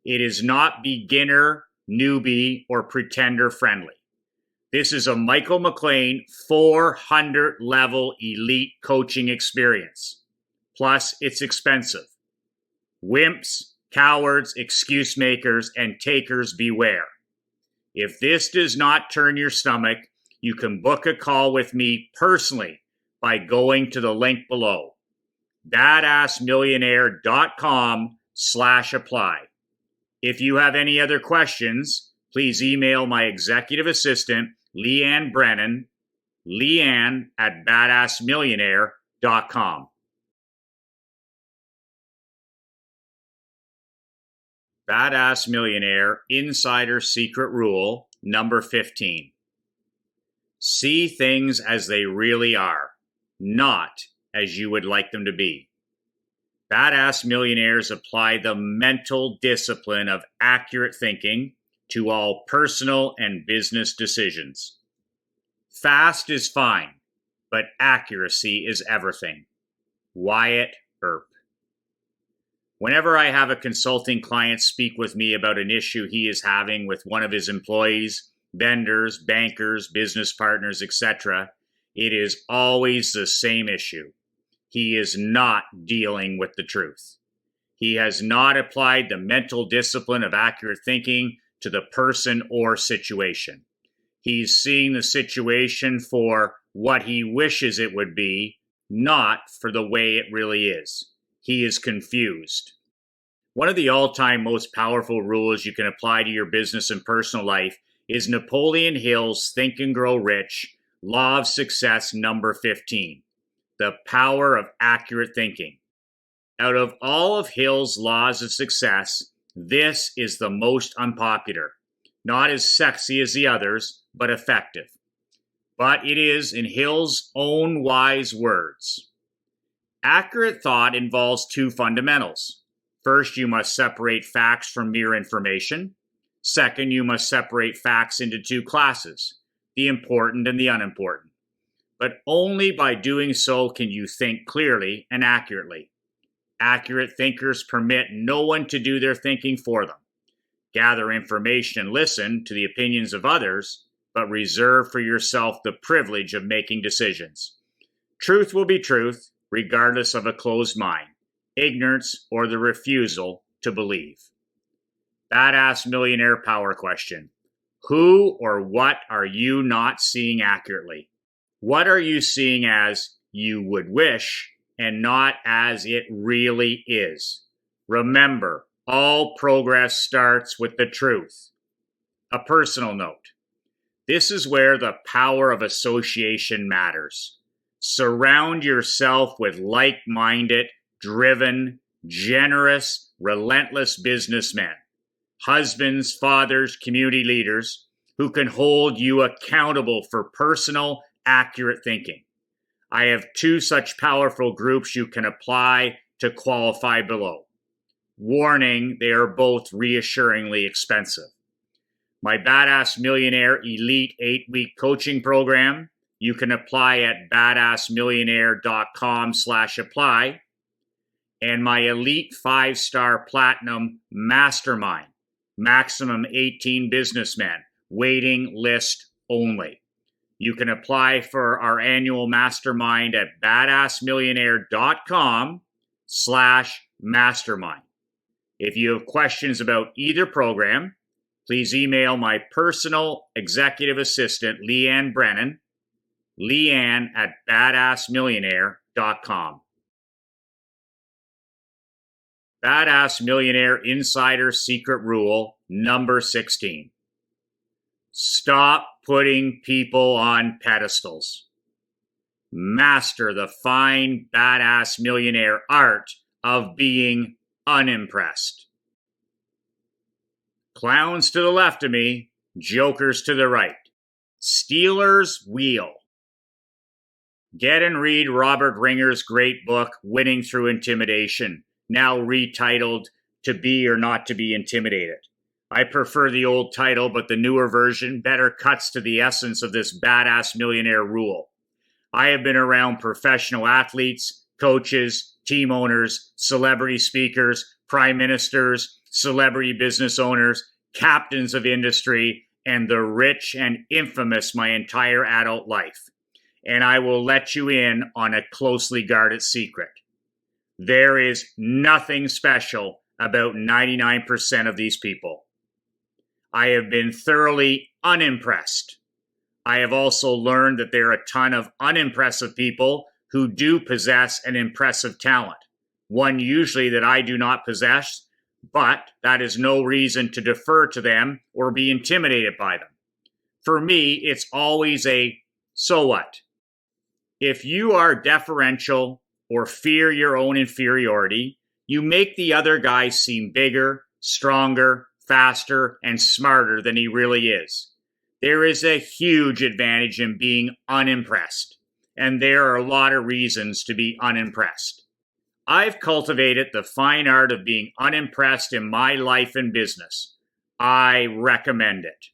It is not beginner, newbie, or pretender friendly. This is a Michael McLean 400 level elite coaching experience. Plus, it's expensive. Wimps, cowards, excuse makers, and takers beware. If this does not turn your stomach, you can book a call with me personally by going to the link below. badassmillionaire.com/apply. If you have any other questions, please email my executive assistant, Leanne Brennan, leanne@badassmillionaire.com. Badass Millionaire Insider Secret Rule number 15. See things as they really are, not as you would like them to be. Badass millionaires apply the mental discipline of accurate thinking to all personal and business decisions. Fast is fine, but accuracy is everything. Wyatt Earp. Whenever I have a consulting client speak with me about an issue he is having with one of his employees, vendors, bankers, business partners, etc., it is always the same issue. He is not dealing with the truth. He has not applied the mental discipline of accurate thinking to the person or situation. He's seeing the situation for what he wishes it would be, not for the way it really is. He is confused. One of the all-time most powerful rules you can apply to your business and personal life is Napoleon Hill's Think and Grow Rich, Law of Success number 15, the power of accurate thinking. Out of all of Hill's laws of success, this is the most unpopular. Not as sexy as the others, but effective. But it is, in Hill's own wise words. Accurate thought involves two fundamentals. First, you must separate facts from mere information. Second, you must separate facts into two classes, the important and the unimportant. But only by doing so can you think clearly and accurately. Accurate thinkers permit no one to do their thinking for them. Gather information and listen to the opinions of others, but reserve for yourself the privilege of making decisions. Truth will be truth, regardless of a closed mind, ignorance, or the refusal to believe. Badass Millionaire Power Question. Who or what are you not seeing accurately? What are you seeing as you would wish and not as it really is? Remember, all progress starts with the truth. A personal note. This is where the power of association matters. Surround yourself with like-minded, driven, generous, relentless businessmen, husbands, fathers, community leaders who can hold you accountable for personal, accurate thinking. I have two such powerful groups you can apply to qualify below. Warning, they are both reassuringly expensive. My Badass Millionaire Elite 8-week coaching program, you can apply at badassmillionaire.com/apply. And my Elite 5-star Platinum Mastermind, maximum 18 businessmen, waiting list only. You can apply for our annual mastermind at badassmillionaire.com/mastermind. If you have questions about either program, please email my personal executive assistant, Leanne Brennan, leanne@badassmillionaire.com. Badass Millionaire Insider Secret Rule number 16. Stop putting people on pedestals. Master the fine badass millionaire art of being unimpressed. Clowns to the left of me, jokers to the right. Steelers wheel. Get and read Robert Ringer's great book, Winning Through Intimidation, now retitled To Be or Not to Be Intimidated. I prefer the old title, but the newer version better cuts to the essence of this badass millionaire rule. I have been around professional athletes, coaches, team owners, celebrity speakers, prime ministers, celebrity business owners, captains of industry, and the rich and infamous my entire adult life. And I will let you in on a closely guarded secret. There is nothing special about 99% of these people. I have been thoroughly unimpressed. I have also learned that there are a ton of unimpressive people who do possess an impressive talent, one usually that I do not possess, but that is no reason to defer to them or be intimidated by them. For me, it's always a so what? If you are deferential or fear your own inferiority, you make the other guy seem bigger, stronger, faster, and smarter than he really is. There is a huge advantage in being unimpressed, and there are a lot of reasons to be unimpressed. I've cultivated the fine art of being unimpressed in my life and business. I recommend it.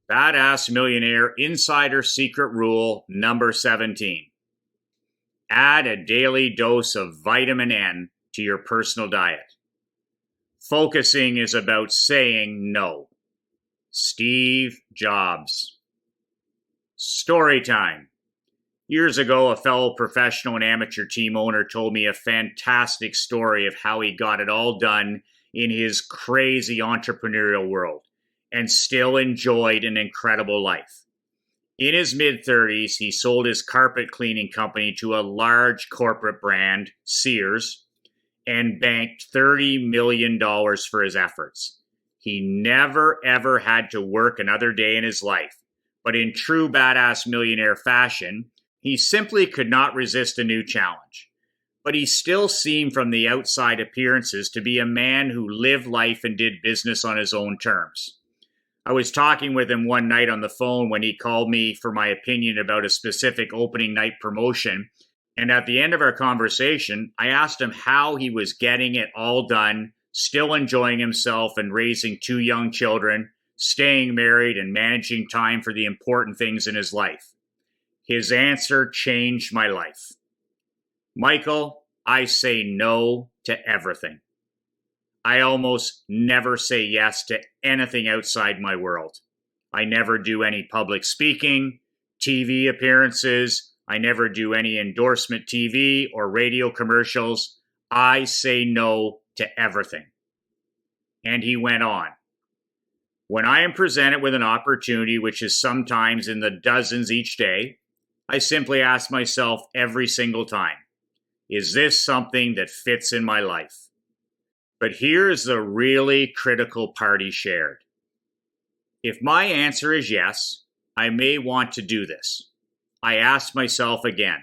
Badass Millionaire Insider Secret Rule number 17. Add a daily dose of vitamin N to your personal diet. Focusing is about saying no. Steve Jobs. Story time. Years ago, a fellow professional and amateur team owner told me a fantastic story of how he got it all done in his crazy entrepreneurial world and still enjoyed an incredible life. In his mid-30s, he sold his carpet cleaning company to a large corporate brand, Sears, and banked $30 million for his efforts. He never, ever had to work another day in his life, but in true badass millionaire fashion, he simply could not resist a new challenge. But he still seemed from the outside appearances to be a man who lived life and did business on his own terms. I was talking with him one night on the phone when he called me for my opinion about a specific opening night promotion. And at the end of our conversation, I asked him how he was getting it all done, still enjoying himself and raising 2 young children, staying married and managing time for the important things in his life. His answer changed my life. Michael, I say no to everything. I almost never say yes to anything outside my world. I never do any public speaking, TV appearances. I never do any endorsement TV or radio commercials. I say no to everything. And he went on. When I am presented with an opportunity, which is sometimes in the dozens each day, I simply ask myself every single time, is this something that fits in my life? But here's the really critical part he shared. If my answer is yes, I may want to do this. I ask myself again,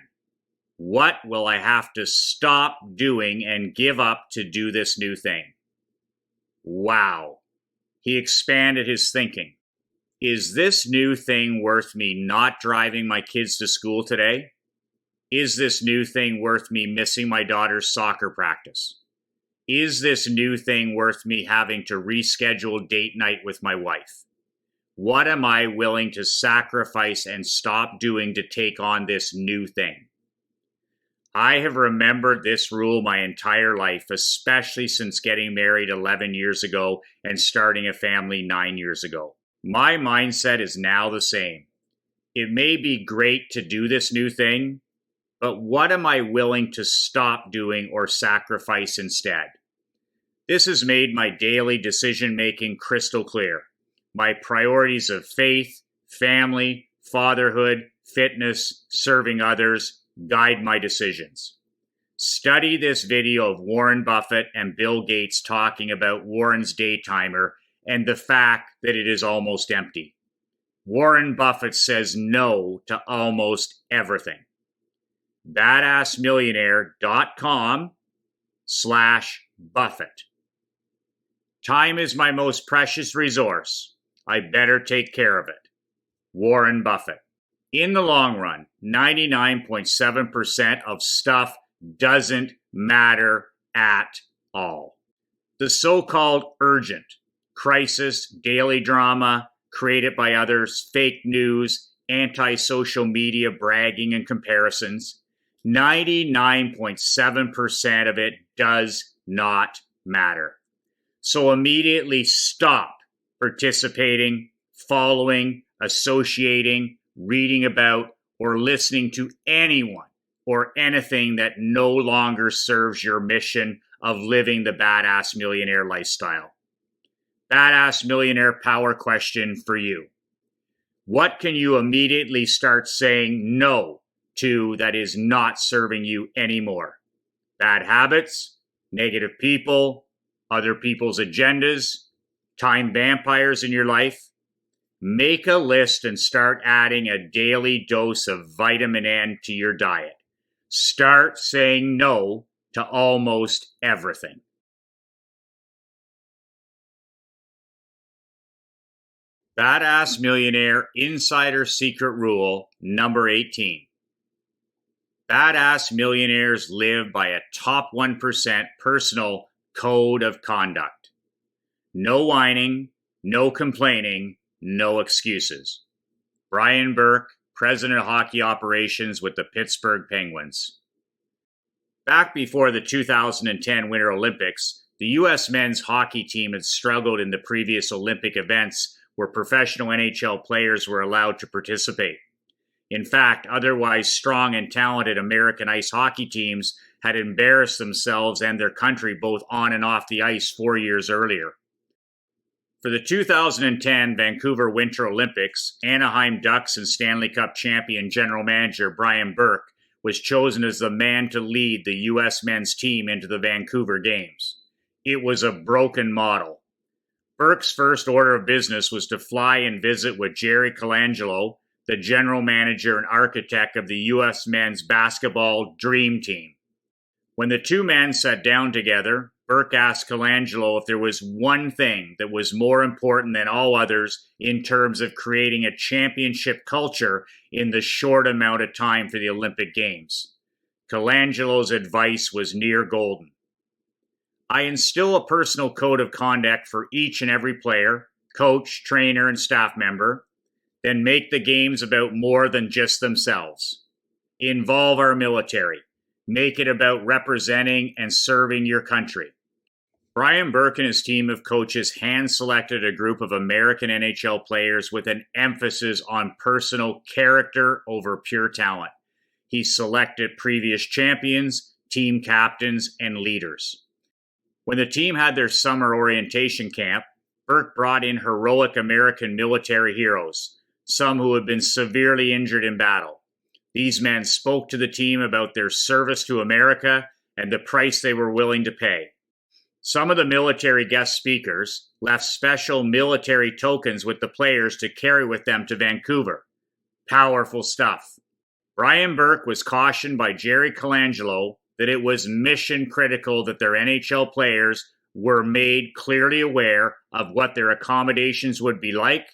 what will I have to stop doing and give up to do this new thing? Wow. He expanded his thinking. Is this new thing worth me not driving my kids to school today? Is this new thing worth me missing my daughter's soccer practice? Is this new thing worth me having to reschedule date night with my wife? What am I willing to sacrifice and stop doing to take on this new thing? I have remembered this rule my entire life, especially since getting married 11 years ago and starting a family 9 years ago. My mindset is now the same. It may be great to do this new thing, but what am I willing to stop doing or sacrifice instead? This has made my daily decision-making crystal clear. My priorities of faith, family, fatherhood, fitness, serving others guide my decisions. Study this video of Warren Buffett and Bill Gates talking about Warren's day timer and the fact that it is almost empty. Warren Buffett says no to almost everything. badassmillionaire.com/Buffett. Time is my most precious resource. I better take care of it. Warren Buffett. In the long run, 99.7% of stuff doesn't matter at all. The so-called urgent, crisis, daily drama, created by others, fake news, anti-social media bragging and comparisons, 99.7% of it does not matter. So immediately stop participating, following, associating, reading about, or listening to anyone or anything that no longer serves your mission of living the badass millionaire lifestyle. Badass millionaire power question for you. What can you immediately start saying no to that is not serving you anymore? Bad habits, negative people, other people's agendas, time vampires in your life? Make a list and start adding a daily dose of vitamin N to your diet. Start saying no to almost everything. Badass Millionaire Insider Secret Rule number 18. Badass millionaires live by a top 1% personal code of conduct. No whining, no complaining, no excuses. Brian Burke, President of Hockey Operations with the Pittsburgh Penguins. Back before the 2010 Winter Olympics, the U.S. men's hockey team had struggled in the previous Olympic events where professional NHL players were allowed to participate. In fact, otherwise strong and talented American ice hockey teams had embarrassed themselves and their country both on and off the ice 4 years earlier. For the 2010 Vancouver Winter Olympics, Anaheim Ducks and Stanley Cup champion general manager Brian Burke was chosen as the man to lead the U.S. men's team into the Vancouver Games. It was a broken model. Burke's first order of business was to fly and visit with Jerry Colangelo, the general manager and architect of the U.S. men's basketball dream team. When the two men sat down together, Burke asked Colangelo if there was one thing that was more important than all others in terms of creating a championship culture in the short amount of time for the Olympic Games. Colangelo's advice was near golden. I instill a personal code of conduct for each and every player, coach, trainer, and staff member, then make the games about more than just themselves. Involve our military. Make it about representing and serving your country. Brian Burke and his team of coaches hand-selected a group of American NHL players with an emphasis on personal character over pure talent. He selected previous champions, team captains, and leaders. When the team had their summer orientation camp, Burke brought in heroic American military heroes, some who had been severely injured in battle. These men spoke to the team about their service to America and the price they were willing to pay. Some of the military guest speakers left special military tokens with the players to carry with them to Vancouver. Powerful stuff. Brian Burke was cautioned by Jerry Colangelo that it was mission critical that their NHL players were made clearly aware of what their accommodations would be like,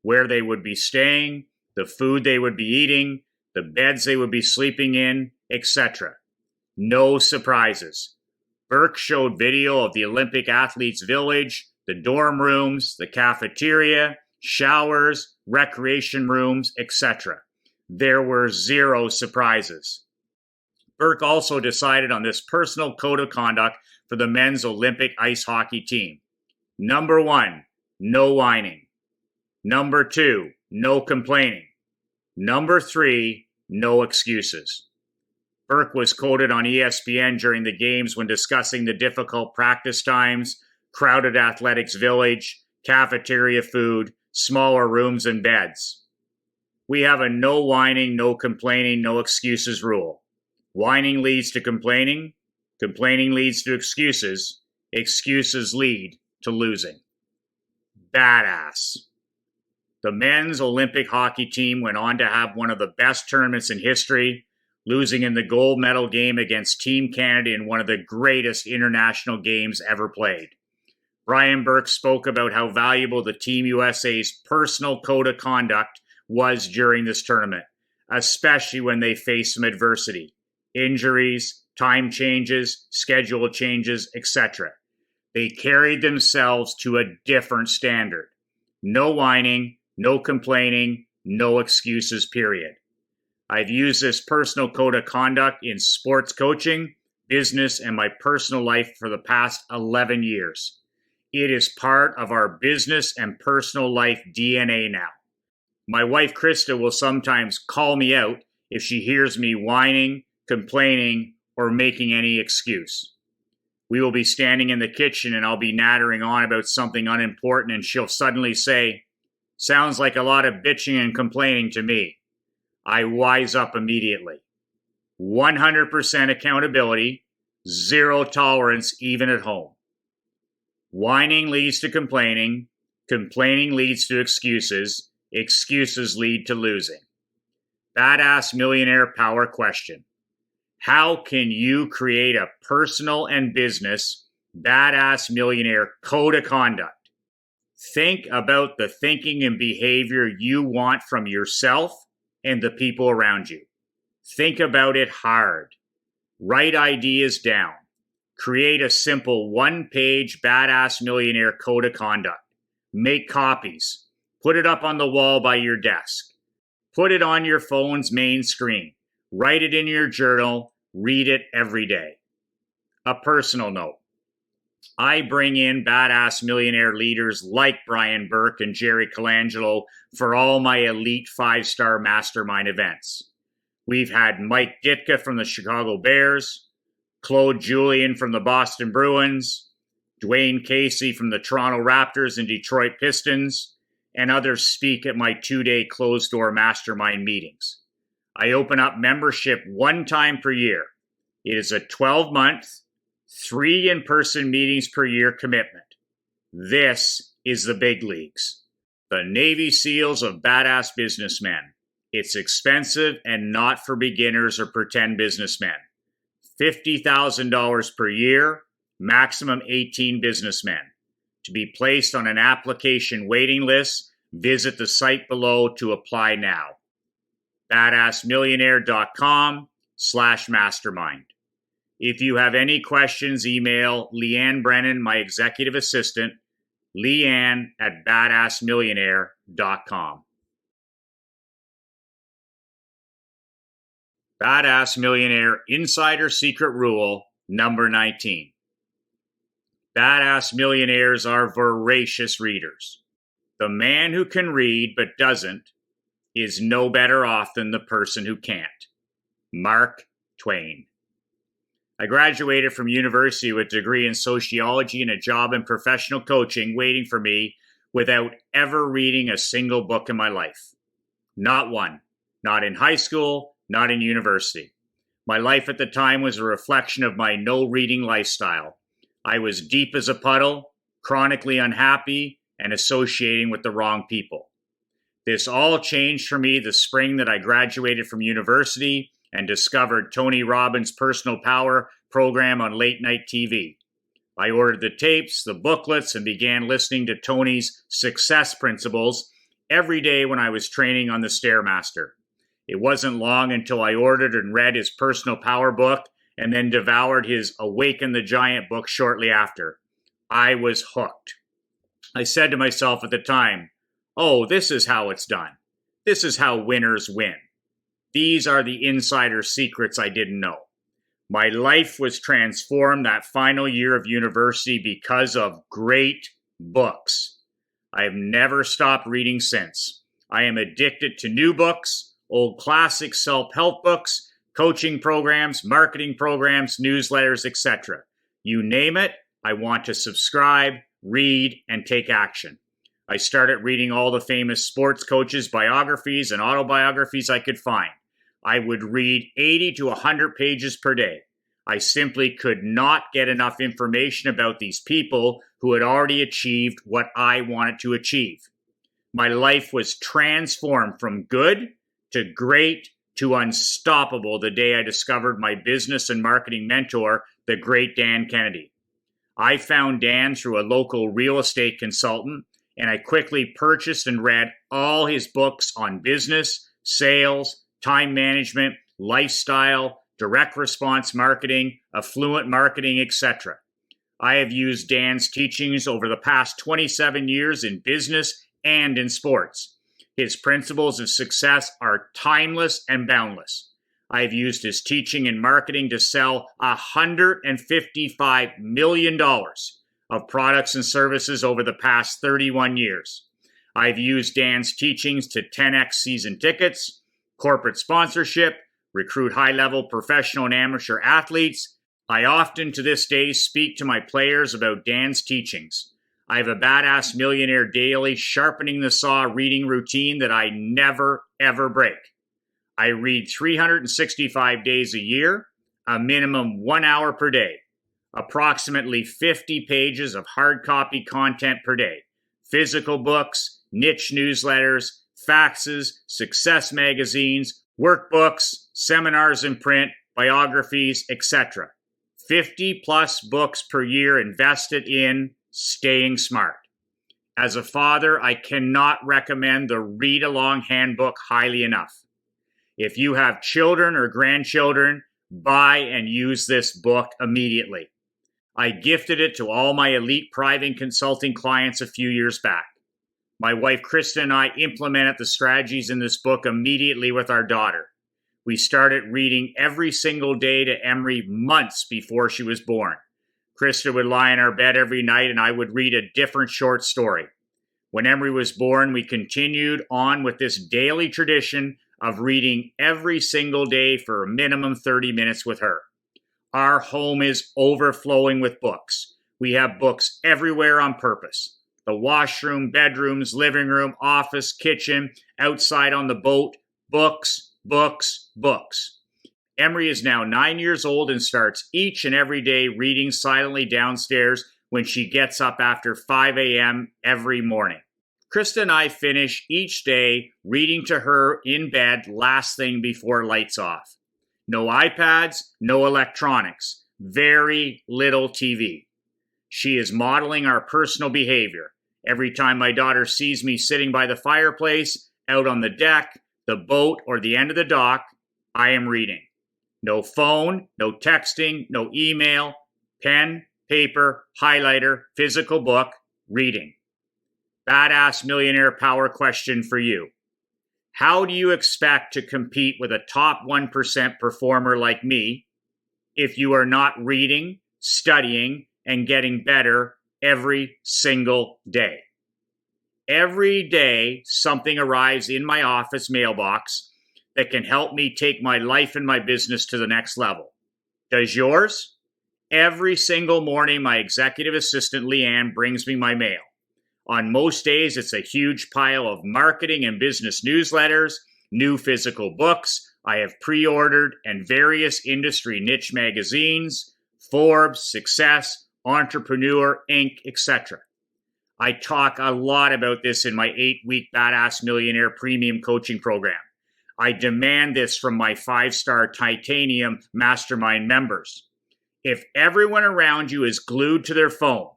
where they would be staying, the food they would be eating, the beds they would be sleeping in, etc. No surprises. Burke showed video of the Olympic Athletes Village, the dorm rooms, the cafeteria, showers, recreation rooms, etc. There were zero surprises. Burke also decided on this personal code of conduct for the men's Olympic ice hockey team. Number 1, no whining. Number 2, no complaining. Number 3, no excuses. Burke was quoted on ESPN during the games when discussing the difficult practice times, crowded athletics village, cafeteria food, smaller rooms and beds. We have a no whining, no complaining, no excuses rule. Whining leads to complaining. Complaining leads to excuses. Excuses lead to losing. Badass. The men's Olympic hockey team went on to have one of the best tournaments in history, losing in the gold medal game against Team Canada in one of the greatest international games ever played. Brian Burke spoke about how valuable the Team USA's personal code of conduct was during this tournament, especially when they faced some adversity, injuries, time changes, schedule changes, etc. They carried themselves to a different standard. No whining, no complaining, no excuses, period. I've used this personal code of conduct in sports coaching, business, and my personal life for the past 11 years. It is part of our business and personal life DNA now. My wife, Krista, will sometimes call me out if she hears me whining, complaining, or making any excuse. We will be standing in the kitchen and I'll be nattering on about something unimportant and she'll suddenly say, "Sounds like a lot of bitching and complaining to me." I wise up immediately. 100% accountability, zero tolerance even at home. Whining leads to complaining, complaining leads to excuses, excuses lead to losing. Badass Millionaire Power Question. How can you create a personal and business badass millionaire code of conduct? Think about the thinking and behavior you want from yourself and the people around you. Think about it hard. Write ideas down. Create a simple one-page badass millionaire code of conduct. Make copies. Put it up on the wall by your desk. Put it on your phone's main screen. Write it in your journal. Read it every day. A personal note. I bring in badass millionaire leaders like Brian Burke and Jerry Colangelo for all my elite 5-star mastermind events. We've had Mike Ditka from the Chicago Bears, Claude Julien from the Boston Bruins, Dwayne Casey from the Toronto Raptors and Detroit Pistons, and others speak at my 2-day closed-door mastermind meetings. I open up membership one time per year. It is a 12-month, 3 in-person meetings per year commitment. This is the big leagues. The Navy SEALs of badass businessmen. It's expensive and not for beginners or pretend businessmen. $50,000 per year, maximum 18 businessmen. To be placed on an application waiting list, visit the site below to apply now. badassmillionaire.com/mastermind. If you have any questions, email Leanne Brennan, my executive assistant, leanne@badassmillionaire.com. Badass Millionaire Insider Secret Rule number 19. Badass millionaires are voracious readers. The man who can read but doesn't is no better off than the person who can't. Mark Twain. I graduated from university with a degree in sociology and a job in professional coaching waiting for me without ever reading a single book in my life. Not one. Not in high school, not in university. My life at the time was a reflection of my no-reading lifestyle. I was deep as a puddle, chronically unhappy, and associating with the wrong people. This all changed for me the spring that I graduated from university and discovered Tony Robbins' Personal Power program on late night TV. I ordered the tapes, the booklets, and began listening to Tony's success principles every day when I was training on the Stairmaster. It wasn't long until I ordered and read his Personal Power book and then devoured his Awaken the Giant book shortly after. I was hooked. I said to myself at the time, "Oh, this is how it's done. This is how winners win." These are the insider secrets I didn't know. My life was transformed that final year of university because of great books. I have never stopped reading since. I am addicted to new books, old classic self-help books, coaching programs, marketing programs, newsletters, etc. You name it, I want to subscribe, read, and take action. I started reading all the famous sports coaches' biographies and autobiographies I could find. I would read 80 to 100 pages per day. I simply could not get enough information about these people who had already achieved what I wanted to achieve. My life was transformed from good to great to unstoppable the day I discovered my business and marketing mentor, the great Dan Kennedy. I found Dan through a local real estate consultant, and I quickly purchased and read all his books on business, sales, time management, lifestyle, direct response marketing, affluent marketing, etc. I have used Dan's teachings over the past 27 years in business and in sports. His principles of success are timeless and boundless. I have used his teaching and marketing to sell $155 million of products and services over the past 31 years. I've used Dan's teachings to 10x season tickets, corporate sponsorship, recruit high-level professional and amateur athletes. I often to this day speak to my players about Dan's teachings. I have a Badass Millionaire Daily sharpening the saw reading routine that I never, ever break. I read 365 days a year, a minimum 1 hour per day, approximately 50 pages of hard copy content per day, physical books, niche newsletters, faxes, success magazines, workbooks, seminars in print, biographies, etc. 50 plus books per year invested in staying smart. As a father, I cannot recommend the Read Along Handbook highly enough. If you have children or grandchildren, buy and use this book immediately. I gifted it to all my elite private consulting clients a few years back. My wife Krista and I implemented the strategies in this book immediately with our daughter. We started reading every single day to Emery months before she was born. Krista would lie in our bed every night and I would read a different short story. When Emery was born, we continued on with this daily tradition of reading every single day for a minimum 30 minutes with her. Our home is overflowing with books. We have books everywhere on purpose. The washroom, bedrooms, living room, office, kitchen, outside on the boat. Books, books, books. Emery is now 9 years old and starts each and every day reading silently downstairs when she gets up after 5 a.m. every morning. Krista and I finish each day reading to her in bed last thing before lights off. No iPads, no electronics, very little TV. She is modeling our personal behavior. Every time my daughter sees me sitting by the fireplace, out on the deck, the boat, or the end of the dock, I am reading. No phone, no texting, no email, pen, paper, highlighter, physical book, reading. Badass Millionaire Power question for you. How do you expect to compete with a top 1% performer like me if you are not reading, studying, and getting better every single day? Every day, something arrives in my office mailbox that can help me take my life and my business to the next level. Does yours? Every single morning, my executive assistant, Leanne, brings me my mail. On most days, it's a huge pile of marketing and business newsletters, new physical books I have pre-ordered, and various industry niche magazines, Forbes, Success, Entrepreneur, Inc., etc. I talk a lot about this in my 8-week Badass Millionaire Premium Coaching Program. I demand this from my 5-star Titanium Mastermind members. If everyone around you is glued to their phone,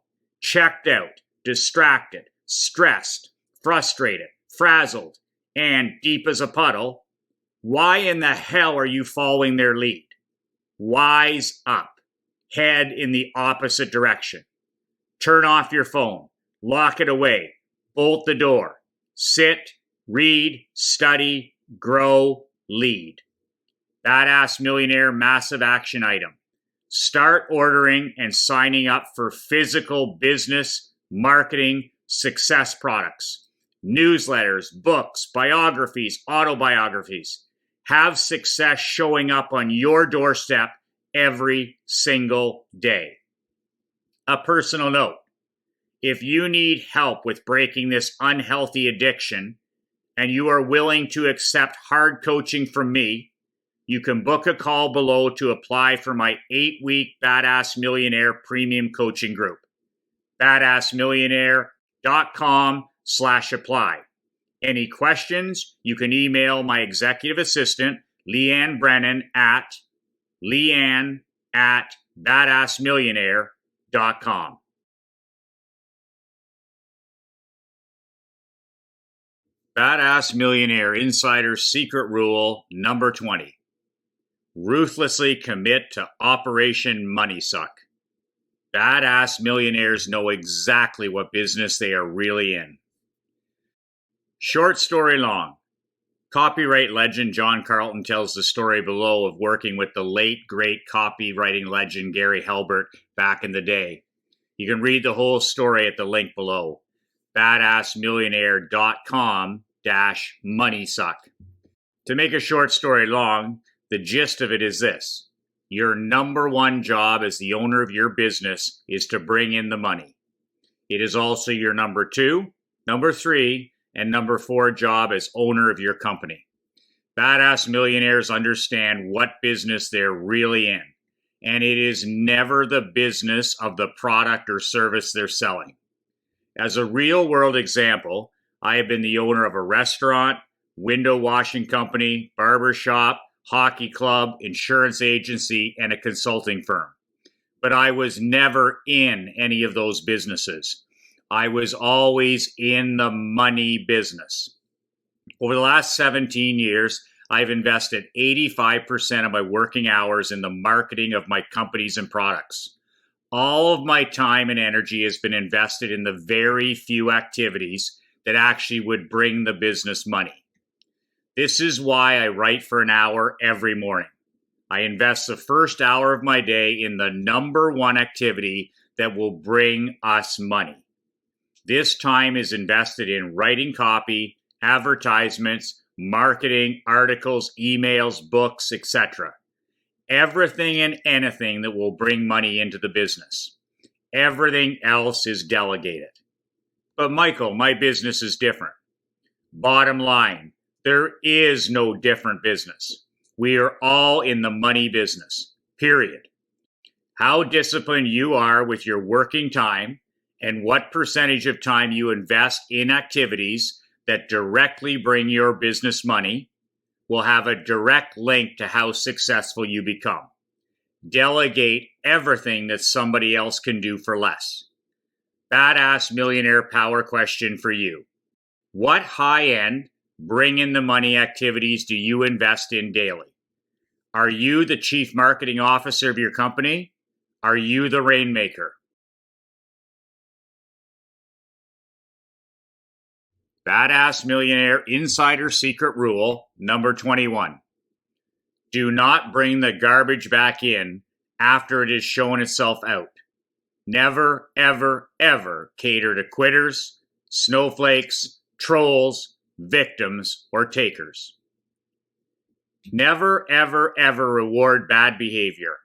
checked out, distracted, stressed, frustrated, frazzled, and deep as a puddle, why in the hell are you following their lead? Wise up. Head in the opposite direction. Turn off your phone. Lock it away. Bolt the door. Sit, read, study, grow, lead. Badass Millionaire massive action item. Start ordering and signing up for physical business, marketing, success products, newsletters, books, biographies, autobiographies. Have success showing up on your doorstep every single day. A personal note. If you need help with breaking this unhealthy addiction and you are willing to accept hard coaching from me, you can book a call below to apply for my 8-week Badass Millionaire Premium Coaching Group. badassmillionaire.com/apply. Any questions, you can email my executive assistant, Leanne Brennan at leanne@badassmillionaire.com. Badass Millionaire Insider Secret Rule number 20. Ruthlessly commit to Operation Money Suck. Badass millionaires know exactly what business they are really in. Short story long. Copyright legend John Carlton tells the story below of working with the late, great copywriting legend Gary Halbert back in the day. You can read the whole story at the link below. badassmillionaire.com/moneysuck. To make a short story long, the gist of it is this. Your number one job as the owner of your business is to bring in the money. It is also your number 2, number 3, and number 4 job as owner of your company. Badass millionaires understand what business they're really in, and it is never the business of the product or service they're selling. As a real-world example, I have been the owner of a restaurant, window washing company, barber shop, hockey club, insurance agency, and a consulting firm. But I was never in any of those businesses. I was always in the money business. Over the last 17 years, I've invested 85% of my working hours in the marketing of my companies and products. All of my time and energy has been invested in the very few activities that actually would bring the business money. This is why I write for an hour every morning. I invest the first hour of my day in the number one activity that will bring us money. This time is invested in writing copy, advertisements, marketing, articles, emails, books, etc. Everything and anything that will bring money into the business. Everything else is delegated. But Michael, my business is different. Bottom line, there is no different business. We are all in the money business, period. How disciplined you are with your working time and what percentage of time you invest in activities that directly bring your business money will have a direct link to how successful you become. Delegate everything that somebody else can do for less. Badass millionaire power question for you. What high-end, bring in the money activities do you invest in daily? Are you the chief marketing officer of your company? Are you the rainmaker? Badass Millionaire Insider Secret Rule number 21. Do not bring the garbage back in after it has shown itself out. Never, ever, ever cater to quitters, snowflakes, trolls, victims, or takers. Never, ever, ever reward bad behavior.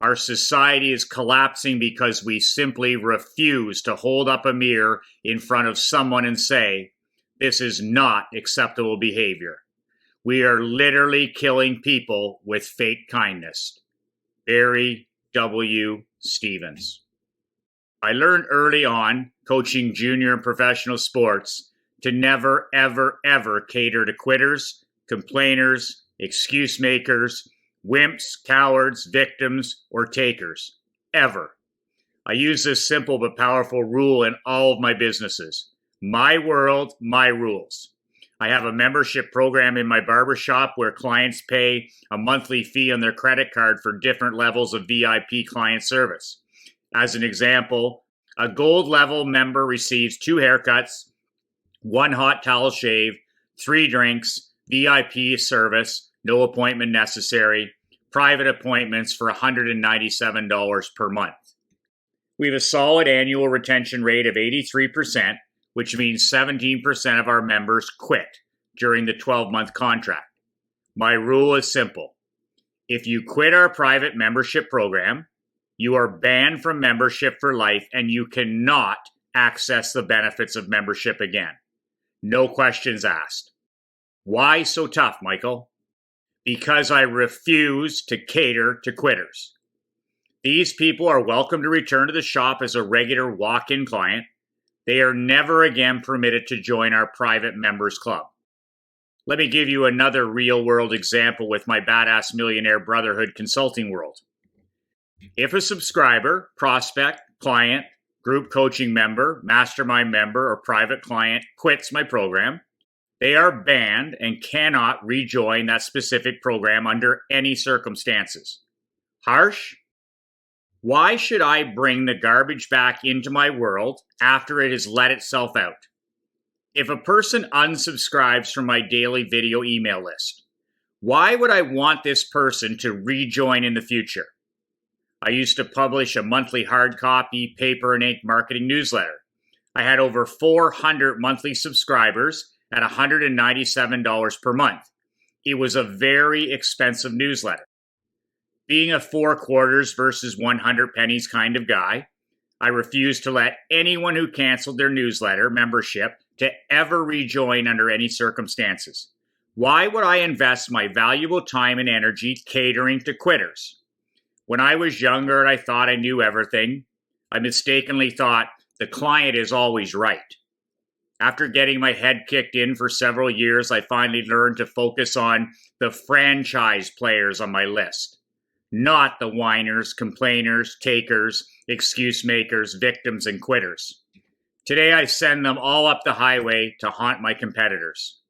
Our society is collapsing because we simply refuse to hold up a mirror in front of someone and say, this is not acceptable behavior. We are literally killing people with fake kindness. Barry W. Stevens. I learned early on, coaching junior and professional sports, to never, ever, ever cater to quitters, complainers, excuse makers, wimps, cowards, victims, or takers. Ever. I use this simple but powerful rule in all of my businesses. My world, my rules. I have a membership program in my barbershop where clients pay a monthly fee on their credit card for different levels of VIP client service. As an example, a gold level member receives 2 haircuts, 1 hot towel shave, 3 drinks, VIP service, no appointment necessary, private appointments for $197 per month. We have a solid annual retention rate of 83%, which means 17% of our members quit during the 12-month contract. My rule is simple. If you quit our private membership program, you are banned from membership for life and you cannot access the benefits of membership again. No questions asked. Why so tough, Michael? Because I refuse to cater to quitters. These people are welcome to return to the shop as a regular walk-in client. They are never again permitted to join our private members club. Let me give you another real-world example with my Badass Millionaire Brotherhood consulting world. If a subscriber, prospect, client, group coaching member, mastermind member, or private client quits my program, they are banned and cannot rejoin that specific program under any circumstances. Harsh? Why should I bring the garbage back into my world after it has let itself out? If a person unsubscribes from my daily video email list, why would I want this person to rejoin in the future? I used to publish a monthly hard copy, paper and ink marketing newsletter. I had over 400 monthly subscribers at $197 per month. It was a very expensive newsletter. Being a 4 quarters versus 100 pennies kind of guy, I refused to let anyone who canceled their newsletter membership to ever rejoin under any circumstances. Why would I invest my valuable time and energy catering to quitters? When I was younger and I thought I knew everything, I mistakenly thought the client is always right. After getting my head kicked in for several years, I finally learned to focus on the franchise players on my list, not the whiners, complainers, takers, excuse makers, victims, and quitters. Today, I send them all up the highway to haunt my competitors.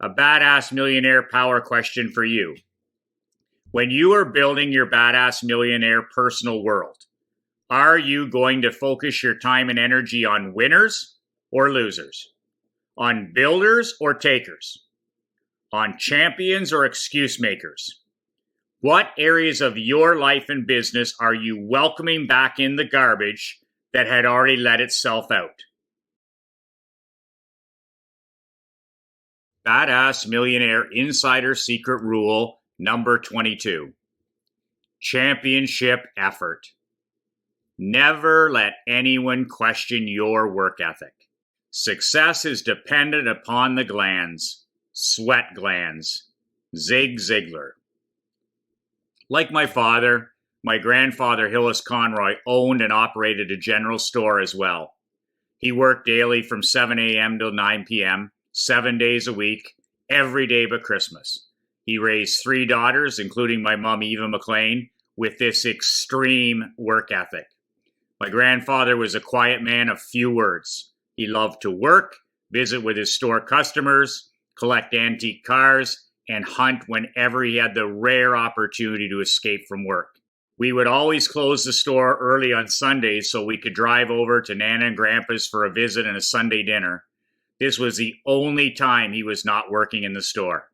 A Badass Millionaire power question for you. When you are building your Badass Millionaire personal world, are you going to focus your time and energy on winners or losers? On builders or takers? On champions or excuse makers? What areas of your life and business are you welcoming back in the garbage that had already let itself out? Badass Millionaire Insider Secret Rule number 22. Championship effort. Never let anyone question your work ethic. Success is dependent upon the glands. Sweat glands. Zig Ziglar. Like my father, my grandfather Hillis Conroy owned and operated a general store as well. He worked daily from 7 a.m. till 9 p.m., 7 days a week, every day but Christmas. He raised 3 daughters, including my mom, Eva McLean, with this extreme work ethic. My grandfather was a quiet man of few words. He loved to work, visit with his store customers, collect antique cars, and hunt whenever he had the rare opportunity to escape from work. We would always close the store early on Sundays so we could drive over to Nana and Grandpa's for a visit and a Sunday dinner. This was the only time he was not working in the store.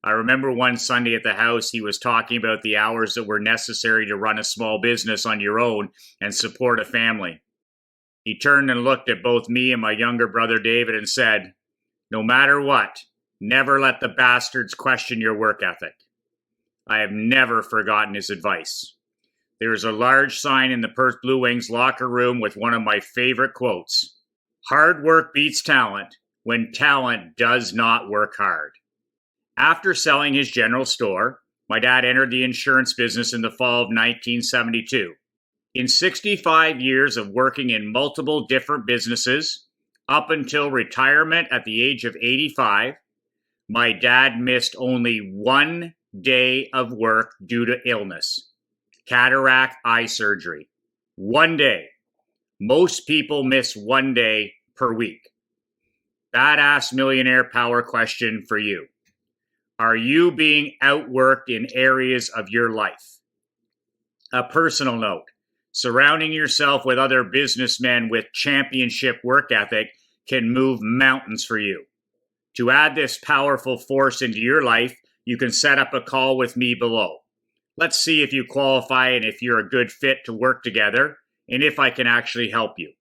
I remember one Sunday at the house, he was talking about the hours that were necessary to run a small business on your own and support a family. He turned and looked at both me and my younger brother David and said, "No matter what, never let the bastards question your work ethic." I have never forgotten his advice. There is a large sign in the Perth Blue Wings locker room with one of my favorite quotes. Hard work beats talent when talent does not work hard. After selling his general store, my dad entered the insurance business in the fall of 1972. In 65 years of working in multiple different businesses, up until retirement at the age of 85, my dad missed only 1 day of work due to illness, cataract eye surgery. 1 day. Most people miss 1 day per week. Badass Millionaire power question for you. Are you being outworked in areas of your life? A personal note. Surrounding yourself with other businessmen with championship work ethic can move mountains for you. To add this powerful force into your life, you can set up a call with me below. Let's see if you qualify and if you're a good fit to work together and if I can actually help you.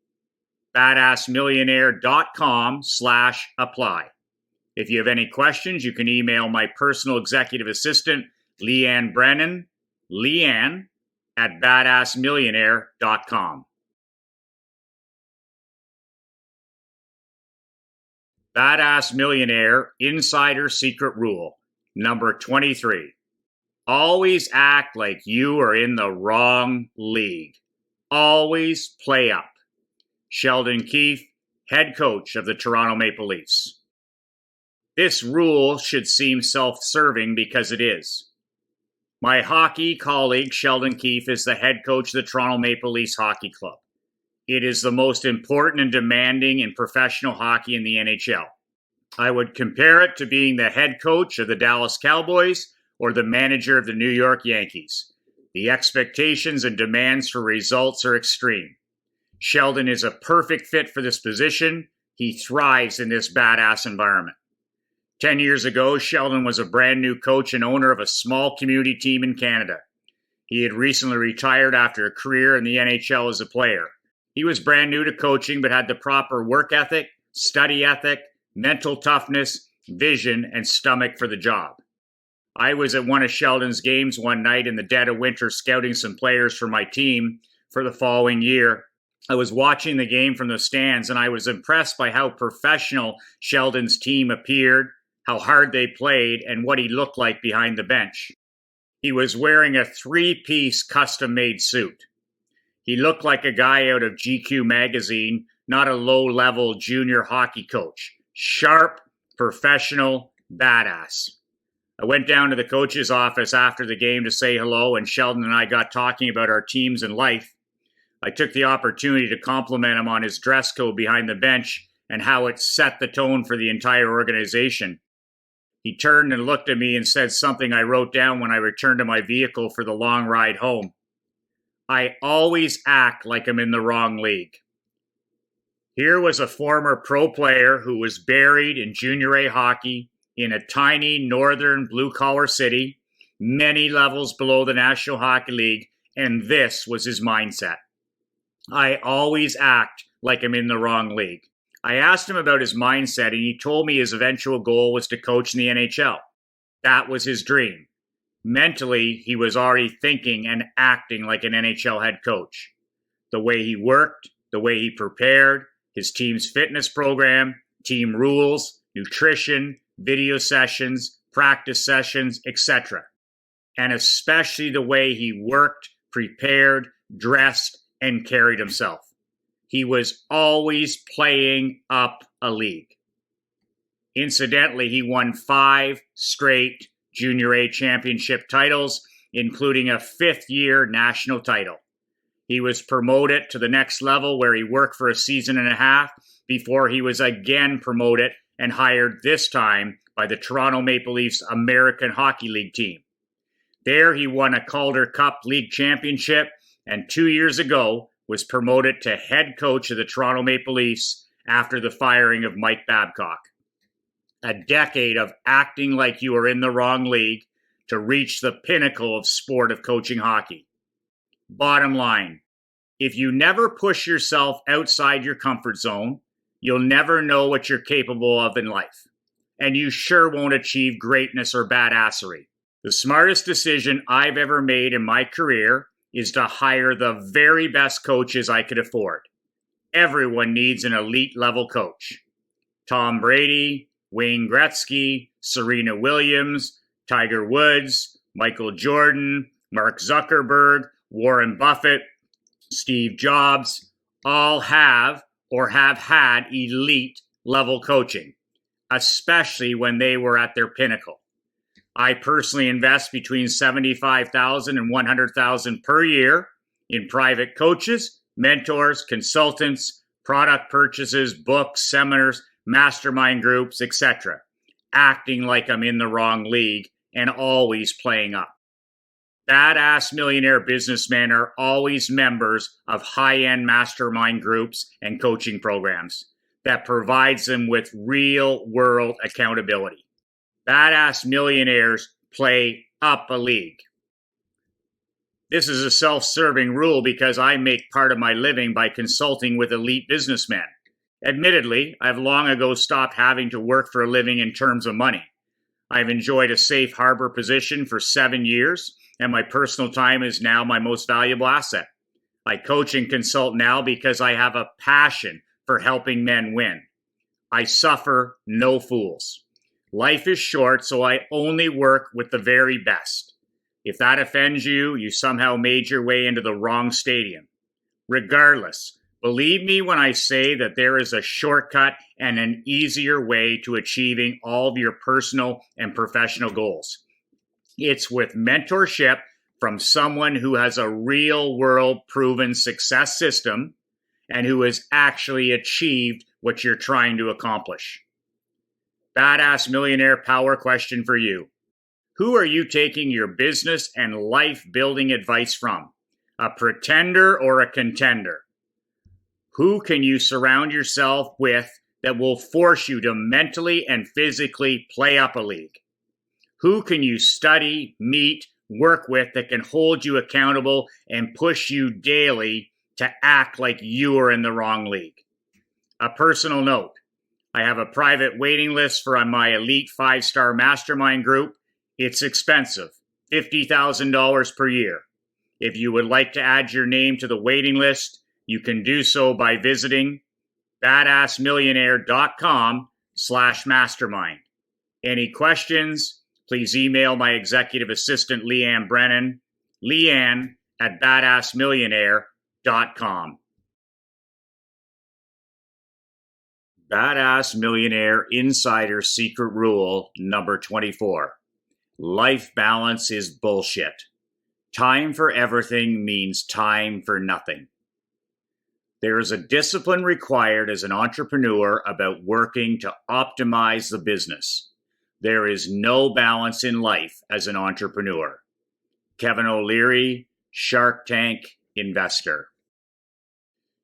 badassmillionaire.com/apply. If you have any questions, you can email my personal executive assistant, Leanne Brennan, leanne@badassmillionaire.com. Badass Millionaire Insider Secret Rule number 23. Always act like you are in the wrong league. Always play up. Sheldon Keefe, head coach of the Toronto Maple Leafs. This rule should seem self-serving because it is. My hockey colleague, Sheldon Keefe, is the head coach of the Toronto Maple Leafs Hockey Club. It is the most important and demanding in professional hockey in the NHL. I would compare it to being the head coach of the Dallas Cowboys or the manager of the New York Yankees. The expectations and demands for results are extreme. Sheldon is a perfect fit for this position. He thrives in this badass environment. 10 years ago, Sheldon was a brand new coach and owner of a small community team in Canada. He had recently retired after a career in the NHL as a player. He was brand new to coaching but had the proper work ethic, study ethic, mental toughness, vision, and stomach for the job. I was at one of Sheldon's games one night in the dead of winter scouting some players for my team for the following year. I was watching the game from the stands and I was impressed by how professional Sheldon's team appeared, how hard they played, and what he looked like behind the bench. He was wearing a 3-piece custom-made suit. He looked like a guy out of GQ magazine, not a low-level junior hockey coach. Sharp, professional, badass. I went down to the coach's office after the game to say hello, and Sheldon and I got talking about our teams and life. I took the opportunity to compliment him on his dress code behind the bench and how it set the tone for the entire organization. He turned and looked at me and said something I wrote down when I returned to my vehicle for the long ride home. I always act like I'm in the wrong league. Here was a former pro player who was buried in junior A hockey in a tiny northern blue-collar city, many levels below the National Hockey League, and this was his mindset. I always act like I'm in the wrong league. I asked him about his mindset, and he told me his eventual goal was to coach in the NHL. That was his dream. Mentally, he was already thinking and acting like an NHL head coach. The way he worked, the way he prepared, his team's fitness program, team rules, nutrition, video sessions, practice sessions, etc. And especially the way he worked, prepared, dressed, and carried himself. He was always playing up a league. Incidentally, he won 5 straight Junior A championship titles, including a 5th-year national title. He was promoted to the next level where he worked for a season and a half before he was again promoted and hired this time by the Toronto Maple Leafs American Hockey League team. There he won a Calder Cup League championship and 2 years ago was promoted to head coach of the Toronto Maple Leafs after the firing of Mike Babcock. A decade of acting like you are in the wrong league to reach the pinnacle of sport of coaching hockey. Bottom line, if you never push yourself outside your comfort zone, you'll never know what you're capable of in life. And you sure won't achieve greatness or badassery. The smartest decision I've ever made in my career is to hire the very best coaches I could afford. Everyone needs an elite level coach. Tom Brady, Wayne Gretzky, Serena Williams, Tiger Woods, Michael Jordan, Mark Zuckerberg, Warren Buffett, Steve Jobs, all have or have had elite level coaching, especially when they were at their pinnacle. I personally invest between $75,000 and $100,000 per year in private coaches, mentors, consultants, product purchases, books, seminars, mastermind groups, etc., acting like I'm in the wrong league and always playing up. Badass millionaire businessmen are always members of high-end mastermind groups and coaching programs that provides them with real-world accountability. Badass millionaires play up a league. This is a self-serving rule because I make part of my living by consulting with elite businessmen. Admittedly, I've long ago stopped having to work for a living in terms of money. I've enjoyed a safe harbor position for 7 years, and my personal time is now my most valuable asset. I coach and consult now because I have a passion for helping men win. I suffer no fools. Life is short, so I only work with the very best. If that offends you, you somehow made your way into the wrong stadium. Regardless, Believe me when I say that there is a shortcut and an easier way to achieving all of your personal and professional goals. It's with mentorship from someone who has a real world proven success system and who has actually achieved what you're trying to accomplish. Badass Millionaire Power question for you. Who are you taking your business and life building advice from? A pretender or a contender? Who can you surround yourself with that will force you to mentally and physically play up a league? Who can you study, meet, work with that can hold you accountable and push you daily to act like you are in the wrong league? A personal note. I have a private waiting list for my elite 5-star mastermind group. It's expensive, $50,000 per year. If you would like to add your name to the waiting list, you can do so by visiting badassmillionaire.com/mastermind. Any questions, please email my executive assistant, Leanne Brennan, leanne@badassmillionaire.com. Badass Millionaire Insider Secret Rule number 24. Life balance is bullshit. Time for everything means time for nothing. There is a discipline required as an entrepreneur about working to optimize the business. There is no balance in life as an entrepreneur. Kevin O'Leary, Shark Tank investor.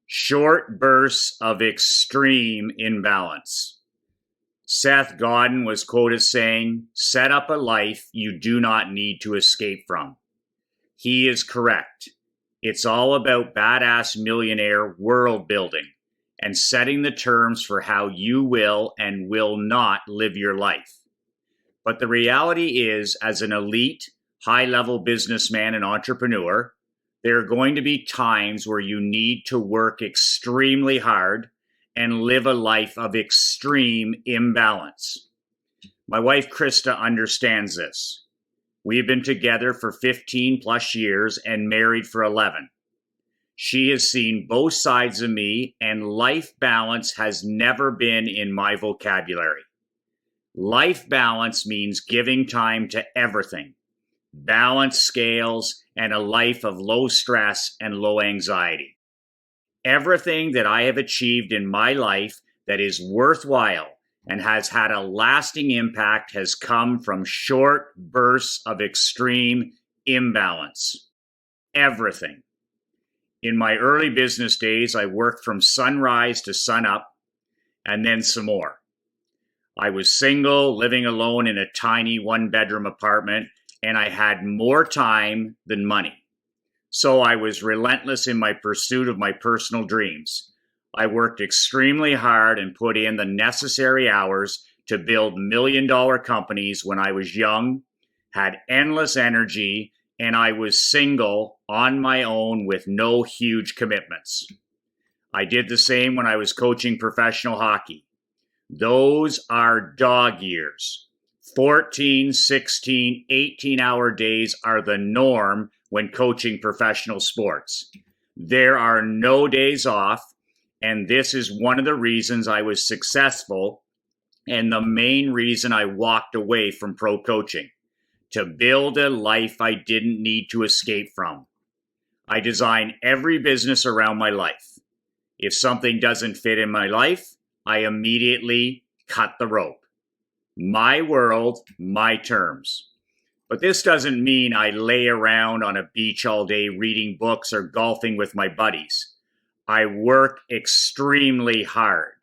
Short bursts of extreme imbalance. Seth Godin was quoted saying, "Set up a life you do not need to escape from." He is correct. It's all about badass millionaire world building and setting the terms for how you will and will not live your life. But the reality is, as an elite, high-level businessman and entrepreneur, there are going to be times where you need to work extremely hard and live a life of extreme imbalance. My wife, Krista, understands this. We've been together for 15 plus years and married for 11. She has seen both sides of me, and life balance has never been in my vocabulary. Life balance means giving time to everything, balanced scales, and a life of low stress and low anxiety. Everything that I have achieved in my life that is worthwhile and has had a lasting impact has come from short bursts of extreme imbalance. Everything. In my early business days, I worked from sunrise to sunup, and then some more. I was single, living alone in a tiny one-bedroom apartment, and I had more time than money. So I was relentless in my pursuit of my personal dreams. I worked extremely hard and put in the necessary hours to build million-dollar companies when I was young, had endless energy, and I was single on my own with no huge commitments. I did the same when I was coaching professional hockey. Those are dog years. 14, 16, 18-hour days are the norm when coaching professional sports. There are no days off, and this is one of the reasons I was successful and the main reason I walked away from pro coaching, to build a life I didn't need to escape from. I design every business around my life. If something doesn't fit in my life, I immediately cut the rope. My world, my terms. But this doesn't mean I lay around on a beach all day reading books or golfing with my buddies. I work extremely hard.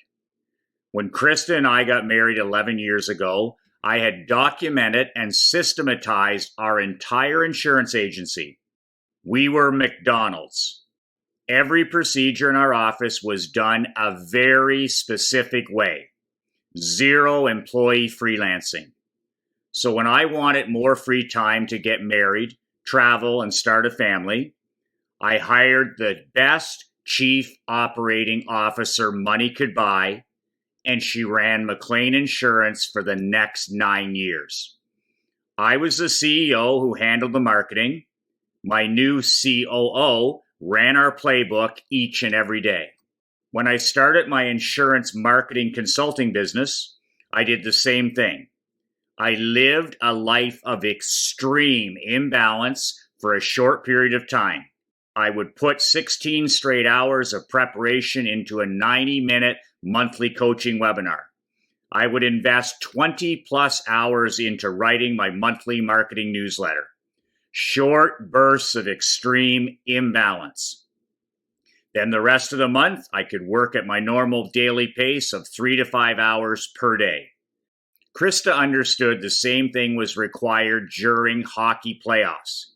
When Krista and I got married 11 years ago, I had documented and systematized our entire insurance agency. We were McDonald's. Every procedure in our office was done a very specific way. Zero employee freelancing. So when I wanted more free time to get married, travel, and start a family, I hired the best chief operating officer money could buy, and she ran McLean Insurance for the next 9 years. I was the CEO who handled the marketing. My new COO ran our playbook each and every day. When I started my insurance marketing consulting business, I did the same thing. I lived a life of extreme imbalance for a short period of time. I would put 16 straight hours of preparation into a 90-minute monthly coaching webinar. I would invest 20 plus hours into writing my monthly marketing newsletter. Short bursts of extreme imbalance. Then the rest of the month, I could work at my normal daily pace of 3 to 5 hours per day. Krista understood the same thing was required during hockey playoffs.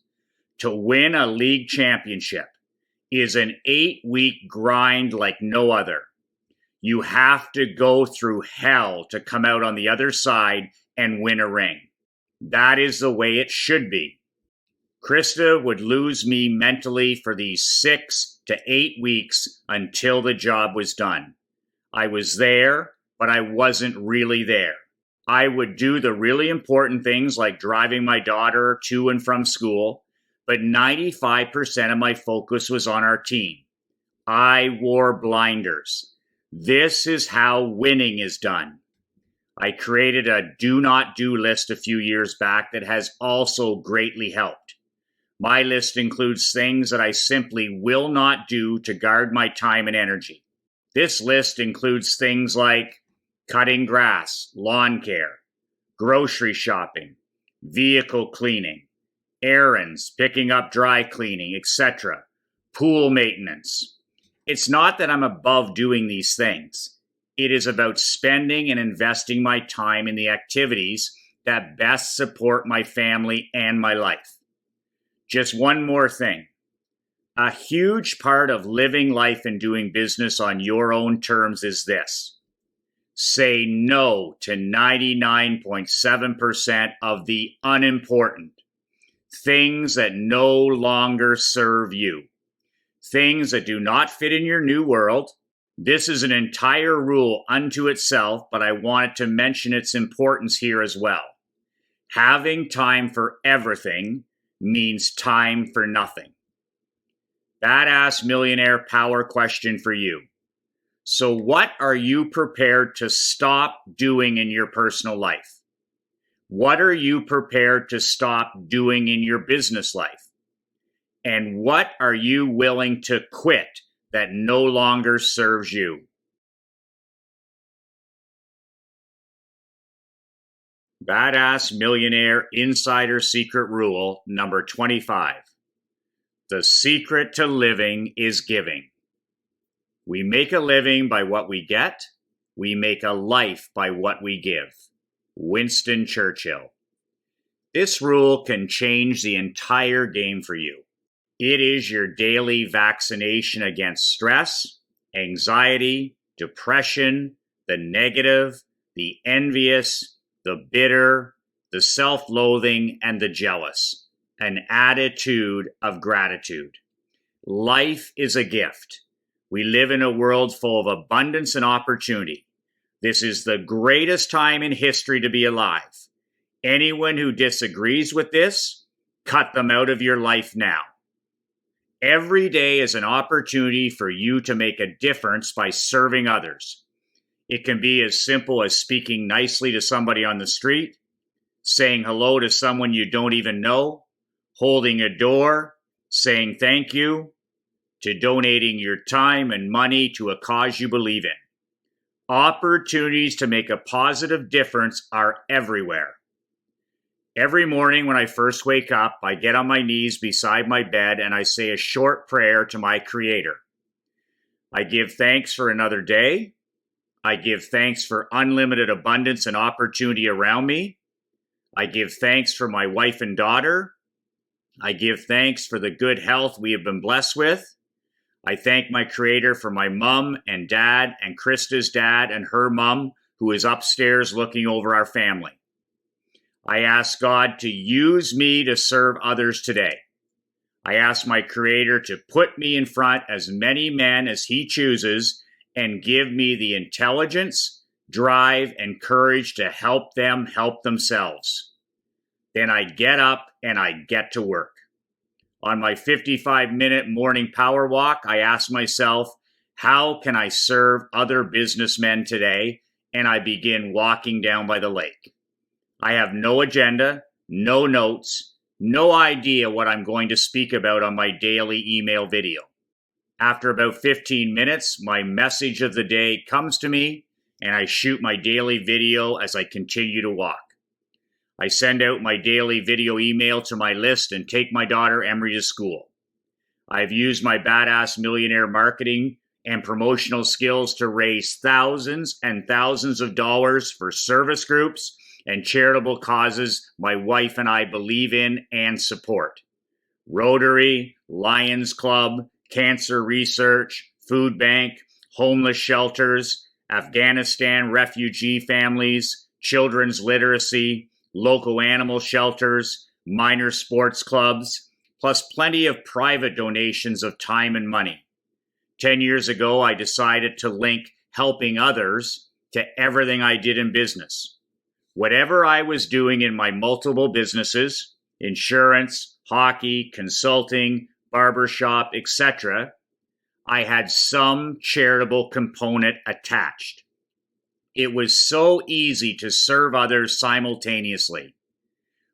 To win a league championship is an 8-week grind like no other. You have to go through hell to come out on the other side and win a ring. That is the way it should be. Krista would lose me mentally for these 6 to 8 weeks until the job was done. I was there, but I wasn't really there. I would do the really important things like driving my daughter to and from school, but 95% of my focus was on our team. I wore blinders. This is how winning is done. I created a do not do list a few years back that has also greatly helped. My list includes things that I simply will not do to guard my time and energy. This list includes things like cutting grass, lawn care, grocery shopping, vehicle cleaning, errands, picking up dry cleaning, etc., pool maintenance. It's not that I'm above doing these things. It is about spending and investing my time in the activities that best support my family and my life. Just one more thing. A huge part of living life and doing business on your own terms is this. Say no to 99.7% of the unimportant. Things that no longer serve you. Things that do not fit in your new world. This is an entire rule unto itself, but I wanted to mention its importance here as well. Having time for everything means time for nothing. Badass millionaire power question for you. So what are you prepared to stop doing in your personal life? What are you prepared to stop doing in your business life? And what are you willing to quit that no longer serves you? Badass Millionaire Insider Secret Rule number 25. The secret to living is giving. We make a living by what we get. We make a life by what we give. Winston Churchill. This rule can change the entire game for you. It is your daily vaccination against stress, anxiety, depression, the negative, the envious, the bitter, the self-loathing, and the jealous. An attitude of gratitude. Life is a gift. We live in a world full of abundance and opportunity. This is the greatest time in history to be alive. Anyone who disagrees with this, cut them out of your life now. Every day is an opportunity for you to make a difference by serving others. It can be as simple as speaking nicely to somebody on the street, saying hello to someone you don't even know, holding a door, saying thank you, to donating your time and money to a cause you believe in. Opportunities to make a positive difference are everywhere. Every morning when I first wake up, I get on my knees beside my bed and I say a short prayer to my Creator. I give thanks for another day. I give thanks for unlimited abundance and opportunity around me. I give thanks for my wife and daughter. I give thanks for the good health we have been blessed with. I thank my Creator for my mom and dad and Krista's dad and her mom, who is upstairs looking over our family. I ask God to use me to serve others today. I ask my Creator to put me in front as many men as He chooses and give me the intelligence, drive, and courage to help them help themselves. Then I get up and I get to work. On my 55-minute morning power walk, I ask myself, How can I serve other businessmen today? And I begin walking down by the lake. I have no agenda, no notes, no idea what I'm going to speak about on my daily email video. After about 15 minutes, my message of the day comes to me, and I shoot my daily video as I continue to walk. I send out my daily video email to my list and take my daughter Emery to school. I've used my Badass Millionaire marketing and promotional skills to raise thousands and thousands of dollars for service groups and charitable causes my wife and I believe in and support. Rotary, Lions Club, Cancer Research, Food Bank, homeless shelters, Afghanistan refugee families, children's literacy, local animal shelters, minor sports clubs, plus plenty of private donations of time and money. 10 years ago, I decided to link helping others to everything I did in business. Whatever I was doing in my multiple businesses, insurance, hockey, consulting, barbershop, etc., I had some charitable component attached. It was so easy to serve others simultaneously.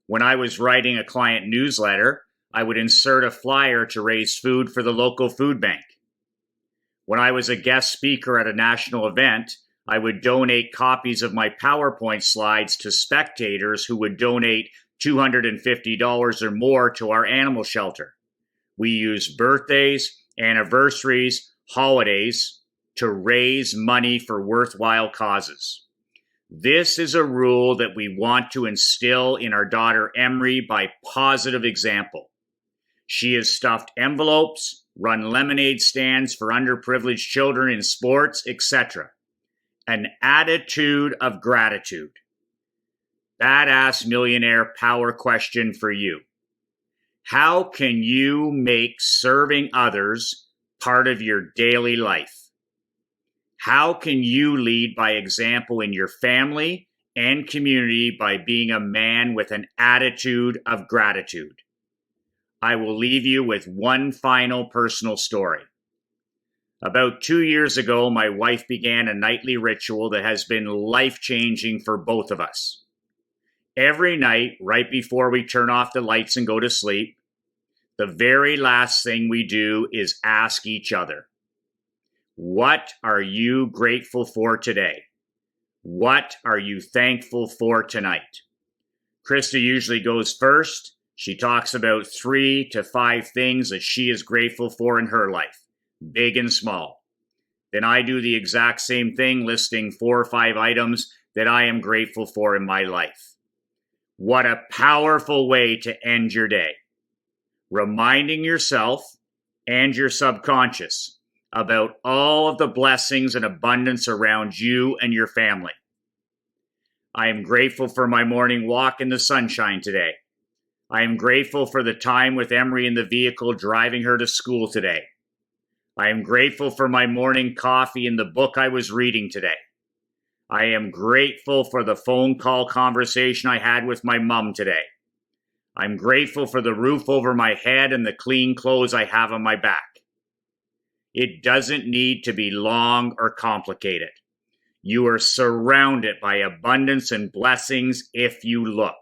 When I was writing a client newsletter, I would insert a flyer to raise food for the local food bank. When I was a guest speaker at a national event, I would donate copies of my PowerPoint slides to spectators who would donate $250 or more to our animal shelter. We use birthdays, anniversaries, holidays to raise money for worthwhile causes. This is a rule that we want to instill in our daughter Emery by positive example. She has stuffed envelopes, run lemonade stands for underprivileged children in sports, etc. An attitude of gratitude. Badass Millionaire power question for you. How can you make serving others part of your daily life? How can you lead by example in your family and community by being a man with an attitude of gratitude? I will leave you with one final personal story. About 2 years ago, my wife began a nightly ritual that has been life-changing for both of us. Every night, right before we turn off the lights and go to sleep, the very last thing we do is ask each other, what are you grateful for today? What are you thankful for tonight? Krista usually goes first. She talks about 3 to 5 things that she is grateful for in her life, big and small. Then I do the exact same thing, listing 4 or 5 items that I am grateful for in my life. What a powerful way to end your day. Reminding yourself and your subconscious about all of the blessings and abundance around you and your family. I am grateful for my morning walk in the sunshine today. I am grateful for the time with Emery in the vehicle driving her to school today. I am grateful for my morning coffee and the book I was reading today. I am grateful for the phone call conversation I had with my mom today. I'm grateful for the roof over my head and the clean clothes I have on my back. It doesn't need to be long or complicated. You are surrounded by abundance and blessings if you look.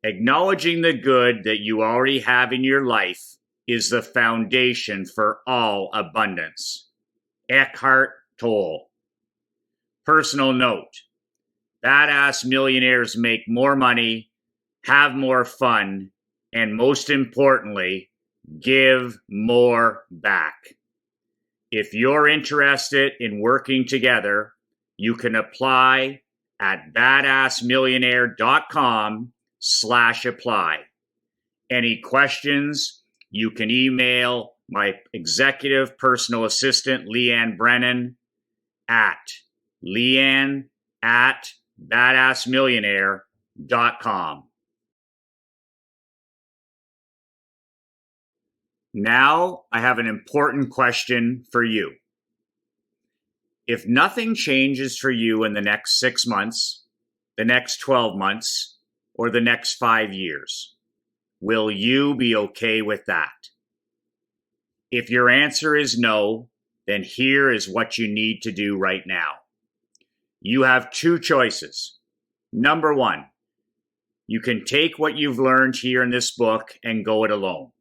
Acknowledging the good that you already have in your life is the foundation for all abundance. Eckhart Tolle. Personal note. Badass millionaires make more money, have more fun, and most importantly, give more back. If you're interested in working together, you can apply at badassmillionaire.com/apply. Any questions, you can email my executive personal assistant, Leanne Brennan, at leanne@badassmillionaire.com. Now I have an important question for you. If nothing changes for you in the next 6 months, the next 12 months, or the next 5 years, will you be okay with that? If your answer is no, then here is what you need to do right now. You have two choices. Number one, you can take what you've learned here in this book and go it alone.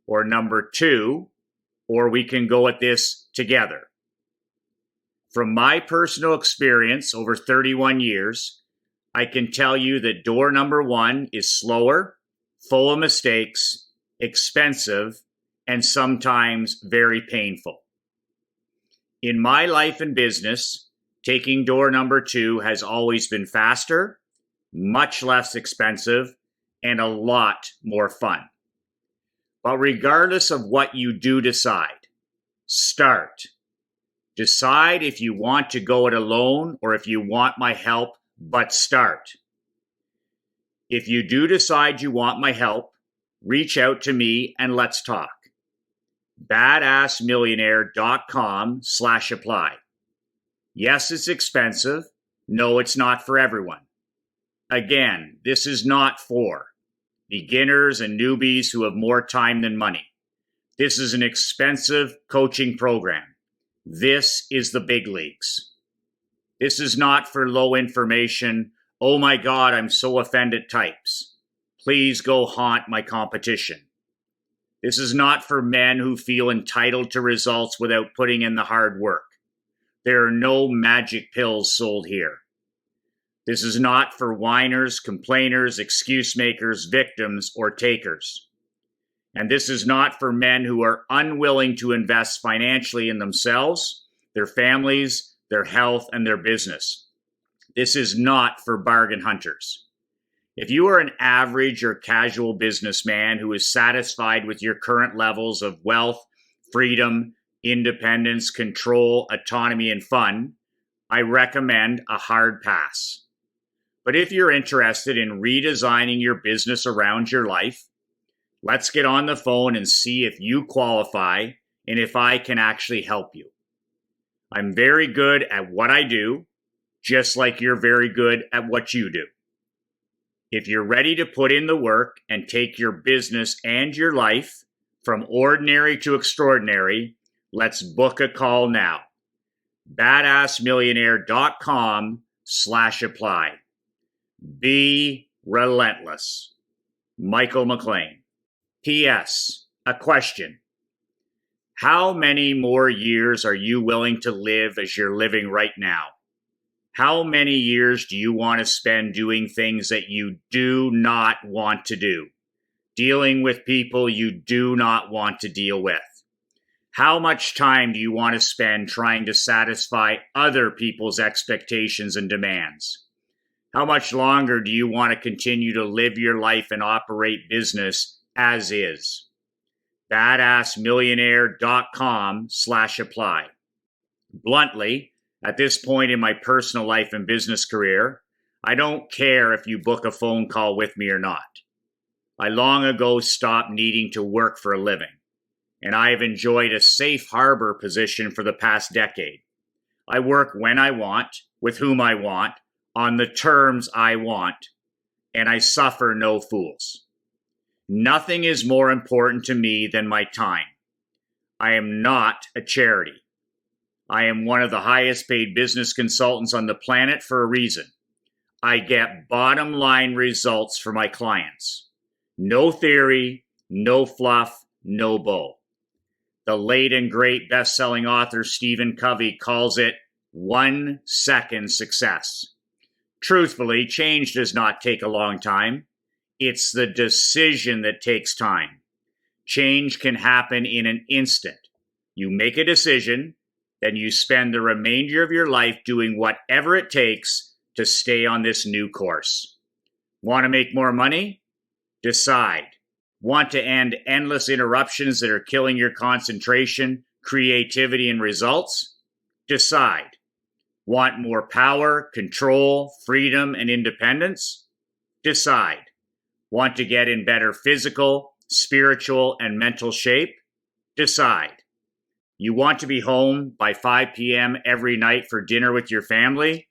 Or number two, or we can go at this together. From my personal experience over 31 years, I can tell you that door number one is slower, full of mistakes, expensive, and sometimes very painful. In my life and business, taking door number two has always been faster, much less expensive, and a lot more fun. But regardless of what you do decide, start. Decide if you want to go it alone or if you want my help, but start. If you do decide you want my help, reach out to me and let's talk. badassmillionaire.com/apply. Yes, it's expensive. No, it's not for everyone. Again, this is not for beginners and newbies who have more time than money. This is an expensive coaching program. This is the big leagues. This is not for low information, oh my God, I'm so offended types. Please go haunt my competition. This is not for men who feel entitled to results without putting in the hard work. There are no magic pills sold here. This is not for whiners, complainers, excuse makers, victims, or takers. And this is not for men who are unwilling to invest financially in themselves, their families, their health, and their business. This is not for bargain hunters. If you are an average or casual businessman who is satisfied with your current levels of wealth, freedom, independence, control, autonomy, and fun, I recommend a hard pass. But if you're interested in redesigning your business around your life, let's get on the phone and see if you qualify and if I can actually help you. I'm very good at what I do, just like you're very good at what you do. If you're ready to put in the work and take your business and your life from ordinary to extraordinary, let's book a call now. badassmillionaire.com/apply. Be relentless. Michael McLean. P.S. A question. How many more years are you willing to live as you're living right now? How many years do you want to spend doing things that you do not want to do? Dealing with people you do not want to deal with? How much time do you want to spend trying to satisfy other people's expectations and demands? How much longer do you want to continue to live your life and operate business as is? badassmillionaire.com/apply. Bluntly, at this point in my personal life and business career, I don't care if you book a phone call with me or not. I long ago stopped needing to work for a living, and I have enjoyed a safe harbor position for the past decade. I work when I want, with whom I want, on the terms I want, and I suffer no fools. Nothing is more important to me than my time. I am not a charity. I am one of the highest paid business consultants on the planet for a reason. I get bottom line results for my clients. No theory, no fluff, no bull. The late and great best-selling author Stephen Covey calls it 1 second success. Truthfully, change does not take a long time. It's the decision that takes time. Change can happen in an instant. You make a decision, then you spend the remainder of your life doing whatever it takes to stay on this new course. Want to make more money? Decide. Want to end endless interruptions that are killing your concentration, creativity, and results? Decide. Want more power, control, freedom, and independence? Decide. Want to get in better physical, spiritual, and mental shape? Decide. You want to be home by 5 p.m. every night for dinner with your family?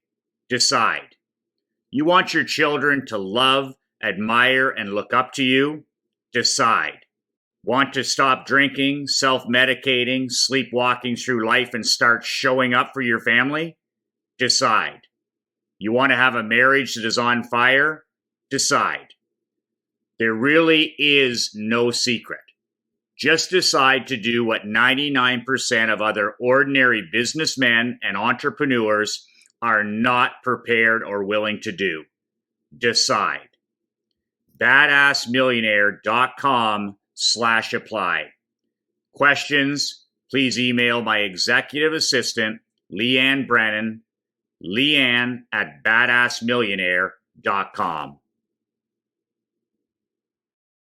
Decide. You want your children to love, admire, and look up to you? Decide. Want to stop drinking, self-medicating, sleepwalking through life and start showing up for your family? Decide. You want to have a marriage that is on fire? Decide. There really is no secret. Just decide to do what 99% of other ordinary businessmen and entrepreneurs are not prepared or willing to do. Decide. badassmillionaire.com/apply. Questions, please email my executive assistant, Leanne Brennan, Leanne@badassmillionaire.com.